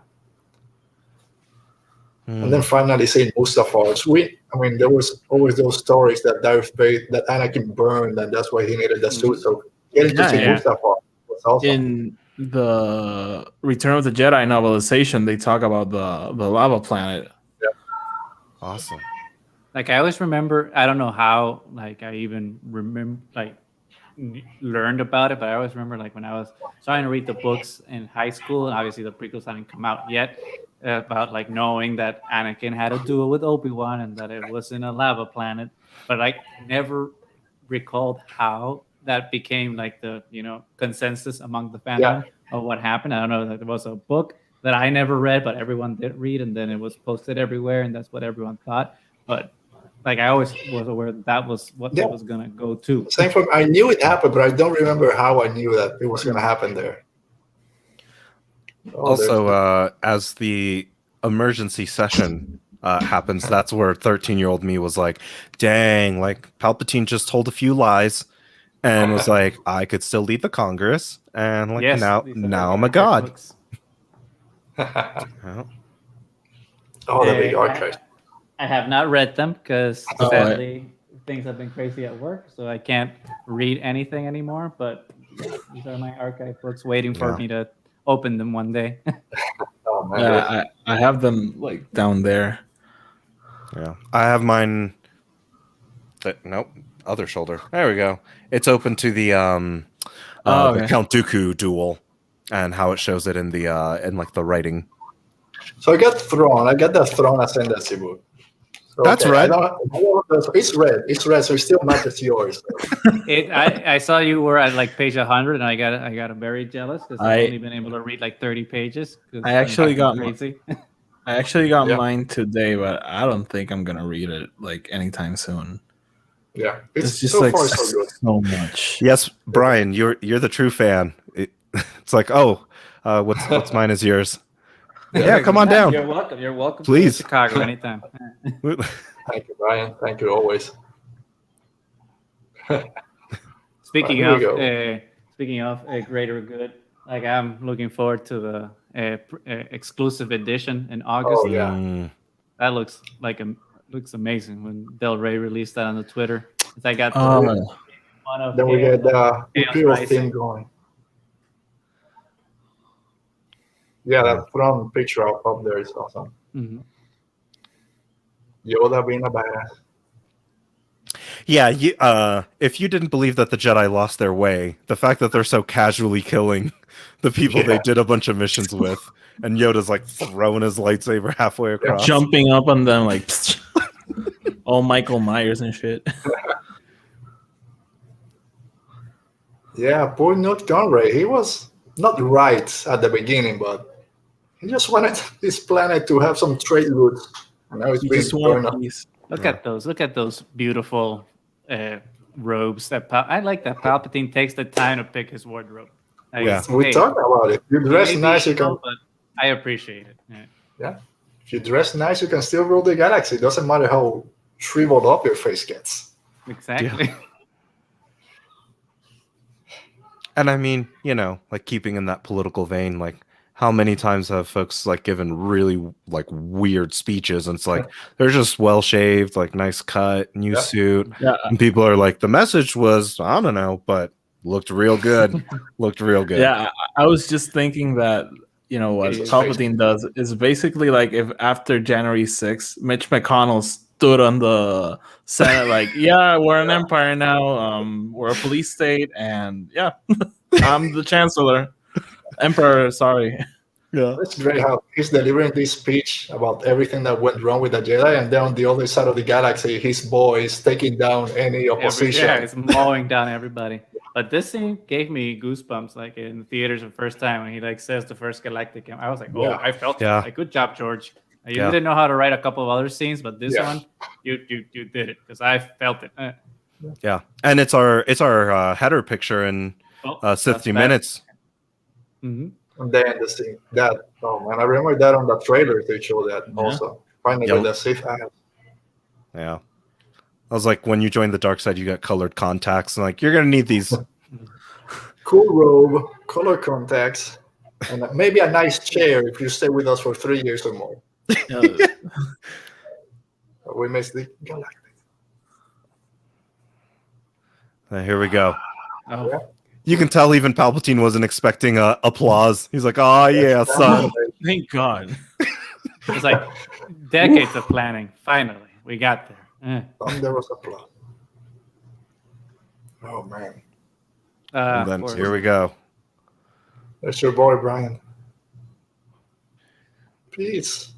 And then finally saying Mustafar. There was always those stories that Darth Vader, that Anakin burned, and that's why he needed the suit. So getting to see Mustafar was awesome. In the Return of the Jedi novelization, they talk about the lava planet. Awesome. Like, I always remember, I don't know how, like, I even learned about it, but I always remember, like, when I was starting to read the books in high school, and obviously the prequels hadn't come out yet, about, like, knowing that Anakin had a duel with Obi-Wan and that it was in a lava planet, but I never recalled how that became, like, the, consensus among the fandom of what happened. I don't know, that there was a book that I never read, but everyone did read, and then it was posted everywhere, and that's what everyone thought. But like, I always was aware that was what it was gonna go to. Same for I knew it happened, but I don't remember how I knew that it was gonna happen there. Also, as the emergency session happens, that's where 13-year-old me was like, "Dang!" Like Palpatine just told a few lies, and was like, "I could still lead the Congress," and like now I'm a god. The big archive. I have not read them because sadly things have been crazy at work, so I can't read anything anymore. But these are my archive books waiting for me to open them one day. I have them like down there. Yeah, I have mine. Nope, other shoulder. There we go. It's open to the Count Dooku duel and how it shows it in the in like the writing. So I got the Throne Ascendancy book. So, that's right. It's red. So it still matches yours. I saw you were at like page 100, and I got very jealous because I've only been able to read like 30 pages. I actually got crazy. I actually got mine today, but I don't think I'm gonna read it like anytime soon. Yeah, it's just so like far so good. So much. Yes, Brian, you're the true fan. It's like, what's mine is yours. Yeah, come on down. You're welcome. You're welcome. Please, to Chicago anytime. Thank you, Brian. Thank you always. Speaking of greater good, like I'm looking forward to the exclusive edition in August. Oh yeah, that looks amazing when Del Rey released that on the Twitter. I got one of then we get the Imperial theme going. Yeah, that front picture up there is awesome. Mm-hmm. Yoda being a badass. Yeah, if you didn't believe that the Jedi lost their way, the fact that they're so casually killing the people they did a bunch of missions with, and Yoda's like throwing his lightsaber halfway across, jumping up on them like all Michael Myers and shit. Yeah, poor Newt Gunray. He was not right at the beginning, but he just wanted this planet to have some trade goods. And now it's You being just want burned up. peace. Look at those. Look at those beautiful robes. I like that Palpatine takes the time to pick his wardrobe. Like, Yeah. We hey, talked about it. You you dress may be nice, you can. evil, but I appreciate it. Yeah. Yeah. If you dress nice, you can still rule the galaxy. It doesn't matter how shriveled up your face gets. Exactly. And I mean, you know, like keeping in that political vein, like how many times have folks like given really like weird speeches and it's like they're just well shaved, like nice cut, new Yeah. suit. Yeah. And people are like, the message was, I don't know, but looked real good. Looked real good. Yeah, I was just thinking that, you know, what Yeah. Palpatine does is basically like if after January 6th, Mitch McConnell stood on the Senate like, yeah, we're an empire now, we're a police state, and yeah, I'm the chancellor. Emperor, sorry. Yeah. It's great how he's delivering this speech about everything that went wrong with the Jedi, and then on the other side of the galaxy, his boy is taking down any opposition. Yeah, it's mowing down everybody. But this scene gave me goosebumps, like in the theaters the first time when he like says the first galactic. I was like, oh, Yeah. I felt Yeah. it. Like, good job, George. You Yeah. didn't know how to write a couple of other scenes, but this Yeah. one, you did it because I felt it. Yeah. And it's our header picture in Oh, 60 minutes. Mm-hmm. And then the scene that, oh man, I remember that on the trailer they showed that also. Finally, Yep. the Sith eyes. Yeah. I was like, when you join the dark side, you got colored contacts. And like, you're gonna need these. Cool robe, color contacts, and maybe a nice chair if you stay with us for 3 years or more. We missed the galactic. Here we go. Oh, Yeah. You can tell even Palpatine wasn't expecting applause. He's like, oh yeah, son. Thank God. it's like decades of planning. Finally, we got there. There was applause. Oh man, And then here we go. that's your boy Brian. Peace.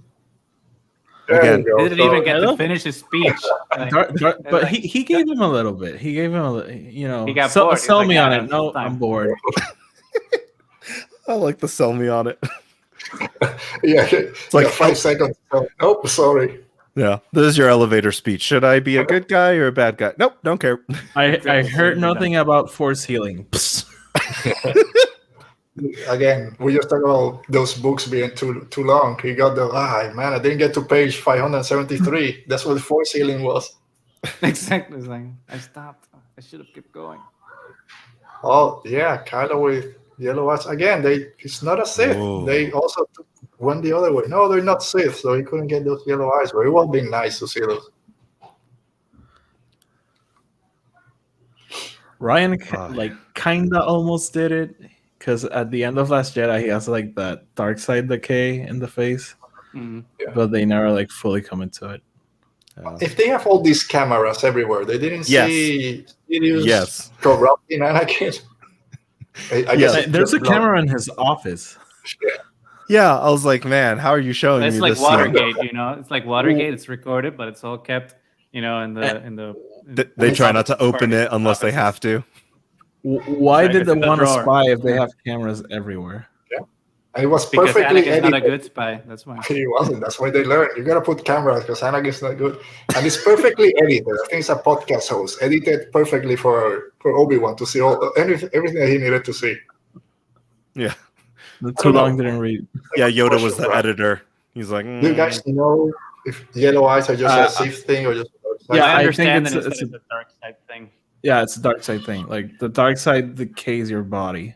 There Again, you go. Didn't even get to Hello? finish his speech. Like, But he gave him a little bit. He gave him a little, you know, He got bored. He's sell like, me "Yeah, on I it. have No, time." I'm bored. I like the sell me on it. Yeah, it's like- like 5 seconds. Oh, sorry. Yeah. This is your elevator speech. Should I be a good guy or a bad guy? Nope, don't care. I heard nothing about force healing. Psst. Again, we just talk about those books being too long. He got the man, I didn't get to page 573. That's what force healing was. exactly. It's like, I stopped. I should have kept going. Oh yeah, Kylo with yellow eyes. Again, he's not a Sith. Whoa. They also went the other way. No, they're not Sith, so he couldn't get those yellow eyes. But it would have been nice to see those. Ryan like kinda almost did it because at the end of Last Jedi he has like that dark side decay in the face, Mhm. but they never like fully come into it. If they have all these cameras everywhere, they didn't Yes. see Sidious Yes. corrupting Anakin. I guess it's There's a just blood. camera in his office. Yeah, I was like, man, how are you showing It's me like this? scene? Watergate, you know. It's like Watergate. It's recorded, but it's all kept, you know, in the. They try not to open it unless they have to. Why Like did it's they in the want to drawer. spy if they have cameras everywhere? And it was Because perfectly Anakin's not a edited. good spy. That's why. He wasn't. That's why they learned. You gotta put cameras because Anakin's not good, and it's perfectly edited. I think it's a podcast host edited perfectly for Obi-Wan to see everything that he needed to see. Yeah. The I too don't long know. didn't read. Yeah, Yoda was the Right. editor. He's like, Do you guys know if yellow eyes are just a Sith thing or just? Yeah, I I understand think that it's it's a dark side thing, Yeah, it's a dark side thing. Like the dark side decays your body.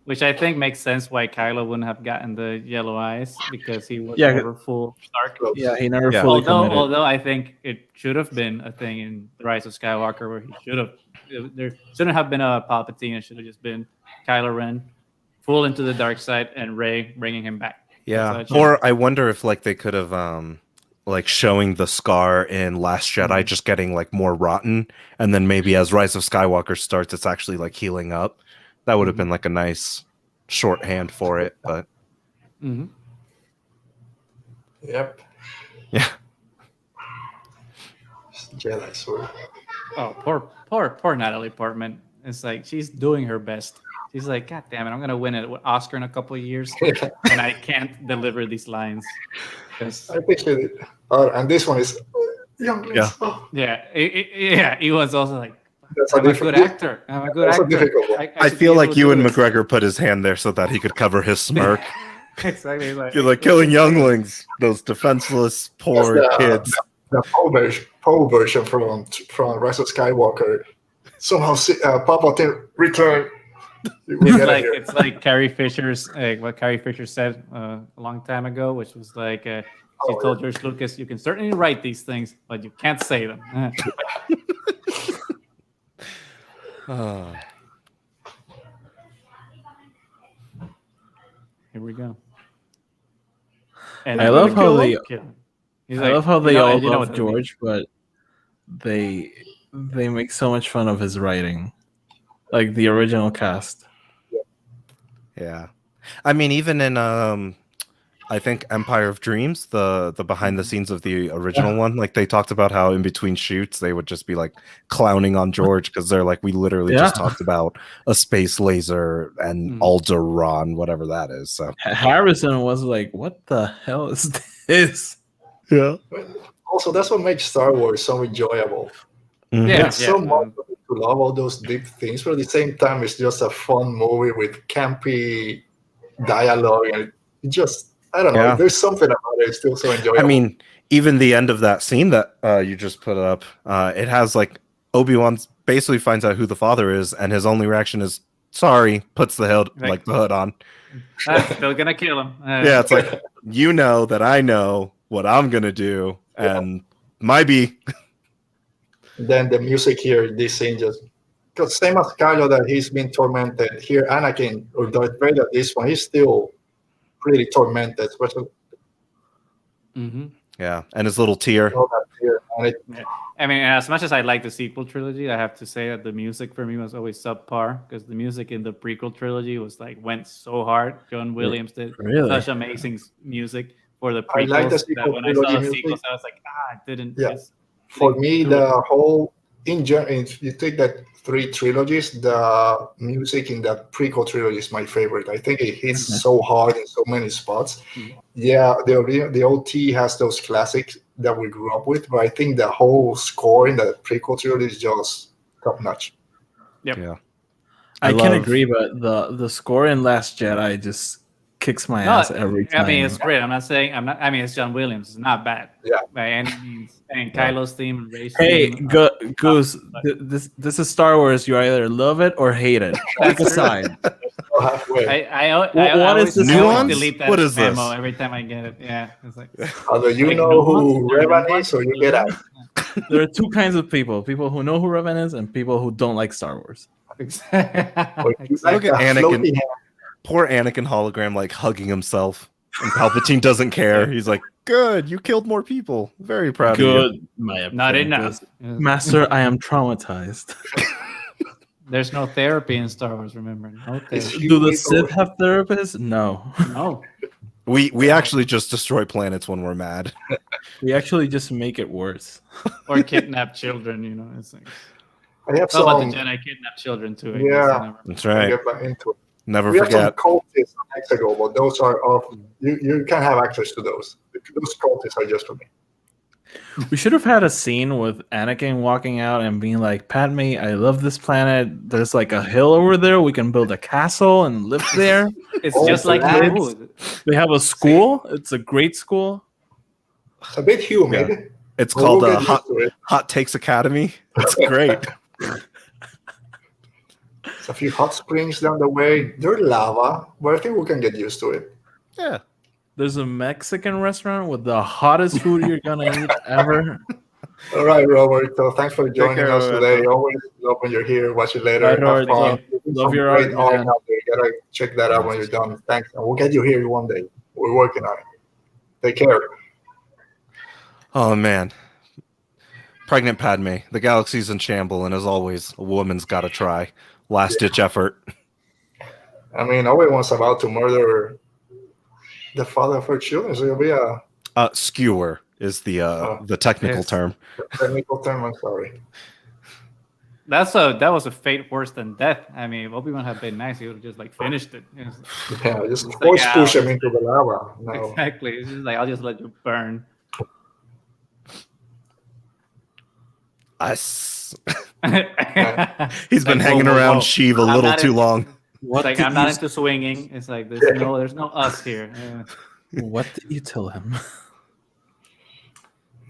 which I think makes sense why Kylo wouldn't have gotten the yellow eyes because he was Yeah. never full dark. Yeah, he never Yeah. fully committed. Although I think it should have been a thing in The Rise of Skywalker where he should have. There shouldn't have been a Palpatine. It should have just been Kylo Ren, full into the dark side, and Rey bringing him back. yeah. That's what I Or I wonder if like they could have like showing the scar in Last Jedi just getting like more rotten, and then maybe as Rise of Skywalker starts, it's actually like healing up. That would have been like a nice shorthand for it, but Mhm. Yep. yeah. Jedi sword. Oh, poor Natalie Portman. It's like she's doing her best. She's like, God damn it, I'm gonna win an Oscar in a couple of years, and I can't deliver these lines. I appreciate it. And this one is younglings. Yeah. Oh, Yeah, he was also like, that's I'm a good actor. I'm a good That's a actor. difficult one. I should feel be like able to Ewan do this." McGregor put his hand there so that he could cover his smirk. Exactly. Like, You're like killing younglings, those defenseless, poor That's kids. the Poe version from Rise of Skywalker. Somehow Palpatine returned. It's like Carrie Fisher's what Carrie Fisher said a long time ago, which was like she told George Lucas, "You can certainly write these things, but you can't say them." Oh. Here we go. And I I'm love gonna how kill they. him. Kill him. He's I like, love how you they know- all you know love what I mean. George, but they make so much fun of his writing, like the original cast. Yeah. I mean, even in I think Empire of Dreams, the behind the scenes of the original one, like they talked about how in between shoots they would just be like clowning on George because they're like, we literally just talked about a space laser and Alderaan, whatever that is. So Harrison was like, "What the hell is this?" yeah. Also, that's what makes Star Wars so enjoyable. Yeah, It's so much to love all those deep things, but at the same time, it's just a fun movie with campy dialogue, and it just, I don't know, Yeah. there's something about it. It's still so enjoyable. I mean, even the end of that scene that you just put up, it has like Obi-Wan basically finds out who the father is, and his only reaction is sorry, puts the hood on. I'm still gonna kill him. Yeah, it's like, you know that I know what I'm gonna do, and might be. Then the music here, this scene just, because same as Kylo that he's been tormented, here Anakin or Darth Vader, this one, he's still pretty tormented, especially Yeah, and his little tear. all that fear. And it, I mean, as much as I like the sequel trilogy, I have to say that the music for me was always subpar because the music in the prequel trilogy was like went so hard. John Williams did Really? such amazing music for the I prequels like the that sequel when I saw the trilogy sequels, music. I was like, it didn't. Yeah. just for think me, through it. the whole if you take that 3 trilogies, the music in that prequel trilogy is my favorite. I think it hits so hard in so many spots. Yeah, the OT has those classics that we grew up with, but I think the whole score in the prequel trilogy is just top notch. Yep. Yeah. I can love- agree, but the score in Last Jedi just kicks my ass every time. I mean, it's great. I mean, it's John Williams. It's not bad. Yeah. By any means. And Kylo's theme and Rey's Hey, theme. Goose, this is Star Wars. You either love it or hate it. Pick a side. So halfway. I What always is this nuance? delete that What is this? memo every time I get it. Yeah. It's like, Either you like, know no who one's- Revan is, or you get out. There are two kinds of people: people who know who Revan is, and people who don't like Star Wars. Or you Exactly. like Look at the Anakin. floaty hand. Poor Anakin hologram, like hugging himself, and Palpatine doesn't care. He's like, "Good, you killed more people. Very proud of you." Good, my Not apprentice. enough. Master. I am traumatized. There's no therapy in Star Wars, remember? No It's therapy. Do the human Sith have therapists? No. No. We actually just destroy planets when we're mad. We actually just make it worse. Or kidnap children, you know. It's like, I have how about some. the Jedi kidnap children too? I Yeah. guess, I never- That's I'll right. get back into it. Never We have some forget. cultists next ago, but those are off. You can't have access to those. Those cultists are just for me. We should have had a scene with Anakin walking out and being like, "Padme, I love this planet. There's like a hill over there. We can build a castle and live there. It's Oh, just like that's- Naboo. They have a school. It's a great school." It's a bit humid. It's but called we'll get Hot, used to it. Hot Takes Academy. It's great. There's a few hot springs down the way. They're lava, but I think we can get used to it. Yeah. There's a Mexican restaurant with the hottest food you're gonna eat ever. All right, Robert. So thanks for joining care, us today. Roberto. Always love when you're here. Watch you later. Bye, Have Roberto. fun. There's Love some your great art, man. out there. You gotta check that out when you're done. Thanks. And we'll get you here one day. We're working on it. Take care. Oh man. Pregnant Padme. The galaxy's in shamble, and as always, a woman's got to try. Last ditch effort. I mean, Obi-Wan's about to murder the father of her children, so it'll be a Skewer is the technical Yes. term. technical term. I'm sorry. that was a fate worse than death. I mean, Obi-Wan had been nice. He would have just like finished it. Yeah, just It's force like, push "Ah, him into the lava. No. Exactly. It's just like I'll just let you burn. Us. Yeah. He's been Like, hanging whoa, whoa, around whoa. Sheev a I'm little not too in- long. What Like did I'm not you, into swinging. It's like there's no us here. what did you tell him?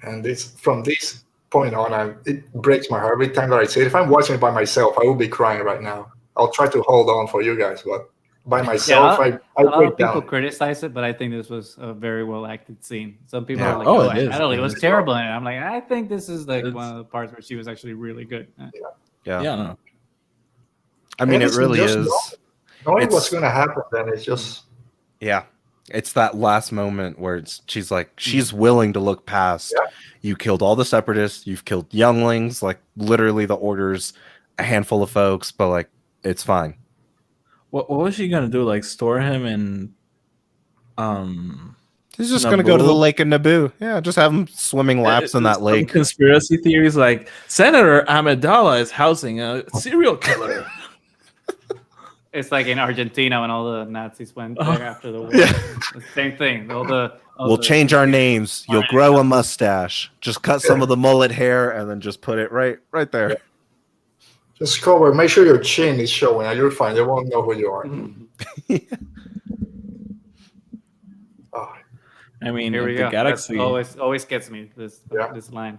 And from this point on, it breaks my heart every time that I see it. If I'm watching it by myself, I will be crying right now. I'll try to hold on for you guys, but by myself, I a lot break of people down. criticize it, but I think this was a very well acted scene. Some people Yeah. are like, Oh, "Oh, it is. Natalie It was is. terrible," and I'm like, I think this is like It's- one of the parts where she was actually really good. Yeah. Yeah, no. I mean, And it it's really just is. Knowing what's It's- going to happen, then it's just Yeah. It's that last moment where she's like, she's willing to look past. Yeah. You killed all the separatists. You've killed younglings. Like, literally, the Order's a handful of folks, but like, it's fine. What was she gonna do? Like store him in He's just going to go to the lake in Naboo. Yeah, just have him swimming laps in that some lake. Conspiracy theories like Senator Amidala is housing a serial killer. It's like in Argentina when all the Nazis went there after the war. Yeah. The same thing. We'll change our names. You'll grow a mustache. Just cut some of the mullet hair and then just put it right there. just cover. Make sure your chin is showing, and you're fine. They won't know who you are. Oh, I mean, Here we if go. the galaxy. That's always gets me this line.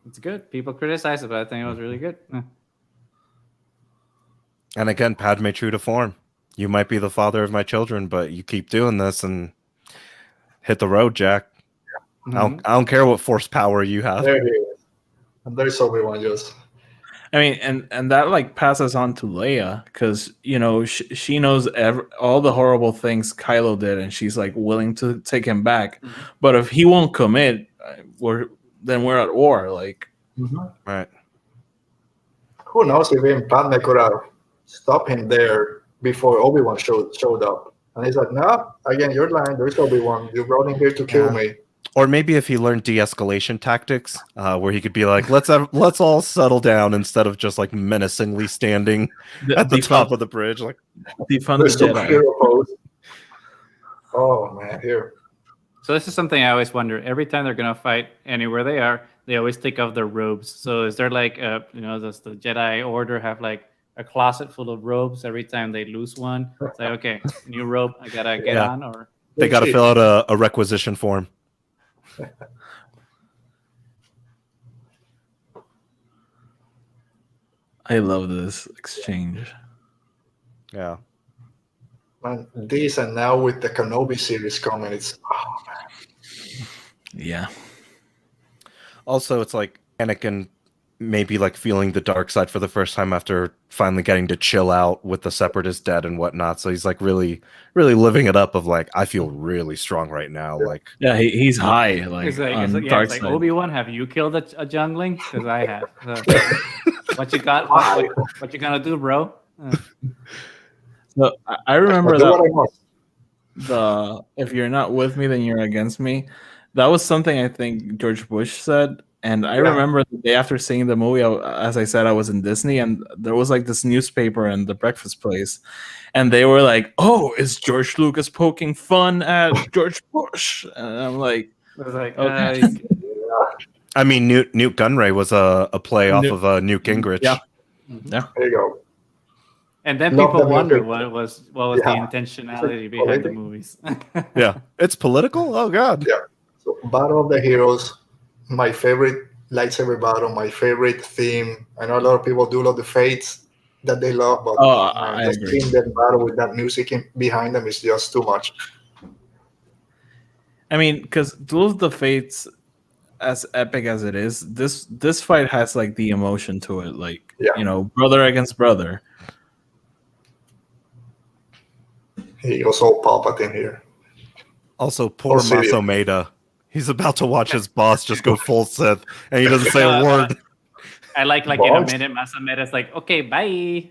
It's good. People criticize it, but I think it was really good. And again, Padme true to form. You might be the father of my children, but you keep doing this and hit the road, Jack. I don't care what force power you have. there he is. And there's Obi-Wan just. I mean, and that like passes on to Leia because she knows all the horrible things Kylo did, and she's like willing to take him back. But if he won't commit, we're at war. Like, Right. Who knows if even Padme could have stopped him there before Obi-Wan showed up. And he's like, no, again, you're lying. There's Obi-Wan. You brought him here to kill me. Or maybe if he learned de-escalation tactics, where he could be like, let's all settle down instead of just like menacingly standing at the top of the bridge. Like, defund the There's some Jedi. hero pose. Oh, man, here. So this is something I always wonder. Every time they're gonna fight anywhere they are, they always take off their robes. So is there like does the Jedi Order have like a closet full of robes every time they lose one? It's like, okay, new robe, I gotta get on, or they got to fill out a requisition form. I love this exchange. Yeah. Man, this and now with the Kenobi series coming, it's Yeah. Also, it's like Anakin maybe like feeling the dark side for the first time after finally getting to chill out with the Separatist dead and whatnot. So he's like really, really living it up of like, I feel really strong right now. Like, Yeah, he's high. Like, it's like, on it's dark like side. Obi-Wan, have you killed a jungling? Because I have. What you got? What you gonna do, bro? So I remember do what I that must. if you're not with me, then you're against me. That was something I think George Bush said. And I remember the day after seeing the movie, as I said, I was in Disney, and there was like this newspaper in the breakfast place, and they were like, "Oh, is George Lucas poking fun at George Bush?" And I'm like, I was like, Okay. I mean, Newt Gunray was a play off of Newt Gingrich. Yeah. There you go. and then Love people the wonder music. what was the Yeah. intentionality behind the movies. Yeah. It's political. Oh God. Yeah. So, Battle of the Heroes, my favorite lightsaber battle, my favorite theme. I know a lot of people do love the Fates that they love, but I just agree. seeing them battle with that music behind them is just too much. I mean, because Duel of the Fates, as epic as it is, this fight has like the emotion to it, like brother against brother. He goes all Palpatine here. Also, poor Sidious. Masomeda. He's about to watch his boss just go full Sith, and he doesn't say a word. I like in a minute, Masameda's like, okay, bye.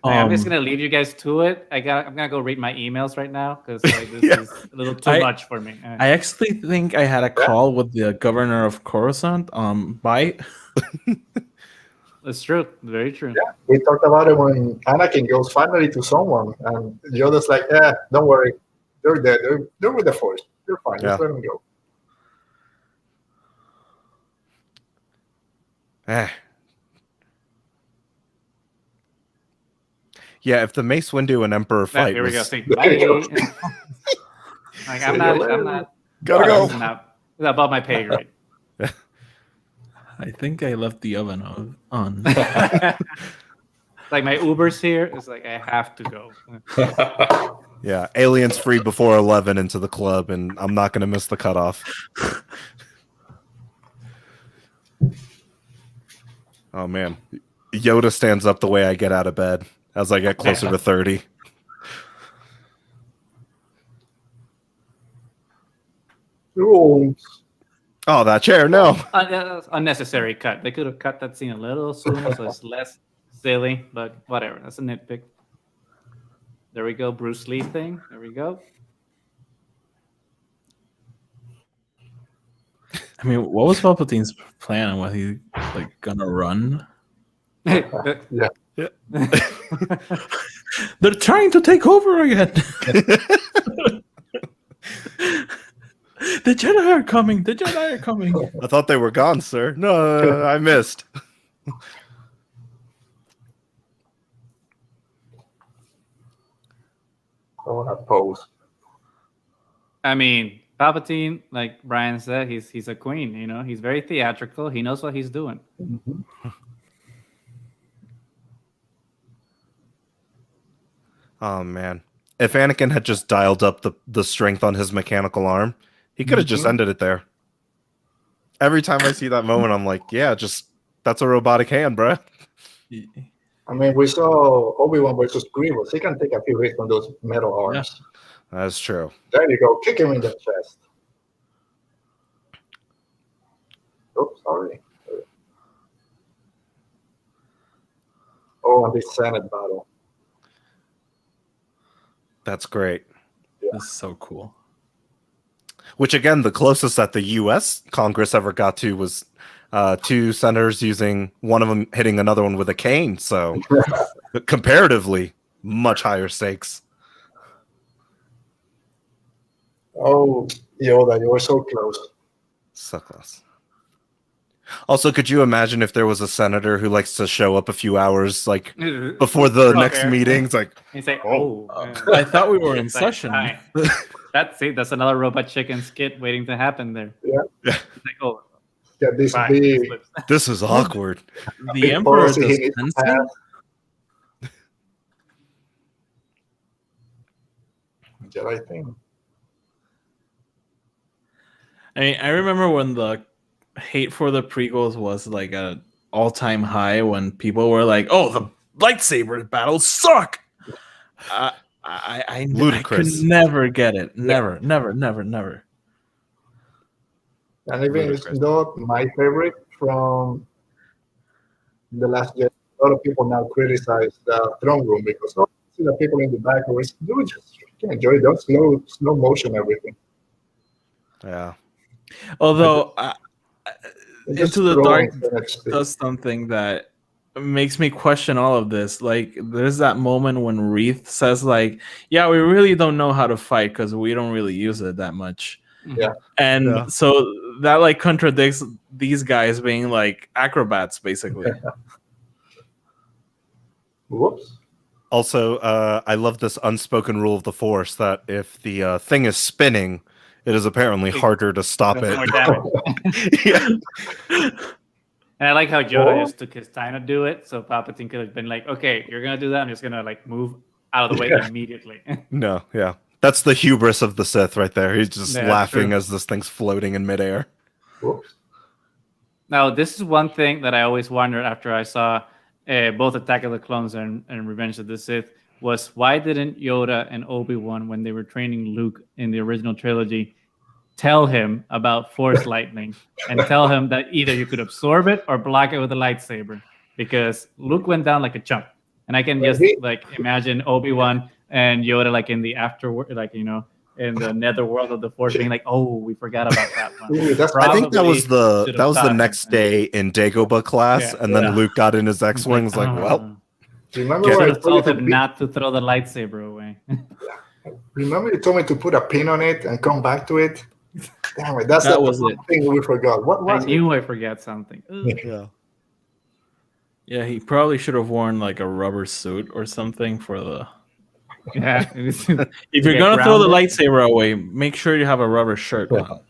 I'm just gonna leave you guys to it. I'm gonna go read my emails right now because this is a little too much for me. I actually think I had a call with the governor of Coruscant. Bye. It's true, very true. Yeah, we talked about it when Anakin goes finally to someone, and Yoda's like, "Yeah, don't worry, they're dead. They're with the Force. They're fine. Just let them go." Yeah, if the Mace Windu and Emperor fight, here we go. See, bye. Like I'm not. Gotta go. It's above my pay grade. I think I left the oven on. Like my Uber's here. It's like I have to go. Yeah, aliens free before 11 into the club, and I'm not going to miss the cutoff. Oh, man. Yoda stands up the way I get out of bed as I get closer to 30. Oh, that chair, no. Unnecessary cut. They could have cut that scene a little sooner so it's less silly, but whatever. That's a nitpick. There we go. Bruce Lee thing. There we go. I mean, what was Palpatine's plan? Was he gonna run? Yeah. They're trying to take over again. The Jedi are coming. The Jedi are coming. I thought they were gone, sir. No, I missed. Oh, that pose. I mean, Palpatine, like Brian said, he's a queen. You know, he's very theatrical. He knows what he's doing. Mm-hmm. Oh, man. If Anakin had just dialed up the strength on his mechanical arm, he could have just ended it there. Every time I see that moment, I'm like, yeah, that's a robotic hand, bro. I mean, we saw Obi-Wan versus Grievous. He can take a few hits on those metal arms. Yeah, that's true. There you go. Kick him in the chest. Oops, sorry. Oh, and this Senate battle. That's great. Yeah. This is so cool. Which, again, the closest that the U.S. Congress ever got to was two senators using one of them hitting another one with a cane. So, comparatively, much higher stakes. Oh, Yoda, you were so close. So close. Also, could you imagine if there was a senator who likes to show up a few hours before the next meeting? It's like, he's like, I thought we were in session. That's another Robot Chicken skit waiting to happen there. Yeah. It's like, Yeah, this is awkward. The Emperor is sensing. Jedi thing. I mean, I remember when the hate for the prequels was like an all-time high when people were like, "Oh, the lightsaber battles suck." I could never get it. Never. And even it's not my favorite from The Last Jedi. A lot of people now criticize the throne room because see the people in the back always do just enjoy those slow motion everything. Yeah. Although Into the Dark does something that makes me question all of this. Like, there's that moment when Wreath says, like, "Yeah, we really don't know how to fight because we don't really use it that much." Yeah. And so that like contradicts these guys being like acrobats, basically. Whoops. Also, I love this unspoken rule of the Force that if the thing is spinning, it is apparently harder to stop it. More damage. Yeah. And I like how Yoda just took his time to do it. So Palpatine could have been like, "Okay, you're gonna do that. I'm just gonna like move out of the way immediately." No, yeah. That's the hubris of the Sith right there. He's just laughing as this thing's floating in midair. Whoops. Now, this is one thing that I always wondered after I saw both Attack of the Clones and Revenge of the Sith was why didn't Yoda and Obi-Wan, when they were training Luke in the original trilogy, tell him about Force lightning and tell him that either you could absorb it or block it with a lightsaber, because Luke went down like a chump. And I can just like imagine Obi-Wan and Yoda like in the afterward, like, you know, in the netherworld of the Force, being like, "Oh, we forgot about that one." I think that was the next day in Dagobah class, and then Luke got in his X-wing. Was like, "Well, remember I told him not to throw the lightsaber away." Remember you told me to put a pin on it and come back to it. Damn it, that was the thing we forgot. What was I knew I forgot something. Yeah, he probably should have worn like a rubber suit or something for the. Yeah. If you're gonna throw the lightsaber away, make sure you have a rubber shirt on.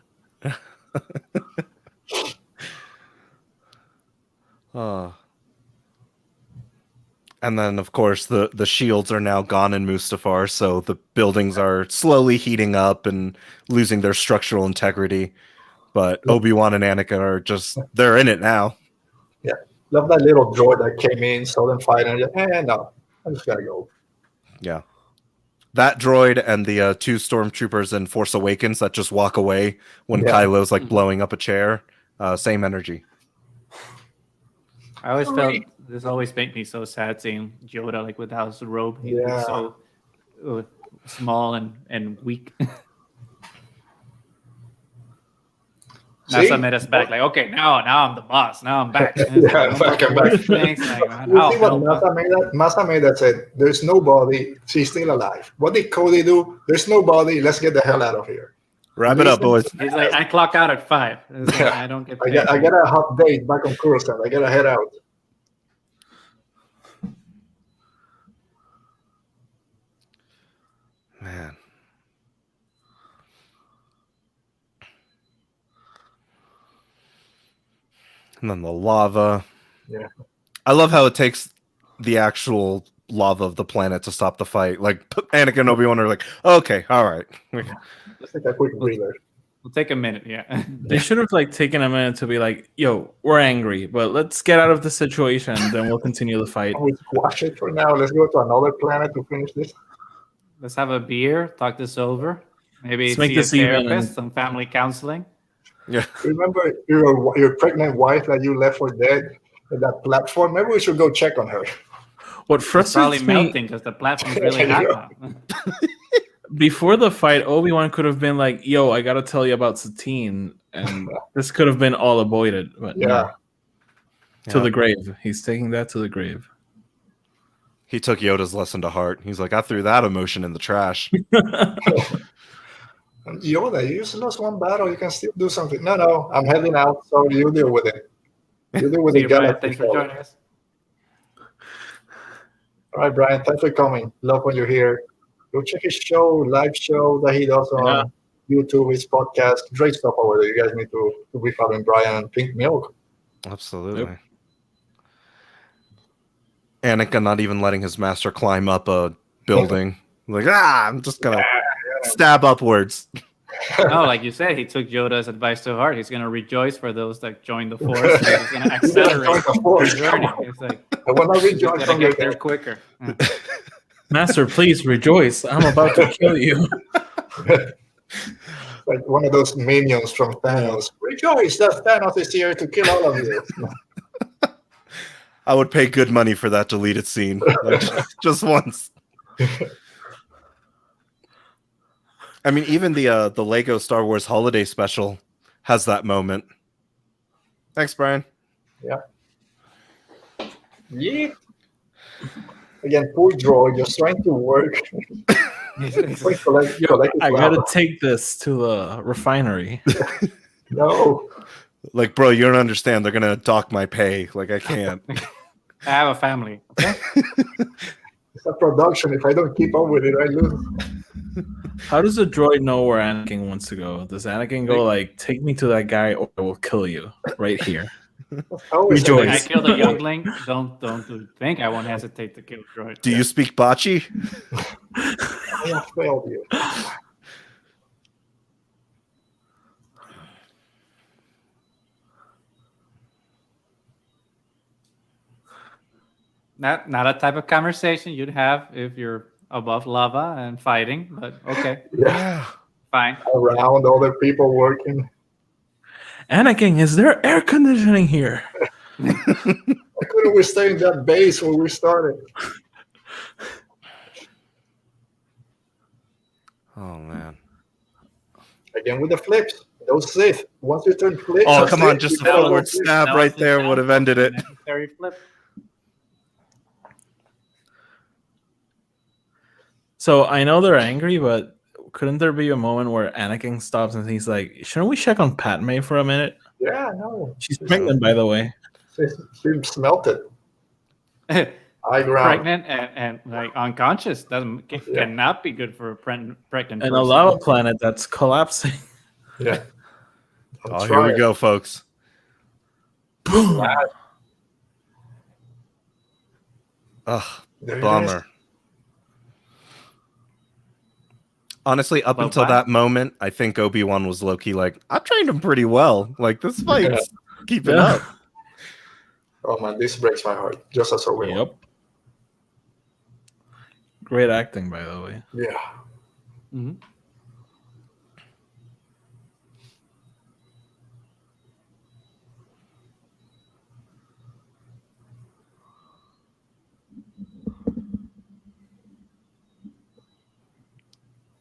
And then, of course, the shields are now gone in Mustafar, so the buildings are slowly heating up and losing their structural integrity. But Obi-Wan and Anakin are they're in it now. Yeah. Love that little droid that came in, saw them fighting, and no, I'm just gonna go. Yeah. That droid and the two stormtroopers in Force Awakens that just walk away when Kylo's like blowing up a chair. Same energy. I always felt this always made me so sad seeing Yoda like without his robe. He was so small and weak. NASA made us back. Like, okay, now I'm the boss. Now I'm back. I'm back. Thanks. Masa made that said, "There's nobody. She's still alive." What did Cody do? There's nobody. Let's get the hell out of here. Wrap it up, boys. He's like, I clock out at 5. Like, I don't get paid. I got a hot date back on Coruscant. I gotta head out. Man. And then the lava. Yeah. I love how it takes the actual lava of the planet to stop the fight. Like Anakin and Obi-Wan are like, okay, all right. Let's take a quick breather. We'll take a minute, yeah. They should have like taken a minute to be like, "Yo, we're angry, but let's get out of the situation, then we'll continue the fight." We squash it for now. Let's go to another planet to finish this. Let's have a beer, talk this over. Maybe make see this a even. therapist, some family counseling. Yeah. Remember your pregnant wife that you left for dead at that platform? Maybe we should go check on her. What It's frustrates probably me melting because the platform's really hot now. before the fight, Obi-Wan could have been like, "Yo, I gotta tell you about Satine," and this could have been all avoided. But no. To the grave. He's taking that to the grave. He took Yoda's lesson to heart. He's like, I threw that emotion in the trash. Yoda, you just lost one battle. You can still do something. No, I'm heading out, so you deal with it. You deal with it. Thanks for joining us. All right, Brian, thanks for coming. Love when you're here. Go check his live show that he does on YouTube, his podcast. Great stuff over there. You guys need to be following Brian and Pink Milk. Absolutely. Yep. Anakin not even letting his master climb up a building. Like, I'm just going to stab upwards. No, like you said, he took Yoda's advice to heart. He's going to rejoice for those that join the Force. He's going to accelerate the journey. It's like, I want to rejoice from get there quicker. Master, please rejoice. I'm about to kill you. Like one of those minions from Thanos. Rejoice that Thanos is here to kill all of you. I would pay good money for that deleted scene. Like, just once. I mean, even the Lego Star Wars Holiday Special has that moment. Thanks, Brian. Yeah. Again, poor droid, just trying to work. I gotta take this to the refinery. No. Like, bro, you don't understand. They're gonna dock my pay. Like, I can't. I have a family. Okay? It's a production. If I don't keep up with it, I lose. How does a droid know where Anakin wants to go? Does Anakin go like, take me to that guy or I will kill you right here? Rejoice. I killed a youngling. Don't think I won't hesitate to kill a droid. Do you speak Bachi? I have failed you. Not a type of conversation you'd have if you're above lava and fighting, but okay. Yeah. Fine. around other people working. Anakin, is there air conditioning here? Why couldn't we stay in that base where we started? Oh man. Again with the flips. Those Sith. Once you turn flips. Oh, that's come on, it. just You a gotta forward go flip. stab That right was the there would have ended it. necessary flip. So I know they're angry, but couldn't there be a moment where Anakin stops and he's like, "Shouldn't we check on Padme for a minute? Yeah, no. She's pregnant, by the way." She melted. High ground. Pregnant and like unconscious cannot be good for a pregnant And person. a lava planet that's collapsing. Yeah. Oh, here we go, folks. Boom. Ugh, There it is. bummer. Honestly, up But until why? that moment, I think Obi-Wan was low-key like, I trained him pretty well. Like, this fight's keeping Yeah. up. Oh man, this breaks my heart. Just as a real. Yep. Great acting, by the way. Yeah. Mhm.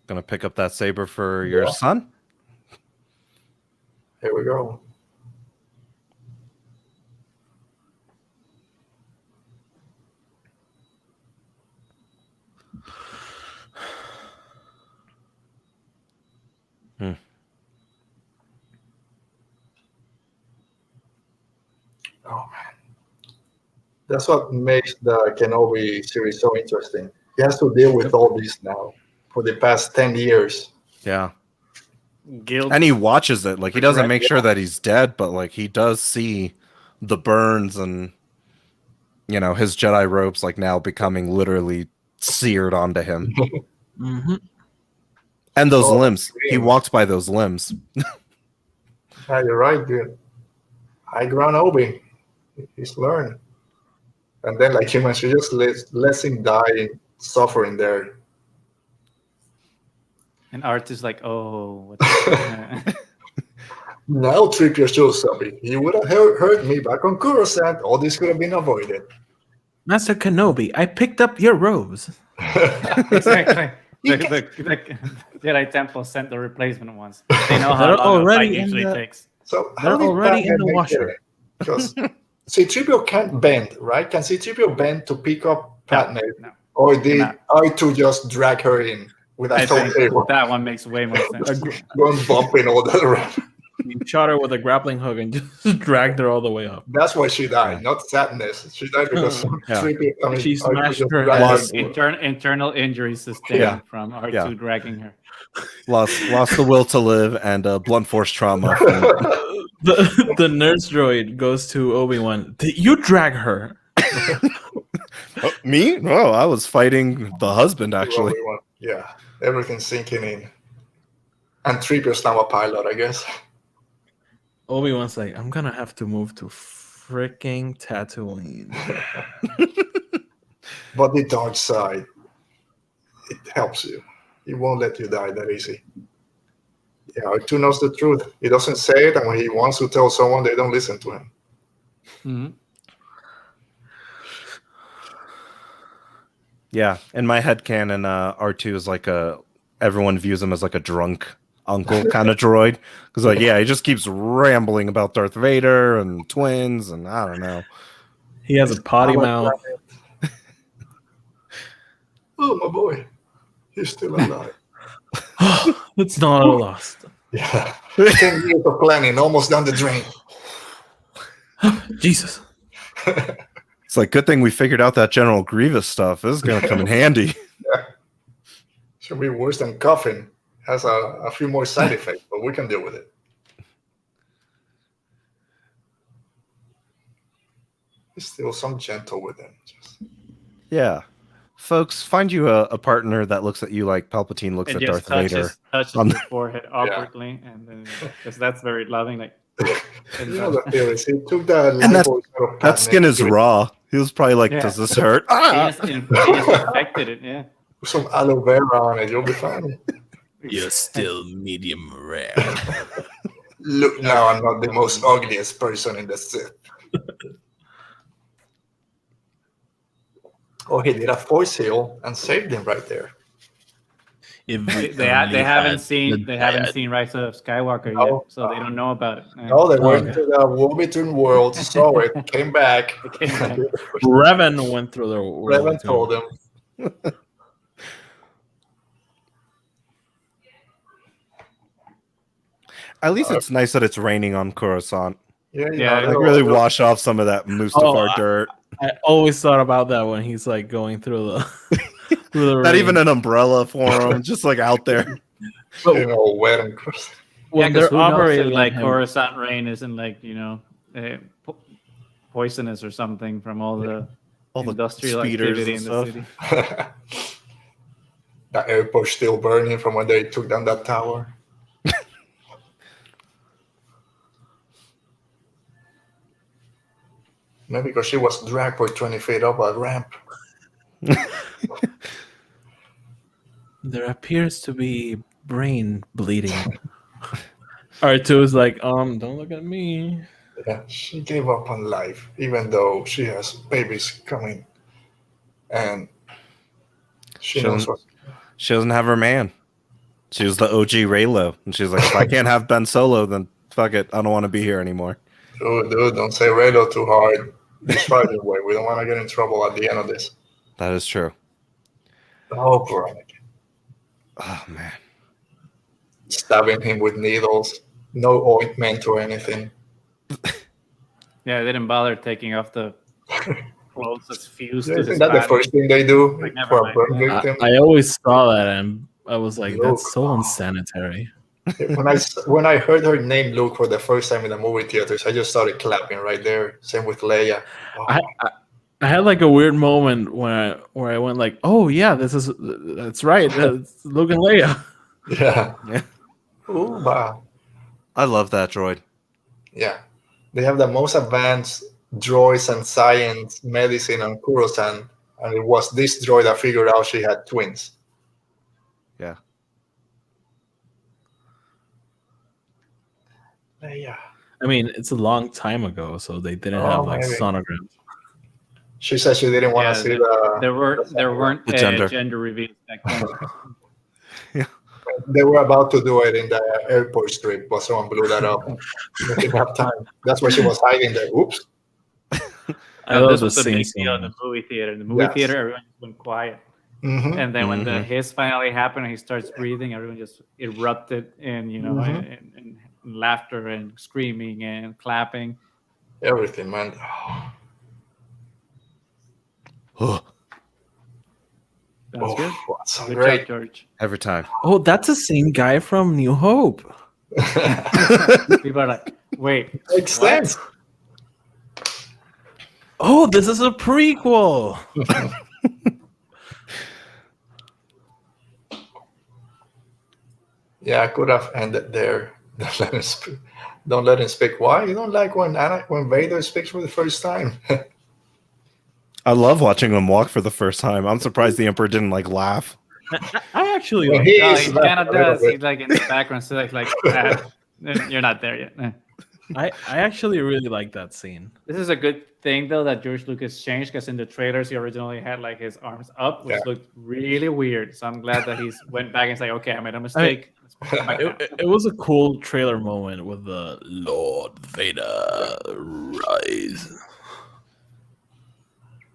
Gonna pick up that saber for your son? Here we go. Hmm. Oh man. That's what makes the Kenobi series so interesting. He has to deal with all this now for the past 10 years. Yeah. Guilt. And he watches it. Like, he doesn't Right, make sure that he's dead, but, like, he does see the burns and, you know, his Jedi robes, like, now becoming literally seared onto him. Mm-hmm. And those Oh, limbs. He green. walks by those limbs. Yeah, you're right, dude. High ground Obi. He's learned. And then, like you mentioned, just lets him die in suffering there. And Art is like, oh, what the Now Trippier shows up. If he would have hurt me back on Coruscant, all this could have been avoided. Master Kenobi, I picked up your robes. Exactly. The Jedi Temple sent the replacement ones. They know how They're long a already fight in usually the- takes. So They're already in the washer. Because C-3PO can't bend, right? Can C-3PO bend to pick up Padme? No. Or did Cannot. R2 just drag her in with a I think table? that one makes way more sense. Going bumping all that around. You shot her with a grappling hook and just dragged her all the way up. That's why she died, not sadness. She died because Yeah. She R2 smashed just her dragged head. Lost- Internal injuries sustained Yeah. from R2 Yeah. dragging her. Lost the will to live and blunt force trauma. From, The nurse droid goes to Obi-Wan. Did you drag her? me? Oh, I was fighting the husband, actually. Yeah, everything's sinking in. And Tripier's now a pilot, I guess. Obi-Wan's like, I'm gonna have to move to freaking Tatooine. But the dark side, it helps you. It won't let you die that easy. Yeah, R2 knows the truth. He doesn't say it, and when he wants to tell someone, they don't listen to him. Mhm. Yeah, in my headcanon, R2 is like everyone views him as like a drunk uncle kind of droid. Because, like, yeah, he just keeps rambling about Darth Vader and twins, and I don't know. He has a potty mouth. Oh, my boy. He's still alive. It's not all lost. Yeah. 10 years of planning, almost down the drain. Jesus. It's like, good thing we figured out that General Grievous stuff. This is going to come in handy. Should be worse than coughing. Has a few more side effects, but we can deal with it. He's still some gentle with him. Just... Yeah. Folks, find you a partner that looks at you like Palpatine looks It at just Darth Vader. touches On the forehead awkwardly, and then because that's very loving. Like, You know the theories. He took the And that- labels out of That Padme. skin is raw. He was probably like, Yeah. does this hurt? he Ah! just infected it. Yeah. Put some aloe vera on it, you'll be fine. You're still medium rare. Look, now I'm not the most ugliest person in the Sith. Oh, he did a force heal and saved him right there. They haven't seen Rise of Skywalker yet, so they don't know about it. No, they went to the War Between Worlds, saw it, came back. Revan went through the world. Revan told him. At least it's nice that it's raining on Coruscant. Yeah, Like really wash off some of that Mustafar dirt. I always thought about that when he's like going through the through the Not rain. even an umbrella for him, just like out there. Wet and When they're they're operating like him, Coruscant rain isn't like poisonous or something from all the industrial speeders activity and in the stuff. city. The airport still burning from when they took down that tower. Maybe because she was dragged for 20 feet up a ramp. there appears to be brain bleeding. R2 is like, don't look at me. Yeah, she gave up on life, even though she has babies coming. And she knows what. She doesn't have her man. She was the OG Raylo. And she's like, if I can't have Ben Solo, then fuck it. I don't want to be here anymore. Dude, don't say Raylo too hard. It's right away. We don't want to get in trouble at the end of this. That is true. Oh, poor Anakin. Oh, man. Stabbing him with needles. No ointment or anything. Yeah, they didn't bother taking off the clothes that's fused to Isn't his that the body. first thing they do Like, never for a mind. burn victim? I always saw that and I was like, Luke. that's so unsanitary. When I heard her name Luke for the first time in the movie theaters, I just started clapping right there. Same with Leia. Oh, I had like a weird moment where I went like, oh yeah, that's right. That's Luke and Leia. yeah. Yeah. Ooh, wow. I love that droid. Yeah. They have the most advanced droids and science medicine on Coruscant, and it was this droid that figured out she had twins. Yeah. Leia. I mean, it's a long time ago, so they didn't Oh, have like maybe. sonograms. She said she didn't want to see the. There weren't gender. gender reveals back then. They were about to do it in the airport strip, but someone blew that up. They didn't have time. That's why she was hiding there. Oops. I love This the was a scene. big deal in the movie theater. In the movie Yes. theater, everyone just went quiet. Mm-hmm. And then when the hiss finally happened and he starts breathing, everyone just erupted in, in laughter and screaming and clapping. Everything, man. That's good. That's so Good great. job, George. Every time. Oh, that's the same guy from New Hope. People are like, wait. Makes what? sense. Oh, this is a prequel. Yeah, I could have ended there. Don't let him speak. Don't let him speak. Why? You don't like when Vader speaks for the first time? I love watching them walk for the first time. I'm surprised the Emperor didn't like laugh. I actually Well, like he Oh, is he laughing kind of a little does. bit. He's like in the background, so like you're not there yet. I actually really like that scene. This is a good thing though that George Lucas changed, because in the trailers he originally had like his arms up, which looked really weird. So I'm glad that he's went back and said, "Okay, I made a mistake." Let's put it back down." It was a cool trailer moment with the Lord Vader rise.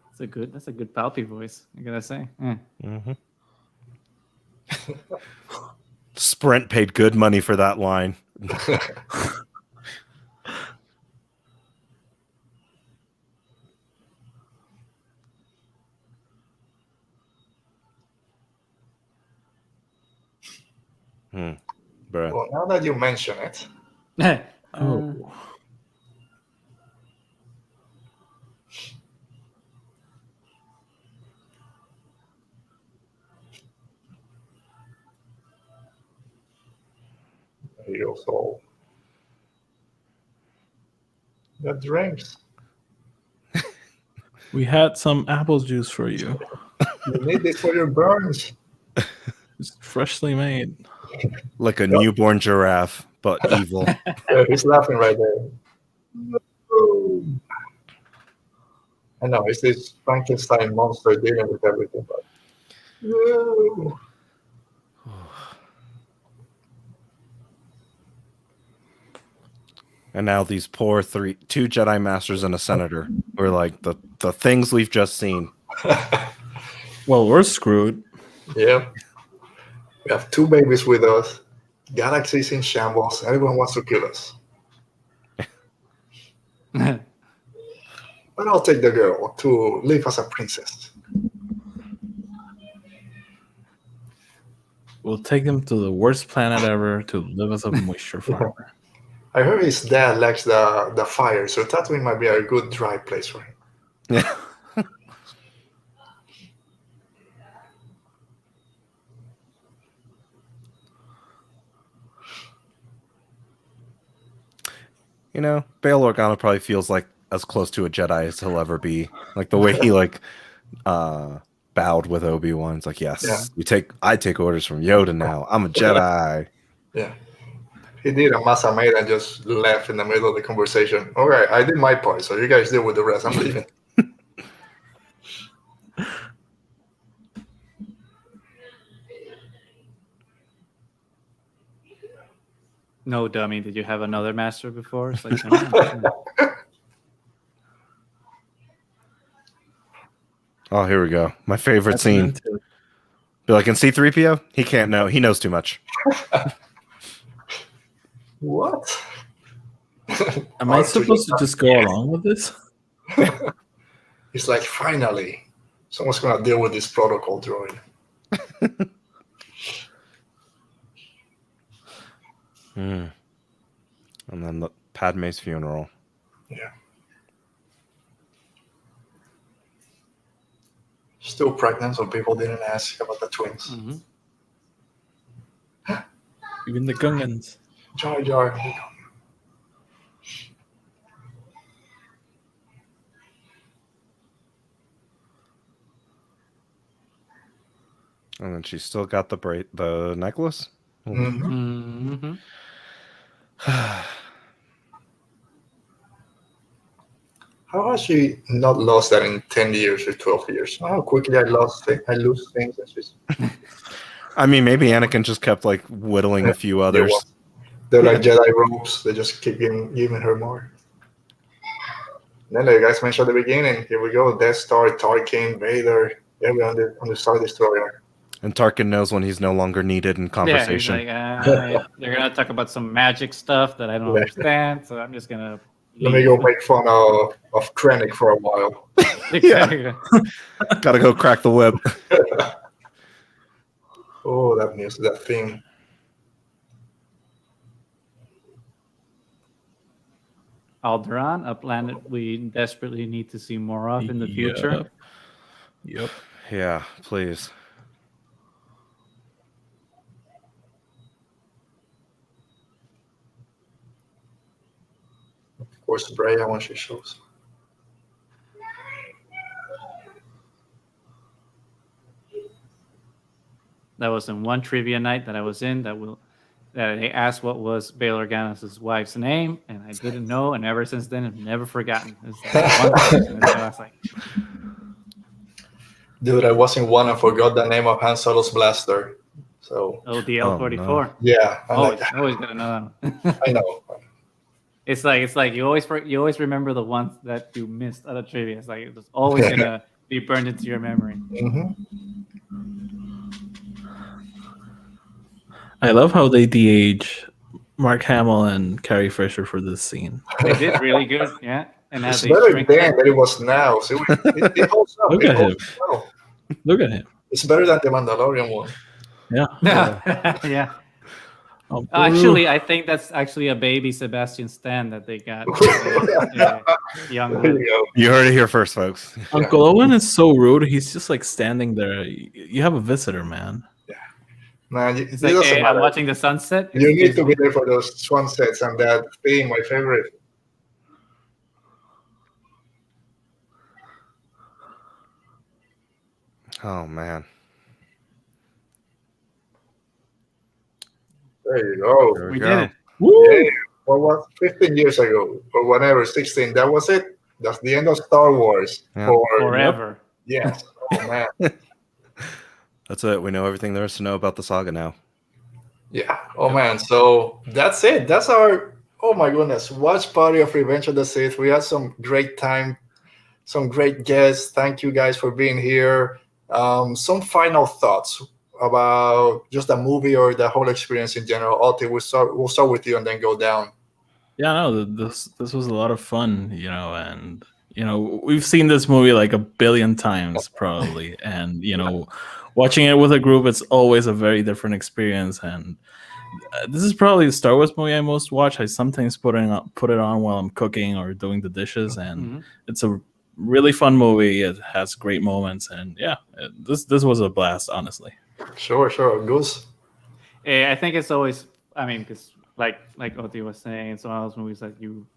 That's a good Palpy voice, I gotta say. Sprint paid good money for that line. Bruh. Well, now that you mention it, Oh. there you go. So, the drinks. We had some apple juice for you. You need this for your burns. It's freshly made. Like a newborn giraffe, but evil. Yeah, he's laughing right there. I know it's this Frankenstein monster dealing with everything, but no. And now these poor two Jedi Masters and a Senator were like the things we've just seen. Well, we're screwed. Yeah, we have two babies with us. Galaxies in shambles. Everyone wants to kill us. But I'll take the girl to live as a princess. We'll take him to the worst planet ever to live as a moisture farmer. I heard his dad likes the fire, so Tatooine might be a good dry place for him. Yeah. You know, Bail Organa probably feels like as close to a Jedi as he'll ever be. Like the way he bowed with Obi-Wan. It's like, yes, Yeah. I take orders from Yoda now. I'm a Jedi. Yeah. He did a Masamade and just left in the middle of the conversation. All right, I did my part, so you guys deal with the rest. I'm leaving. No, dummy. Did you have another master before? It's like, Oh, here we go. My favorite scene. Be like, in C-3PO? He can't know. He knows too much. What? Am I supposed to just go along with this? It's like, finally, someone's going to deal with this protocol droid. And then the Padme's funeral. Yeah. Still pregnant, so people didn't ask about the twins. Mm-hmm. Even the Gungans. Jar Jar. And then she's still got the necklace. Mm-hmm. Mm-hmm. How has she not lost that in 10 years or 12 years? How quickly I lose things. I mean, maybe Anakin just kept like whittling a few others. They're like Jedi robes. They just keep giving her more. And then, like you guys mentioned at the beginning, here we go. Death Star, Tarkin, Vader. Everyone on the Star Destroyer. And Tarkin knows when he's no longer needed in conversation. Yeah, he's like, they're gonna talk about some magic stuff that I don't understand, so I'm just gonna. Let me go make fun of Krennic for a while. Exactly. Gotta go crack the whip. Oh, that music, that theme. Alderaan, a planet we desperately need to see more of in the future. Yep. Yeah, please. Of course, Breya when she shows. That was in one trivia night that I was in that they asked what was Bail Organa's wife's name, and I didn't know, and ever since then I've never forgotten. It's like one person, and so I was like, Dude, I was in one and forgot the name of Han Solo's blaster. So ODL-44. no. yeah, Always gotta know that one. I know. It's like you always remember the ones that you missed out of trivia. It's like it's always gonna be burned into your memory. Mm-hmm. I love how they de-age Mark Hamill and Carrie Fisher for this scene. They did really good, yeah. And It's as they better shrink then than it was now. So it holds up. Look It at holds him. well. Look at him. It's better than the Mandalorian one. Yeah. yeah. Oh, Actually, I think that's actually a baby Sebastian Stan that they got. Young. There you go. You heard it here first, folks. Uncle Owen is so rude. He's just like standing there. You have a visitor, man. Man, It's it like, doesn't hey, I'm matter. watching the sunset. You need to be there for those sunsets and that theme, my favorite. Oh man. There you go. There We go. did it. Yeah. What was 15 years ago or whatever, 16? That was it. That's the end of Star Wars. Yeah. For Forever. yes. Oh man. That's it. We know everything there is to know about the saga now. Yeah. Oh man. So that's it. That's our. Oh my goodness. Watch party of Revenge of the Sith. We had some great time, some great guests. Thank you guys for being here. Some final thoughts about just the movie or the whole experience in general. Alti, we'll start with you and then go down. Yeah, no, this was a lot of fun, and we've seen this movie like a billion times probably, and watching it with a group, it's always a very different experience. And this is probably the Star Wars movie I most watch. I sometimes put it on while I'm cooking or doing the dishes, and it's a really fun movie. It has great moments, and yeah, this was a blast, honestly. Sure. Goose. I think it's always, I mean, because like Oti was saying, it's one of those movies that you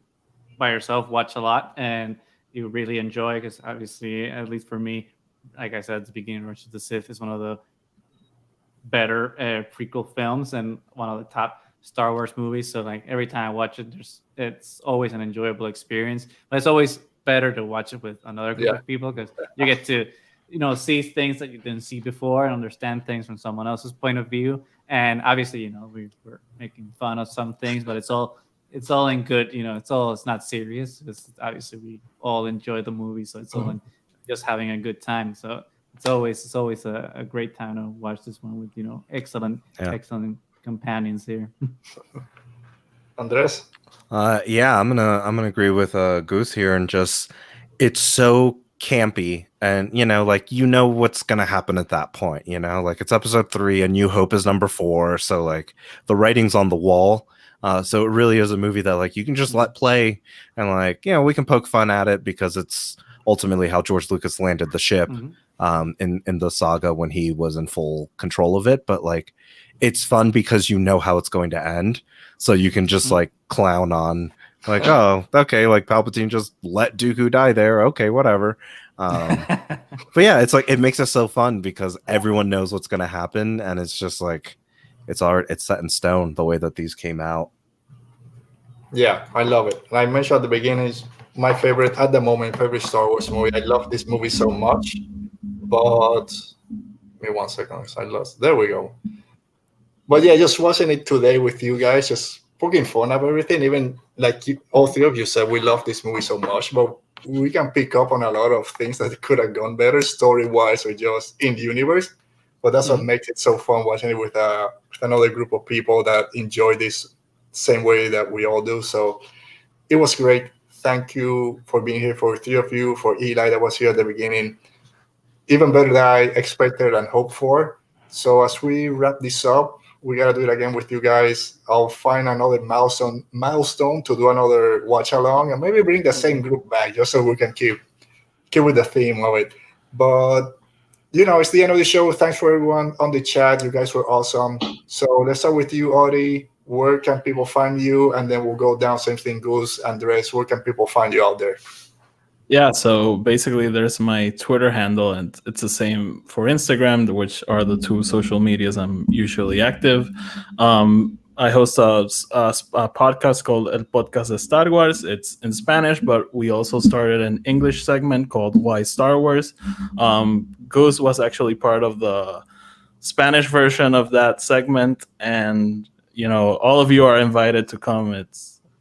by yourself watch a lot and you really enjoy, because obviously, at least for me, like I said at the beginning, Revenge of the Sith is one of the better prequel films and one of the top Star Wars movies. So like every time I watch it, it's always an enjoyable experience. But it's always better to watch it with another group of people, because you get to see things that you didn't see before and understand things from someone else's point of view. And obviously, we were making fun of some things, but it's all in good. It's not serious. Obviously we all enjoy the movie, so it's all in just having a good time. So it's always a great time to watch this one with excellent companions here. Andres. Yeah, I'm gonna agree with Goose here, and just it's so campy, and what's gonna happen at that point. Like it's episode 3 and New Hope is number 4, so like the writing's on the wall. So it really is a movie that like you can just let play, and like we can poke fun at it because it's ultimately how George Lucas landed the ship in the saga when he was in full control of it. But like it's fun because how it's going to end, so you can just like clown on like, oh, okay, like Palpatine just let Dooku die there, okay, whatever. But yeah, it's like it makes it so fun because everyone knows what's going to happen, and it's just like it's set in stone the way that these came out. Yeah, I love it. Like I mentioned at the beginning, it's my favorite at the moment, favorite Star Wars movie. I love this movie so much, but give me 1 second, 'cause I lost. There we go. But yeah, just watching it today with you guys, just poking fun of everything. Even like all 3 of you said, we love this movie so much, but we can pick up on a lot of things that could have gone better story-wise or just in the universe. But that's what makes it so fun watching it with another group of people that enjoy this same way that we all do. So it was great. Thank you for being here, for 3 of you, for Eli that was here at the beginning. Even better than I expected and hoped for. So as we wrap this up, we gotta do it again with you guys. I'll find another milestone to do another watch along, and maybe bring the same group back just so we can keep with the theme of it. But it's the end of the show. Thanks for everyone on the chat. You guys were awesome. So let's start with you, Audie. Where can people find you? And then we'll go down same thing, Goose, Andres. Where can people find you out there? Yeah, so basically there's my Twitter handle, and it's the same for Instagram, which are the 2 social medias I'm usually active. I host a podcast called El Podcast de Star Wars. It's in Spanish, but we also started an English segment called Why Star Wars. Goose was actually part of the Spanish version of that segment, and all of you are invited to come.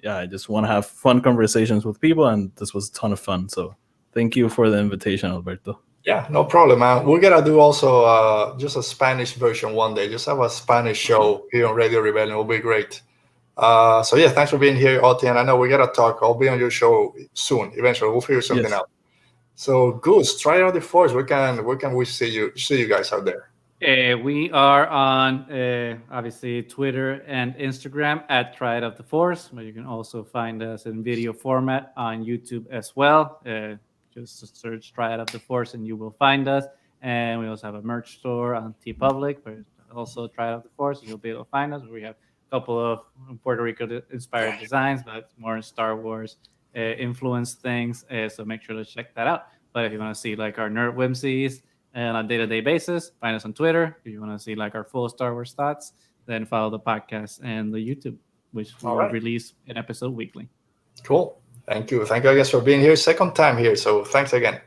I just want to have fun conversations with people, and this was a ton of fun. So thank you for the invitation, Alberto. Yeah, no problem, man. We're going to do also just a Spanish version one day. Just have a Spanish show here on Radio Rebellion. It'll be great. So yeah, thanks for being here, Oti. And I know we got to talk. I'll be on your show soon. Eventually, we'll figure something out. So Goose, try out the Force. Where can we see you guys out there? We are on obviously Twitter and Instagram at Try It Of the Force, but you can also find us in video format on YouTube as well. Just search Try It Of the Force and you will find us. And we also have a merch store on TeePublic, but also Try It Of the Force. You'll be able to find us. We have a couple of Puerto Rico inspired designs, but more Star Wars influenced things. So make sure to check that out. But if you want to see like our nerd whimsies, and on a day-to-day basis, find us on Twitter. If you want to see like our full Star Wars thoughts, then follow the podcast and the YouTube, which we All will right. release an episode weekly. Cool. Thank you. Thank you, I guess, for being here. Second time here. So thanks again.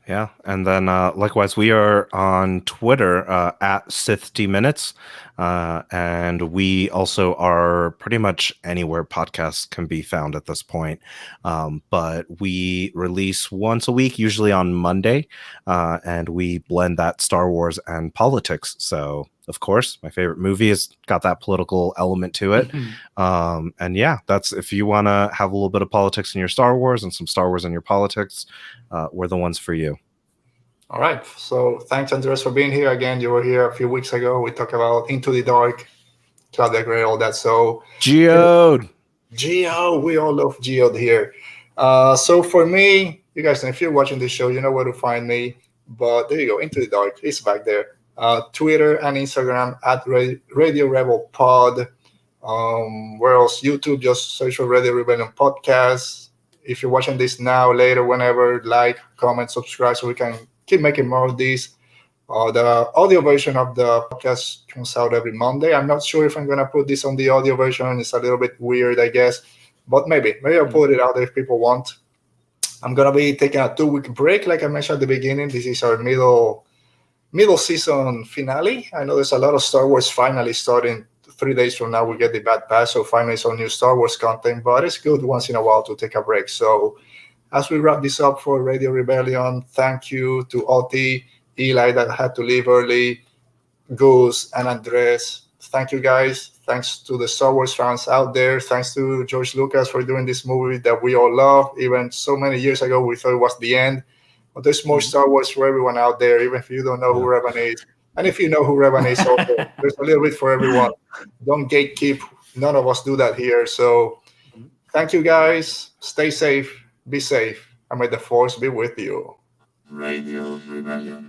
Yeah, and then likewise, we are on Twitter at Sith D Minutes, and we also are pretty much anywhere podcasts can be found at this point. But we release once a week, usually on Monday, and we blend that Star Wars and politics. So, of course, my favorite movie has got that political element to it. And yeah, that's if you want to have a little bit of politics in your Star Wars and some Star Wars in your politics, we're the ones for you. All right. So thanks, Andres, for being here again. You were here a few weeks ago. We talked about Into the Dark, Cloud the Grey, all that. So Geode. Geo, we all love Geo here. So for me, you guys, if you're watching this show, you know where to find me. But there you go, Into the Dark. It's back there. Twitter and Instagram at Radio Rebel Pod. Where else? YouTube, just search for Radio Rebellion Podcast. If you're watching this now, later, whenever, like, comment, subscribe so we can keep making more of these. The audio version of the podcast comes out every Monday. I'm not sure if I'm going to put this on the audio version. It's a little bit weird, I guess. But maybe I'll put it out there if people want. I'm going to be taking a 2-week break, like I mentioned at the beginning. This is our middle season finale. I know there's a lot of Star Wars finally starting 3 days from now. We get the Bad Batch, so finally some new Star Wars content, but it's good once in a while to take a break. So as we wrap this up for Radio Rebellion, thank you to Oti, Eli that had to leave early, Goose, and Andres. Thank you guys. Thanks to the Star Wars fans out there. Thanks to George Lucas for doing this movie that we all love. Even so many years ago, we thought it was the end. But there's more Star Wars for everyone out there, even if you don't know who Revan is. And if you know who Revan is, also, there's a little bit for everyone. Don't gatekeep. None of us do that here. So thank you, guys. Stay safe. Be safe. And may the Force be with you. Radio Rebellion.